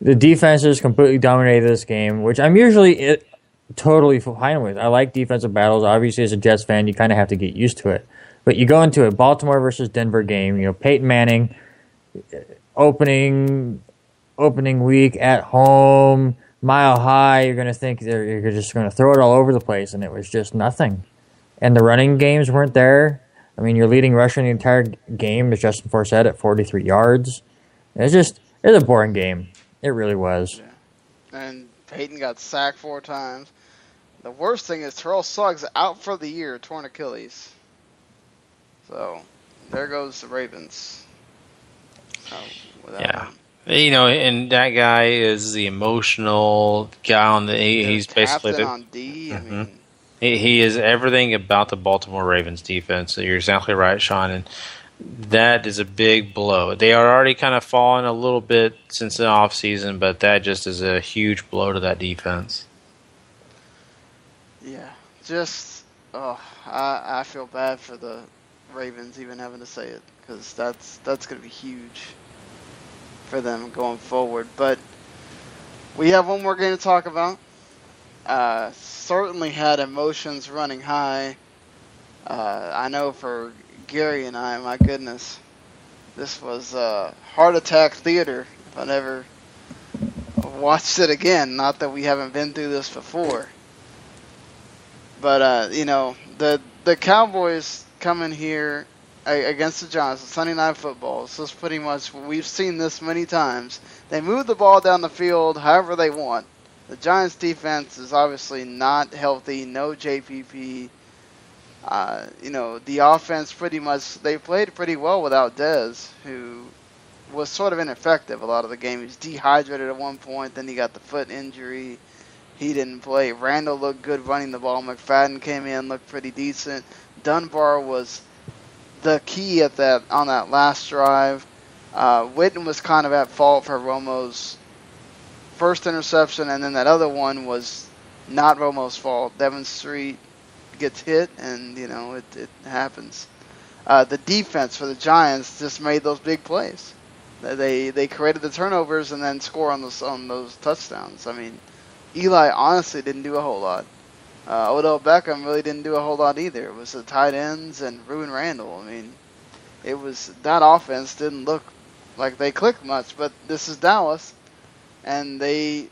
The defenses completely dominated this game, which I'm usually totally fine with. I like defensive battles. Obviously, as a Jets fan, you kind of have to get used to it. But you go into a Baltimore versus Denver game, Peyton Manning, opening week at home, Mile High, you're going to think you're just going to throw it all over the place, and it was just nothing. And the running games weren't there. I mean, your leading rusher in the entire game is Justin Forsett at 43 yards. It's a boring game. It really was. Yeah. And Peyton got sacked 4 times. The worst thing is Terrell Suggs out for the year, torn Achilles. So, there goes the Ravens. Yeah. And that guy is the emotional guy on the. He's basically on D. I mean, he is everything about the Baltimore Ravens defense. You're exactly right, Sean, and that is a big blow. They are already kind of fallen a little bit since the offseason, but that just is a huge blow to that defense. Yeah, I feel bad for the Ravens even having to say it, because that's going to be huge for them going forward. But We have one more game to talk about. Certainly had emotions running high. I know for Gary and I, my goodness, this was heart attack theater if I never watched it again. Not that we haven't been through this before. But, the Cowboys come in here against the Giants on Sunday Night Football. So it's pretty much, we've seen this many times. They move the ball down the field however they want. The Giants defense is obviously not healthy, no JPP. The offense pretty much, they played pretty well without Dez, who was sort of ineffective a lot of the game. He was dehydrated at one point, then he got the foot injury. He didn't play. Randall looked good running the ball. McFadden came in, looked pretty decent. Dunbar was the key on that last drive. Witten was kind of at fault for Romo's first interception, and then that other one was not Romo's fault. Devin Street gets hit, and it happens. The defense for the Giants just made those big plays. They created the turnovers and then score on those touchdowns. I mean, Eli honestly didn't do a whole lot. Odell Beckham really didn't do a whole lot either. It was the tight ends and Ruben Randall. I mean, that offense didn't look like they clicked much, but this is Dallas, and the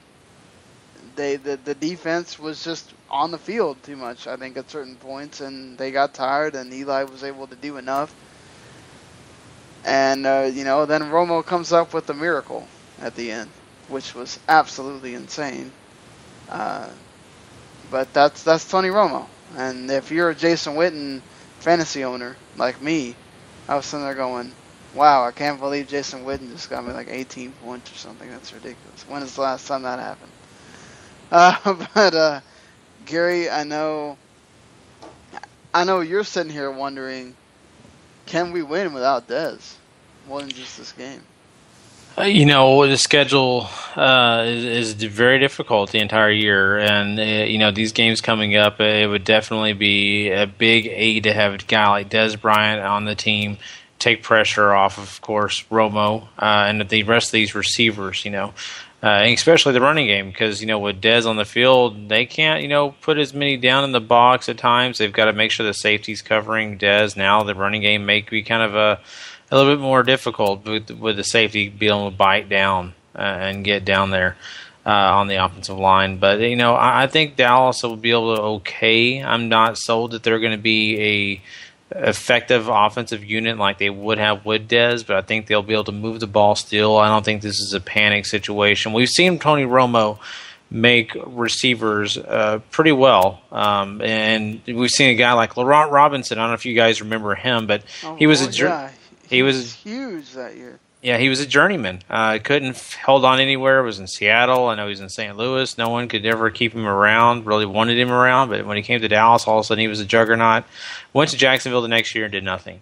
defense was just on the field too much, I think, at certain points, and they got tired, and Eli was able to do enough. And, then Romo comes up with the miracle at the end, which was absolutely insane. But that's Tony Romo. And if you're a Jason Witten fantasy owner like me, I was sitting there going, wow, I can't believe Jason Witten just got me like 18 points or something. That's ridiculous. When is the last time that happened? But Gary, I know you're sitting here wondering, can we win without Dez? More than just this game. The schedule is very difficult the entire year, and these games coming up, it would definitely be a big aid to have a guy like Dez Bryant on the team, take pressure off, of course, Romo and the rest of these receivers. And especially the running game, because with Dez on the field, they can't put as many down in the box at times. They've got to make sure the safety's covering Dez. Now the running game may be kind of a little bit more difficult with the safety being able to bite down and get down there on the offensive line. But, I think Dallas will be able to okay. I'm not sold that they're going to be a effective offensive unit like they would have with Dez, but I think they'll be able to move the ball still. I don't think this is a panic situation. We've seen Tony Romo make receivers pretty well. And we've seen a guy like Laurent Robinson. I don't know if you guys remember him, but he was he was huge that year. Yeah, he was a journeyman. Couldn't hold on anywhere. Was in Seattle. I know he's in St. Louis. No one could ever keep him around. Really wanted him around, but when he came to Dallas, all of a sudden he was a juggernaut. Went to Jacksonville the next year and did nothing.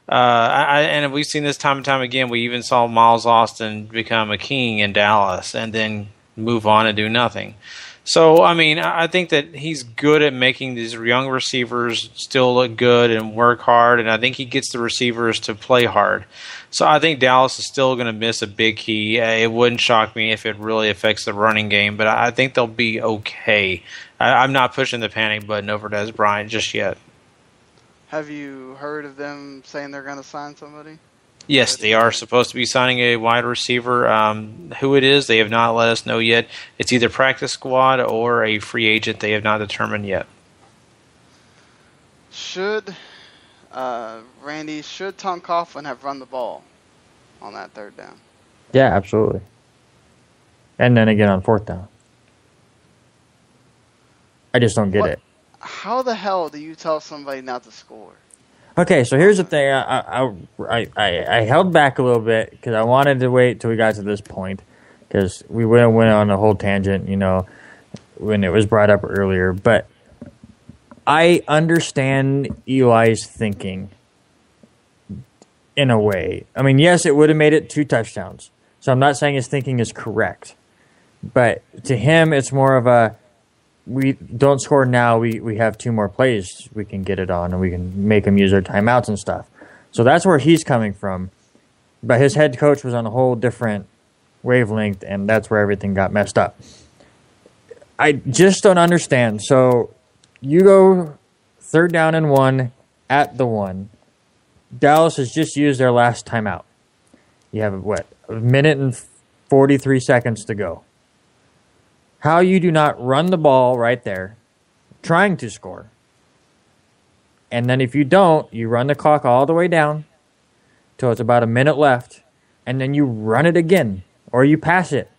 And we've seen this time and time again. We even saw Miles Austin become a king in Dallas and then move on and do nothing. So, I think that he's good at making these young receivers still look good and work hard, and I think he gets the receivers to play hard. So I think Dallas is still going to miss a big key. It wouldn't shock me if it really affects the running game, but I think they'll be okay. I'm not pushing the panic button over Dez Bryant just yet. Have you heard of them saying they're going to sign somebody? Yes, they are supposed to be signing a wide receiver. Who it is, they have not let us know yet. It's either practice squad or a free agent. They have not determined yet. Should Tom Coughlin have run the ball on that third down? Yeah, absolutely. And then again on fourth down. I just don't get it. How the hell do you tell somebody not to score? Okay, so here's the thing. I held back a little bit because I wanted to wait till we got to this point because we went on a whole tangent, when it was brought up earlier. But I understand Eli's thinking in a way. Yes, it would have made it 2 touchdowns. So I'm not saying his thinking is correct. But to him, it's more of a, we don't score now, we have 2 more plays we can get it on, and we can make them use their timeouts and stuff. So that's where he's coming from. But his head coach was on a whole different wavelength, and that's where everything got messed up. I just don't understand. So you go 3rd down and 1 at the 1. Dallas has just used their last timeout. You have, a minute and 43 seconds to go. How you do not run the ball right there, trying to score. And then if you don't, you run the clock all the way down till it's about a minute left, and then you run it again, or you pass it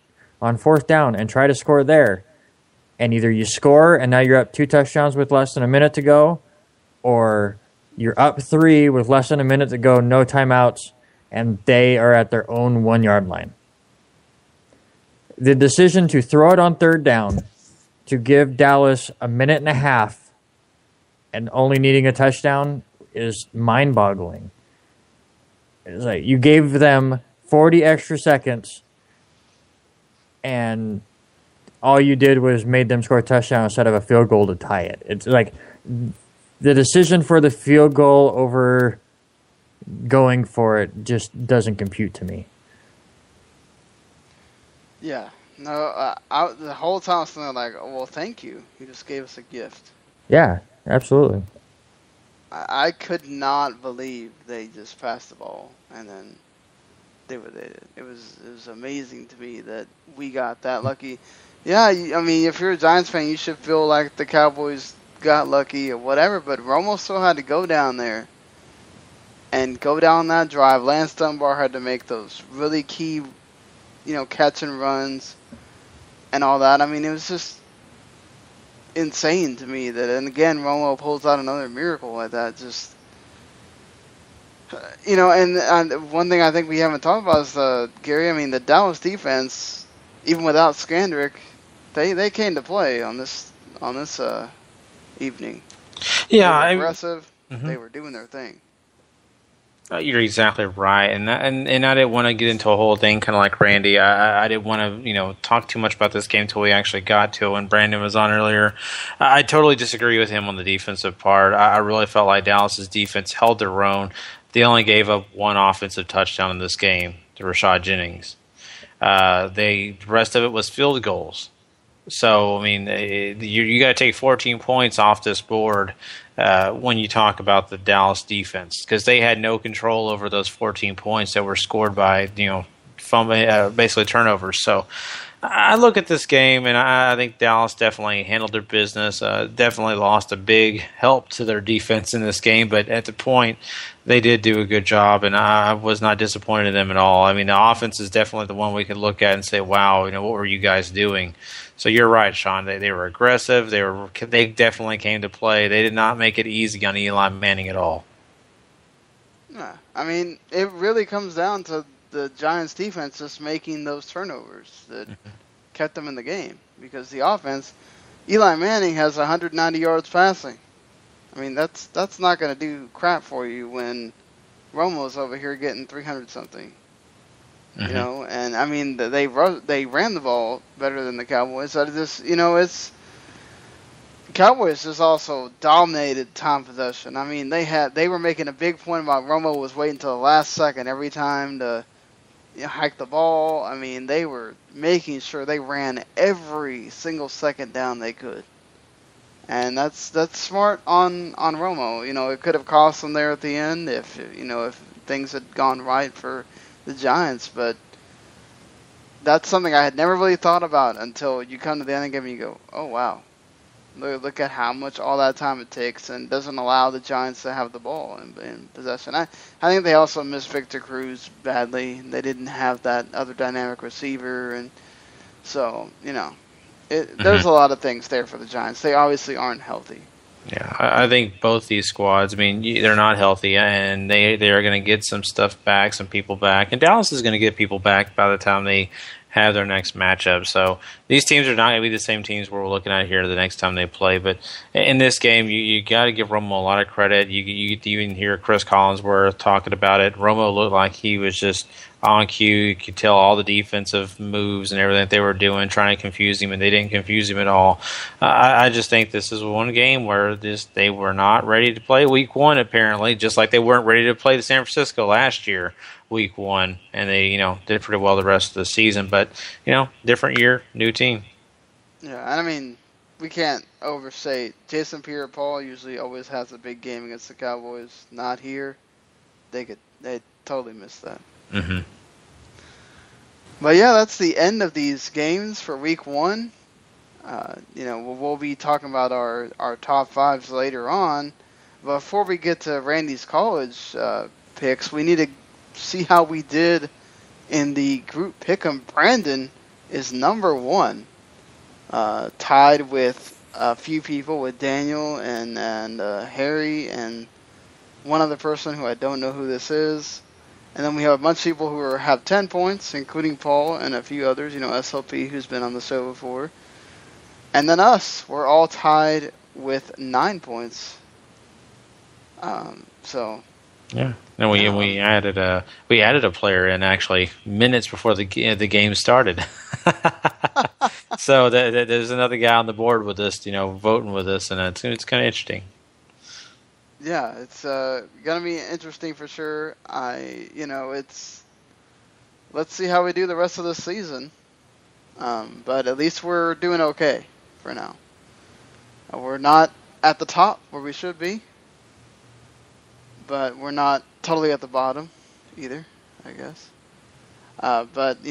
on 4th down and try to score there. And either you score and now you're up 2 touchdowns with less than a minute to go, or you're up 3 with less than a minute to go, no timeouts, and they are at their own 1-yard line. The decision to throw it on 3rd down, to give Dallas a minute and a half and only needing a touchdown is mind-boggling. It's like you gave them 40 extra seconds, and all you did was made them score a touchdown instead of a field goal to tie it. It's like the decision for the field goal over going for it just doesn't compute to me. Yeah. No, the whole time I was thinking like, oh, well, thank you. You just gave us a gift. Yeah, absolutely. I could not believe they just passed the ball and then did what they did. It was amazing to me that we got that lucky. Yeah, I mean, if you're a Giants fan, you should feel like the Cowboys got lucky or whatever, but Romo still had to go down there and go down that drive. Lance Dunbar had to make those really key, catch and runs and all that. I mean, it was just insane to me that, and again, Romo pulls out another miracle like that. Just, and one thing I think we haven't talked about is, Gary, I mean, the Dallas defense, even without Skandrick, they came to play on this evening. Yeah, they were aggressive. Mm-hmm. They were doing their thing. You're exactly right, and I didn't want to get into a whole thing kind of like Randy. I didn't want to talk too much about this game until we actually got to it when Brandon was on earlier. I totally disagree with him on the defensive part. I really felt like Dallas's defense held their own. They only gave up 1 offensive touchdown in this game to Rashad Jennings. The rest of it was field goals. So, I mean, you got to take 14 points off this board when you talk about the Dallas defense, because they had no control over those 14 points that were scored by, basically turnovers. So I look at this game, and I think Dallas definitely handled their business, definitely lost a big help to their defense in this game, but at the point, they did do a good job, and I was not disappointed in them at all. I mean, the offense is definitely the one we can look at and say, wow, what were you guys doing? So you're right, Sean. They were aggressive. They definitely came to play. They did not make it easy on Eli Manning at all. Yeah, I mean, it really comes down to the Giants' defense just making those turnovers that kept them in the game. Because the offense, Eli Manning has 190 yards passing. I mean, that's not going to do crap for you when Romo's over here getting 300-something. Mm-hmm. And I mean, they ran the ball better than the Cowboys. So it's Cowboys just also dominated time possession. I mean, they were making a big point about Romo was waiting until the last second every time to hike the ball. I mean, they were making sure they ran every single second down they could. And that's smart on Romo. It could have cost them there at the end if things had gone right for the Giants, but that's something I had never really thought about until you come to the end of the game and you go, oh wow, look at how much all that time it takes and doesn't allow the Giants to have the ball in possession. I think they also missed Victor Cruz badly. They didn't have that other dynamic receiver, and so there's a lot of things there for the Giants. They obviously aren't healthy. Yeah, I think both these squads, I mean, they're not healthy, and they are going to get some stuff back, some people back. And Dallas is going to get people back by the time they have their next matchup. So these teams are not going to be the same teams we're looking at here the next time they play. But in this game, you got to give Romo a lot of credit. You even hear Chris Collinsworth talking about it. Romo looked like he was just on cue. You could tell all the defensive moves and everything that they were doing, trying to confuse him, and they didn't confuse him at all. I just think this is one game where they were not ready to play week one, apparently, just like they weren't ready to play the San Francisco last year, week one, and they, did pretty well the rest of the season. But, different year, new team. Yeah, and I mean, we can't overstate. Jason Pierre-Paul usually always has a big game against the Cowboys. Not here. They totally missed that. Mm-hmm. But yeah, that's the end of these games for week one. We'll be talking about our top fives later on. But before we get to Randy's college picks, we need to see how we did in the group pick'em. Brandon is number one, tied with a few people, with Daniel and Harry and one other person who I don't know who this is. And then we have a bunch of people who have 10 points, including Paul and a few others, SLP, who's been on the show before. And then us, we're all tied with 9 points. Yeah, and we added a player in actually minutes before the game started. So there's another guy on the board with us, voting with us, and it's kind of interesting. Yeah, it's gonna be interesting for sure. Let's see how we do the rest of the season. But at least we're doing okay for now. We're not at the top where we should be, but we're not totally at the bottom either, I guess. But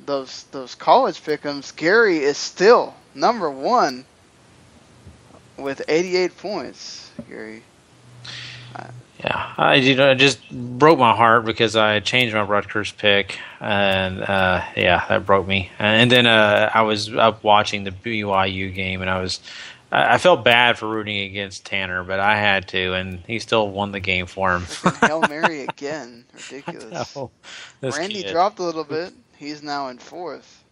those college pick'ems, Gary is still number one with 88 points. Gary. Yeah, it just broke my heart because I changed my Rutgers pick, and that broke me. And then I was up watching the BYU game, and I felt bad for rooting against Tanner, but I had to, and he still won the game for him. Hail Mary again, ridiculous. Randy dropped a little bit. He's now in fourth,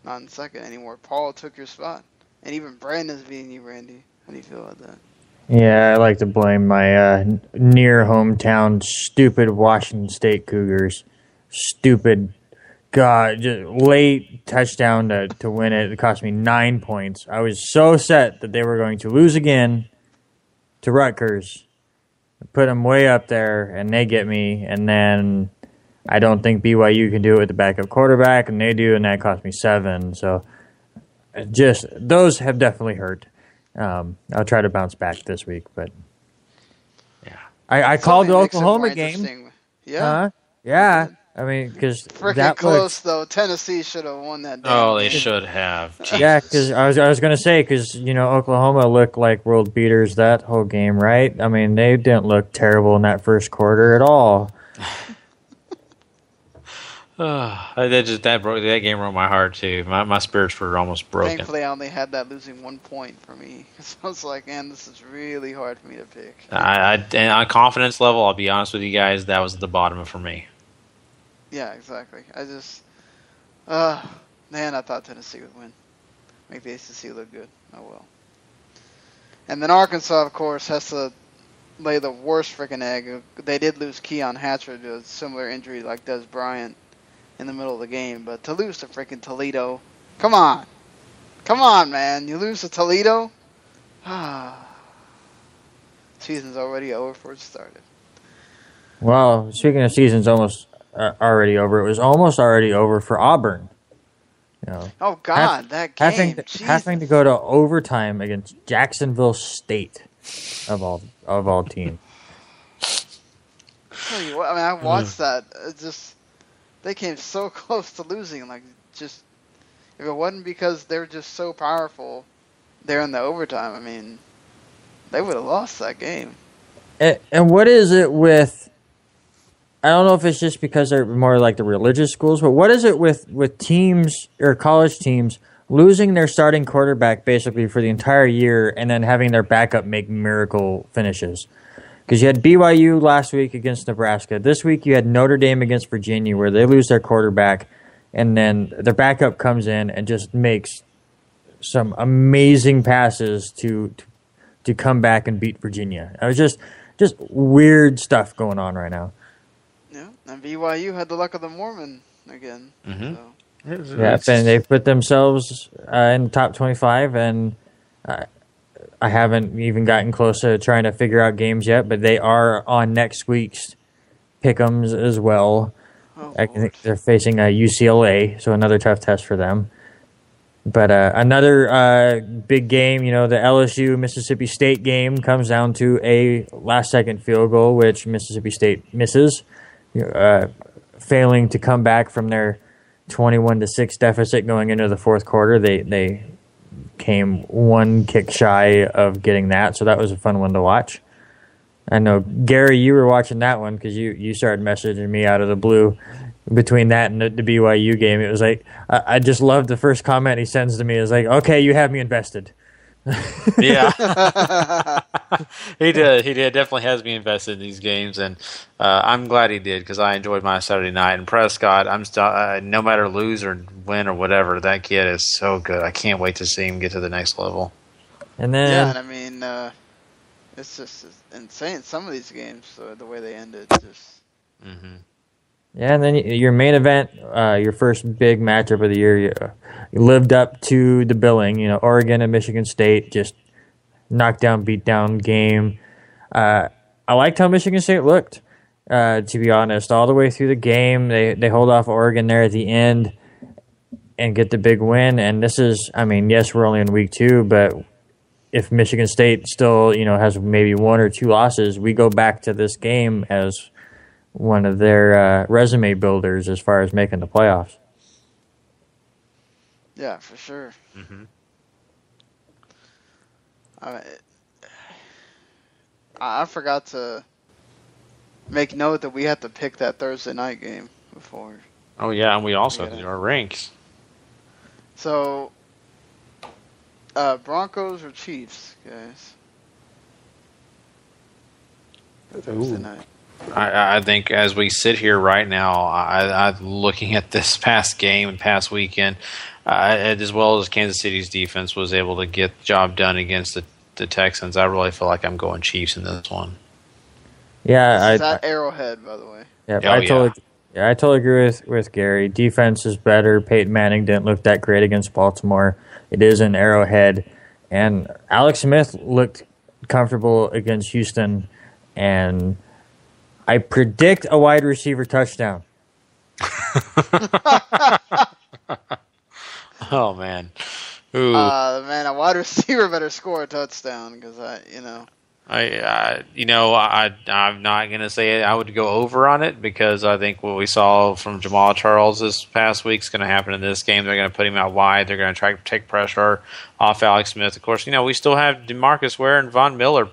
not in second anymore. Paul took your spot, and even Brandon's beating you, Randy. How do you feel about that? Yeah, I like to blame my near hometown stupid Washington State Cougars. Stupid, God, just late touchdown to win it. It cost me 9 points. I was so set that they were going to lose again to Rutgers. Put them way up there, and they get me. And then I don't think BYU can do it with the backup quarterback, and they do, and that cost me 7. So just those have definitely hurt. I'll try to bounce back this week, but yeah, I called the Oklahoma game. Yeah, yeah. I mean, because freaking close though. Tennessee should have won that. Oh, they should have. Jesus. Yeah, because I was going to say because Oklahoma looked like world beaters that whole game, right? I mean, they didn't look terrible in that first quarter at all. That game broke my heart too. My spirits were almost broken. Thankfully, I only had that losing 1 point for me. So I was like, man, this is really hard for me to pick. And on confidence level, I'll be honest with you guys, that was at the bottom for me. Yeah, exactly. I just, I thought Tennessee would win. Make the ACC look good. Oh well. And then Arkansas, of course, has to lay the worst freaking egg. They did lose Keon Hatcher to a similar injury like Des Bryant in the middle of the game, but to lose to freaking Toledo, come on, man, you lose to Toledo, season's already over before it started. Well, speaking of season's almost already over, it was almost already over for Auburn. Oh God, that game, having to go to overtime against Jacksonville State, of all teams. Tell you what, I watched that. It just. They came so close to losing. If it wasn't because they're just so powerful there in the overtime, I mean, they would have lost that game. And what is it with, I don't know if it's just because they're more like the religious schools, but what is it with teams or college teams losing their starting quarterback basically for the entire year and then having their backup make miracle finishes? Because you had BYU last week against Nebraska. This week you had Notre Dame against Virginia where they lose their quarterback and then their backup comes in and just makes some amazing passes to come back and beat Virginia. It was just weird stuff going on right now. Yeah, And BYU had the luck of the Mormon again. Mm-hmm. So. Yeah, and they put themselves in the top 25, and I haven't even gotten close to trying to figure out games yet, but they are on next week's pick'ems as well. I think they're facing UCLA, so another tough test for them. But another big game, the LSU-Mississippi State game comes down to a last-second field goal, which Mississippi State misses, failing to come back from their 21-6 deficit going into the fourth quarter. They came one kick shy of getting that, so that was a fun one to watch. I know, Gary, you were watching that one because you started messaging me out of the blue between that and the BYU game. It was like, I just loved the first comment he sends to me. Is like, okay, you have me invested. Yeah. He did definitely has me invested in these games, and I'm glad he did because I enjoyed my Saturday night. And Prescott, I'm still no matter lose or win or whatever, that kid is so good. I can't wait to see him get to the next level. And then yeah, and I mean, it's just insane. Some of these games, the way they ended, just. Mm-hmm. Yeah, and then your main event, your first big matchup of the year, you lived up to the billing. Oregon and Michigan State, just knockdown, beat down game. I liked how Michigan State looked, to be honest. All the way through the game, they hold off Oregon there at the end and get the big win. And this is, yes, we're only in week 2, but if Michigan State still, has maybe 1 or 2 losses, we go back to this game as one of their resume builders as far as making the playoffs. Yeah, for sure. Mm-hmm. I forgot to make note that we had to pick that Thursday night game before. Oh, yeah, and we also have to do our ranks. So, Broncos or Chiefs, guys? Thursday night. I think as we sit here right now, I'm looking at this past game and past weekend, as well as Kansas City's defense was able to get the job done against the Texans. I really feel like I'm going Chiefs in this one. Yeah, It's at Arrowhead, by the way. Yeah, I totally agree with Gary. Defense is better. Peyton Manning didn't look that great against Baltimore. It is an Arrowhead, and Alex Smith looked comfortable against Houston, and I predict a wide receiver touchdown. Oh, man. Ooh. Man, a wide receiver better score a touchdown because I'm not going to say I would go over on it because I think what we saw from Jamal Charles this past week is going to happen in this game. They're going to put him out wide. They're going to try to take pressure off Alex Smith. Of course, we still have DeMarcus Ware and Von Miller,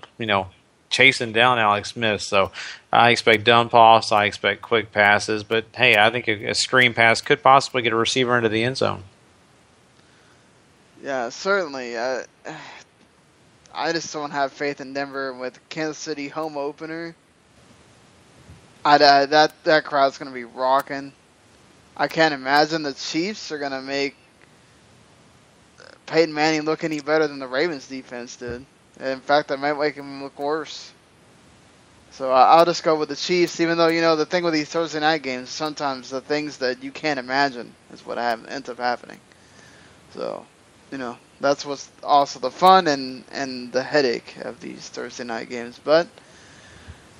chasing down Alex Smith. So I expect dump offs. I expect quick passes. But, hey, I think a screen pass could possibly get a receiver into the end zone. Yeah, certainly. I just don't have faith in Denver with Kansas City home opener. That crowd's going to be rocking. I can't imagine the Chiefs are going to make Peyton Manning look any better than the Ravens defense did. In fact, I might make him look worse. So I'll just go with the Chiefs, even though, the thing with these Thursday night games, sometimes the things that you can't imagine is what ends up happening. So, that's what's also the fun and the headache of these Thursday night games. But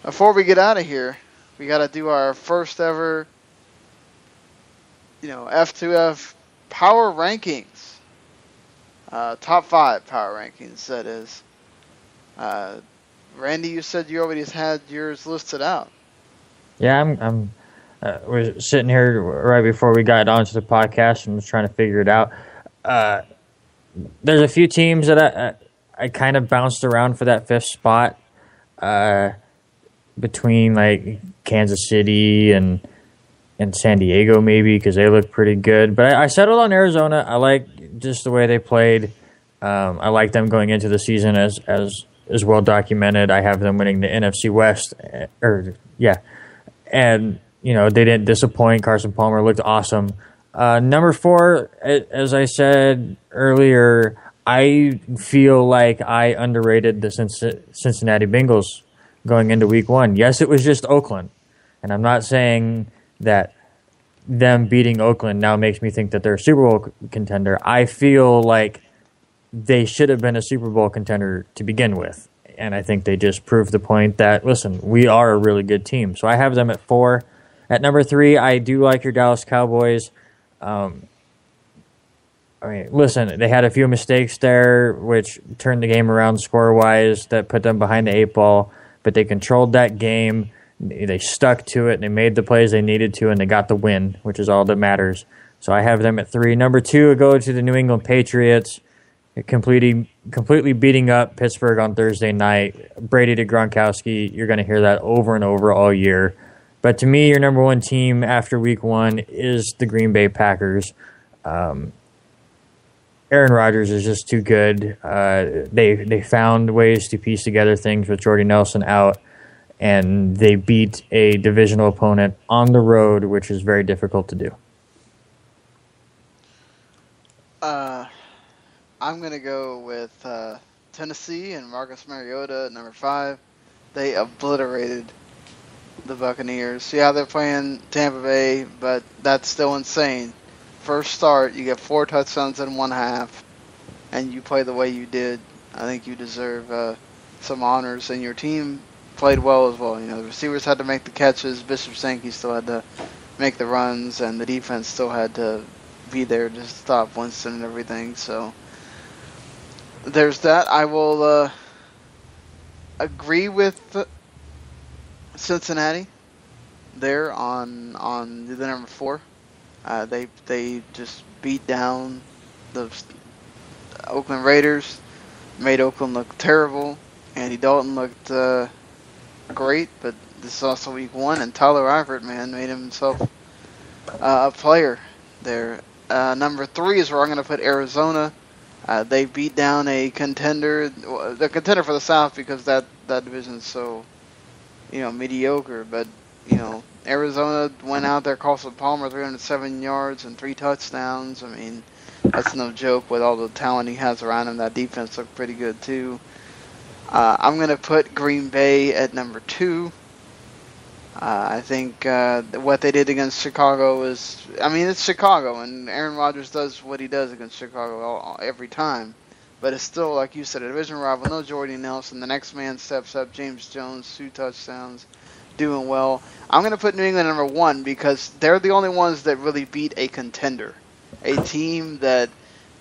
before we get out of here, we got to do our first ever, F2F power rankings. Top 5 power rankings, that is. Randy, you said you already had yours listed out. Yeah, I'm we're sitting here right before we got onto the podcast and was trying to figure it out. There's a few teams that I kind of bounced around for that 5th spot between like Kansas City and San Diego maybe because they look pretty good. But I settled on Arizona. I like just the way they played. I like them going into the season as well documented. I have them winning the NFC West. And they didn't disappoint. Carson Palmer looked awesome. Number 4, as I said earlier, I feel like I underrated the Cincinnati Bengals going into week 1. Yes, it was just Oakland, And I'm not saying that them beating Oakland now makes me think that they're a Super Bowl contender. I feel like they should have been a Super Bowl contender to begin with. And I think they just proved the point that, listen, we are a really good team. So I have them at 4. At number 3, I do like your Dallas Cowboys. Listen, they had a few mistakes there, which turned the game around score-wise, that put them behind the 8 ball. But they controlled that game. They stuck to it. They made the plays they needed to, and they got the win, which is all that matters. So I have them at 3. Number 2, I go to the New England Patriots, completely beating up Pittsburgh on Thursday night. Brady to Gronkowski, you're going to hear that over and over all year. But to me, your number 1 team after Week 1 is the Green Bay Packers. Aaron Rodgers is just too good. They found ways to piece together things with Jordy Nelson out, and they beat a divisional opponent on the road, which is very difficult to do. I'm going to go with Tennessee and Marcus Mariota at number 5. They obliterated the Buccaneers. Yeah, they're playing Tampa Bay, but that's still insane. First start, you get 4 touchdowns in 1 half, and you play the way you did. I think you deserve some honors, and your team played well as well. The receivers had to make the catches. Bishop Sankey still had to make the runs, and the defense still had to be there to stop Winston and everything. So there's that. I will agree with Cincinnati there on the number 4. They just beat down the Oakland Raiders, made Oakland look terrible. Andy Dalton looked great, but this is also Week 1, and Tyler Eifert, man, made himself a player there. Number 3 is where I'm going to put Arizona. They beat down a contender, the contender for the South, because that division is so, mediocre. But Arizona went out there, Carson Palmer 307 yards and 3 touchdowns. I mean, that's no joke with all the talent he has around him. That defense looked pretty good too. I'm going to put Green Bay at number 2. I think what they did against Chicago is, it's Chicago, and Aaron Rodgers does what he does against Chicago every time. But it's still, like you said, a division rival. No Jordy Nelson. The next man steps up. James Jones, 2 touchdowns, doing well. I'm going to put New England at number 1 because they're the only ones that really beat a contender, a team that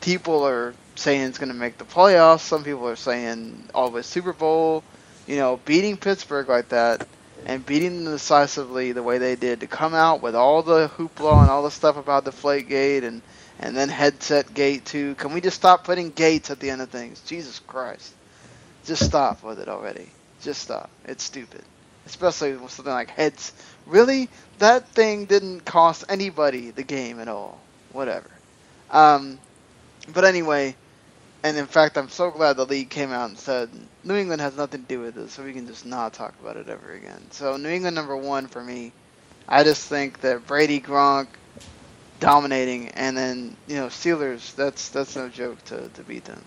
people are saying is going to make the playoffs. Some people are saying always Super Bowl. Beating Pittsburgh like that and beating them decisively the way they did, to come out with all the hoopla and all the stuff about Deflategate and then Headset Gate too. Can we just stop putting gates at the end of things? Jesus Christ. Just stop with it already. Just stop. It's stupid. Especially with something like heads. Really? That thing didn't cost anybody the game at all. Whatever. But anyway, and in fact, I'm so glad the league came out and said New England has nothing to do with this, so we can just not talk about it ever again. So New England number 1 for me. I just think that Brady, Gronk dominating, and then Steelers. That's no joke to beat them.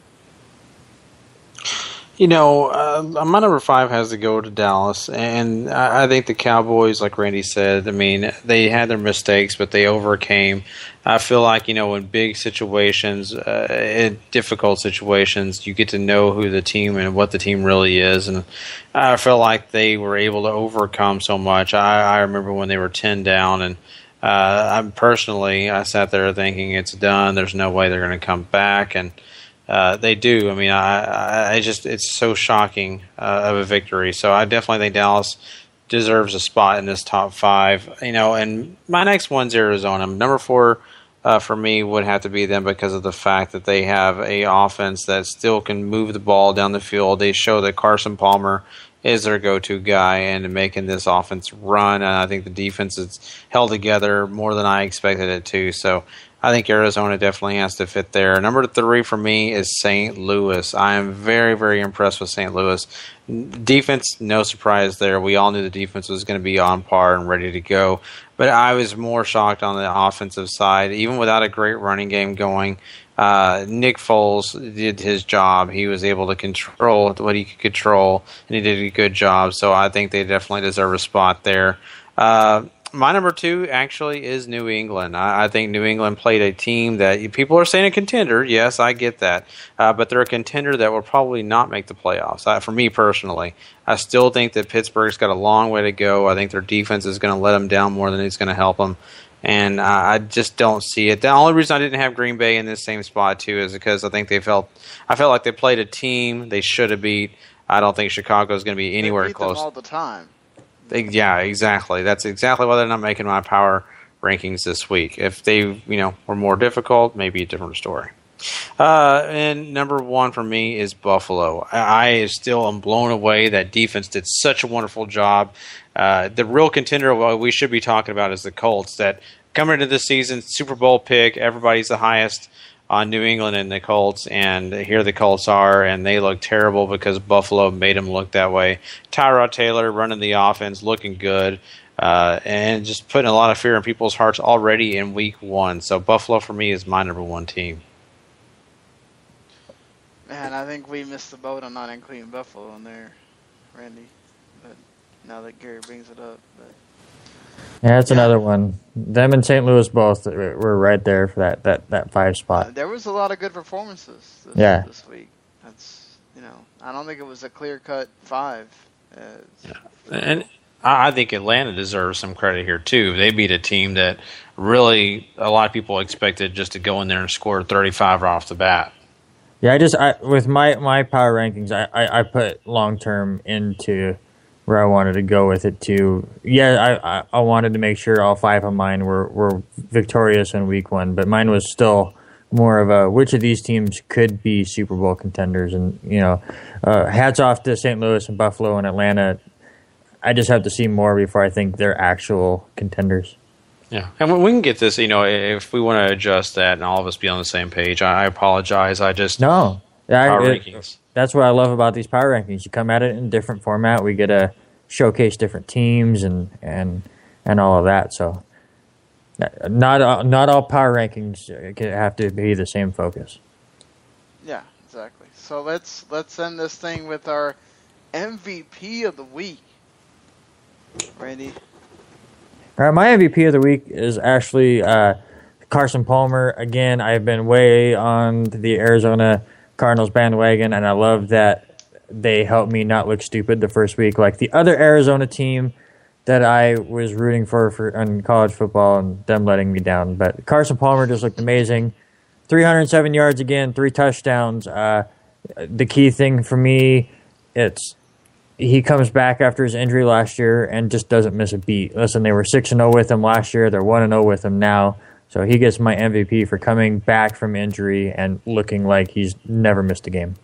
My number 5 has to go to Dallas, and I think the Cowboys, like Randy said, they had their mistakes, but they overcame. I feel like, in big situations, in difficult situations, you get to know who the team and what the team really is, and I feel like they were able to overcome so much. I remember when they were 10 down, and I sat there thinking it's done. There's no way they're going to come back, and they do. It's so shocking of a victory. So I definitely think Dallas deserves a spot in this top 5. And my next one's Arizona. Number 4 for me would have to be them because of the fact that they have a offense that still can move the ball down the field. They show that Carson Palmer is their go-to guy and making this offense run. And I think the defense is held together more than I expected it to. So I think Arizona definitely has to fit there. Number 3 for me is St. Louis. I am very, very impressed with St. Louis. Defense, no surprise there. We all knew the defense was going to be on par and ready to go. But I was more shocked on the offensive side. Even without a great running game going, Nick Foles did his job. He was able to control what he could control, and he did a good job. So I think they definitely deserve a spot there. My number 2 actually is New England. I think New England played a team that people are saying a contender. Yes, I get that. But they're a contender that will probably not make the playoffs. For me personally, I still think that Pittsburgh's got a long way to go. I think their defense is going to let them down more than it's going to help them. And I just don't see it. The only reason I didn't have Green Bay in this same spot, too, is because I think I felt like they played a team they should have beat. I don't think Chicago is going to be anywhere they beat close. Them all the time. Yeah, exactly. That's exactly why they're not making my power rankings this week. If they, were more difficult, maybe a different story. And number 1 for me is Buffalo. I still am blown away. That defense did such a wonderful job. The real contender we should be talking about is the Colts. That coming into this season, Super Bowl pick, everybody's the highest on New England and the Colts, and here the Colts are, and they look terrible because Buffalo made them look that way. Tyrod Taylor running the offense, looking good, and just putting a lot of fear in people's hearts already in week 1. So Buffalo, for me, is my number 1 team. Man, I think we missed the boat on not including Buffalo in there, Randy. But now that Gary brings it up, yeah, that's another one. Them and St. Louis both were right there for that 5 spot. There was a lot of good performances this week. That's I don't think it was a clear-cut 5. And I think Atlanta deserves some credit here too. They beat a team that really a lot of people expected just to go in there and score 35 right off the bat. Yeah, with my power rankings, I put long term into where I wanted to go with it too. Yeah, I wanted to make sure all 5 of mine were victorious in week 1, but mine was still more of a which of these teams could be Super Bowl contenders. And hats off to St. Louis and Buffalo and Atlanta. I just have to see more before I think they're actual contenders. Yeah, and we can get this, if we want to adjust that and all of us be on the same page. I apologize. Power rankings. That's what I love about these power rankings. You come at it in a different format. We get to showcase different teams and all of that. So not all power rankings have to be the same focus. Yeah, exactly. So let's end this thing with our MVP of the week. Randy. All right, my MVP of the week is actually Carson Palmer. Again, I've been way on the Arizona Cardinals bandwagon, and I love that they helped me not look stupid the first week, like the other Arizona team that I was rooting for in college football and them letting me down. But Carson Palmer just looked amazing. 307 yards again, 3 touchdowns. The key thing for me, he comes back after his injury last year and just doesn't miss a beat. Listen, they were 6-0 with him last year. They're 1-0 with him now. So he gets my MVP for coming back from injury and looking like he's never missed a game.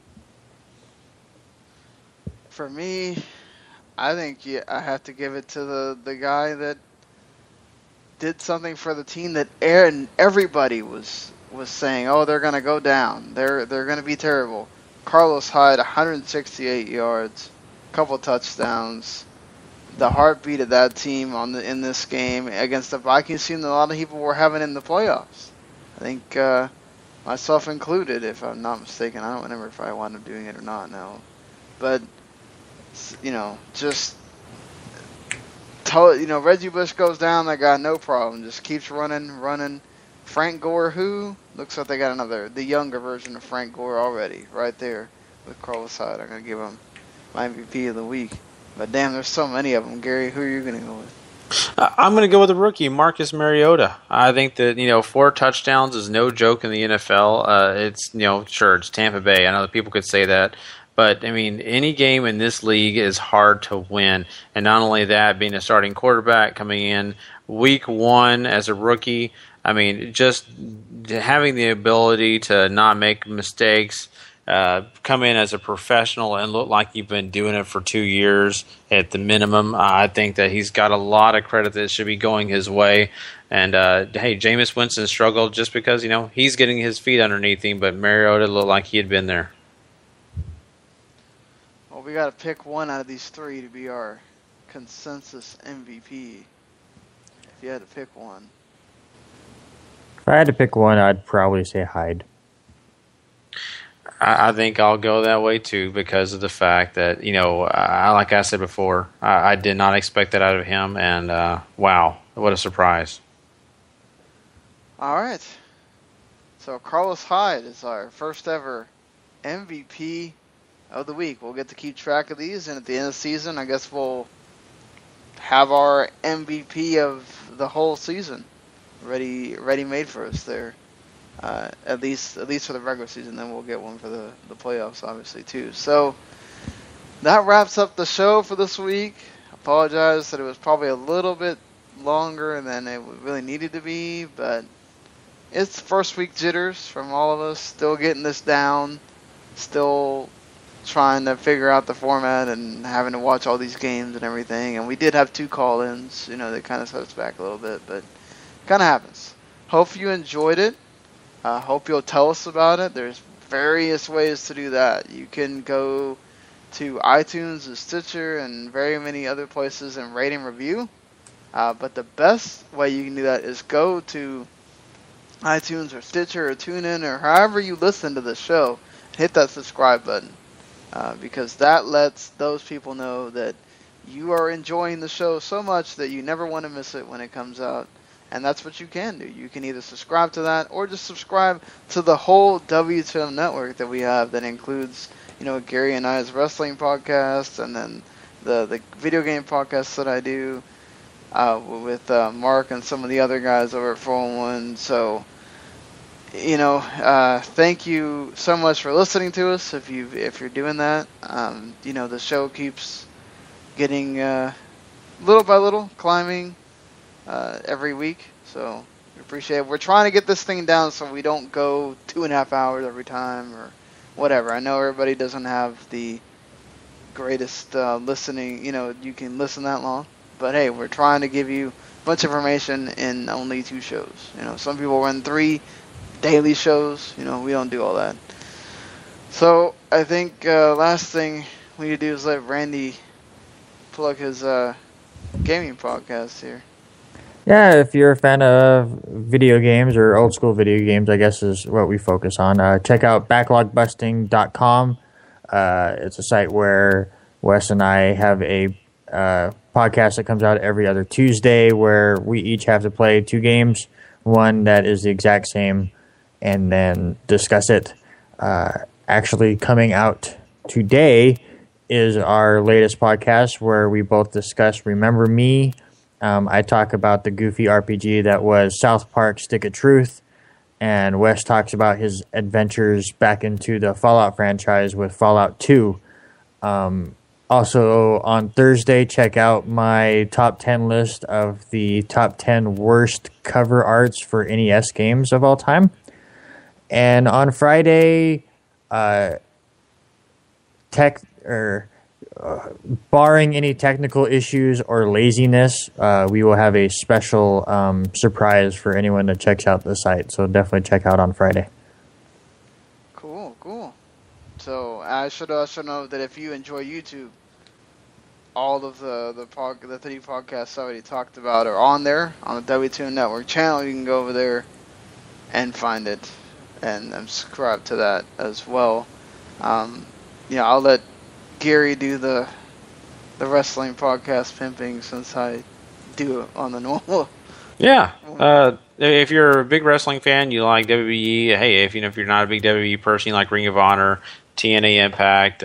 For me, I think I have to give it to the guy that did something for the team that everybody was saying, oh, they're going to go down. They're going to be terrible. Carlos Hyde, 168 yards, couple touchdowns. The heartbeat of that team in this game against the Vikings team that a lot of people were having in the playoffs. I think myself included, if I'm not mistaken. I don't remember if I wound up doing it or not now. But, Reggie Bush goes down, that guy, no problem. Just keeps running. Frank Gore, looks like they got the younger version of Frank Gore already, right there with Carlos Hyde. I'm going to give him my MVP of the week. But damn, there's so many of them. Gary, who are you going to go with? I'm going to go with the rookie, Marcus Mariota. I think that, 4 touchdowns is no joke in the NFL. It's Tampa Bay. I know that people could say that. But, any game in this league is hard to win. And not only that, being a starting quarterback coming in week 1 as a rookie, just having the ability to not make mistakes, come in as a professional and look like you've been doing it for 2 years at the minimum. I think that he's got a lot of credit that should be going his way. And, Jameis Winston struggled just because, he's getting his feet underneath him, but Mariota looked like he had been there. Well, we got to pick one out of these 3 to be our consensus MVP. If you had to pick one. If I had to pick one, I'd probably say Hyde. I think I'll go that way too because of the fact that, like I said before, I did not expect that out of him, and wow, what a surprise. All right. So Carlos Hyde is our first ever MVP of the week. We'll get to keep track of these, and at the end of the season, I guess we'll have our MVP of the whole season ready made for us there. At least for the regular season, then we'll get one for the playoffs, obviously, too. So that wraps up the show for this week. Apologize that it was probably a little bit longer than it really needed to be, but it's first week jitters from all of us. Still getting this down, still trying to figure out the format and having to watch all these games and everything. And we did have 2 call-ins, that kind of set us back a little bit, but kind of happens. Hope you enjoyed it. Hope you'll tell us about it. There's various ways to do that. You can go to iTunes and Stitcher and very many other places and rate and review. But the best way you can do that is go to iTunes or Stitcher or TuneIn or however you listen to the show. Hit that subscribe button because that lets those people know that you are enjoying the show so much that you never want to miss it when it comes out. And that's what you can do. You can either subscribe to that or just subscribe to the whole W2M network that we have that includes, Gary and I's wrestling podcast and then the video game podcasts that I do with Mark and some of the other guys over at 401. So, thank you so much for listening to us. If you're doing that, the show keeps getting little by little climbing. Every week, so we appreciate it. We're trying to get this thing down so we don't go 2.5 hours every time or whatever. I know everybody doesn't have the greatest listening, you can listen that long, but hey, we're trying to give you a bunch of information in only 2 shows. Some people run 3 daily shows, we don't do all that. So I think last thing we need to do is let Randy plug his gaming podcast here. Yeah, if you're a fan of video games or old school video games, I guess is what we focus on. Check out backlogbusting.com. It's a site where Wes and I have a podcast that comes out every other Tuesday where we each have to play 2 games, one that is the exact same, and then discuss it. Actually coming out today is our latest podcast where we both discuss Remember Me. I talk about the goofy RPG that was South Park Stick of Truth, and Wes talks about his adventures back into the Fallout franchise with Fallout 2. Also, on Thursday, check out my top 10 list of the top 10 worst cover arts for NES games of all time. And on Friday, barring any technical issues or laziness, we will have a special surprise for anyone that checks out the site. So definitely check out on Friday. Cool. So I should also know that if you enjoy YouTube, all of the 3 podcasts I already talked about are on there on the W2 Network channel. You can go over there and find it and subscribe to that as well. I'll let Gary do the wrestling podcast pimping since I do it on the normal. Yeah. If you're a big wrestling fan, you like WWE. Hey, if you're not a big WWE person, you like Ring of Honor, TNA Impact,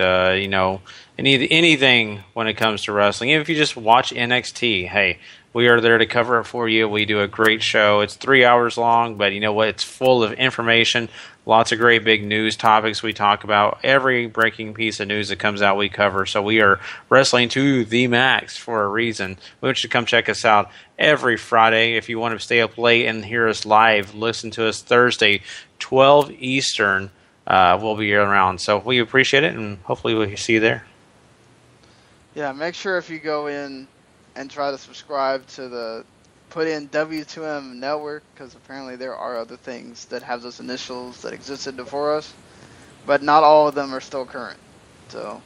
anything when it comes to wrestling. Even if you just watch NXT, hey, we are there to cover it for you. We do a great show. It's 3 hours long, but you know what? It's full of information. Lots of great big news topics we talk about. Every breaking piece of news that comes out we cover. So we are wrestling to the max for a reason. We want you to come check us out every Friday. If you want to stay up late and hear us live, listen to us Thursday, 12 Eastern. We'll be around. So we appreciate it, and hopefully we'll see you there. Yeah, make sure if you go in and try to subscribe to put in W2M Network, because apparently there are other things that have those initials that existed before us, but not all of them are still current. So,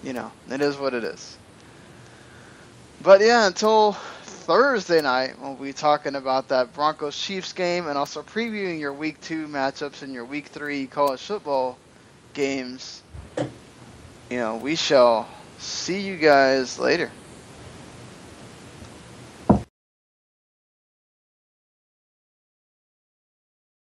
it is what it is. But yeah, until Thursday night, we'll be talking about that Broncos-Chiefs game and also previewing your Week 2 matchups in your Week 3 college football games, we shall see you guys later.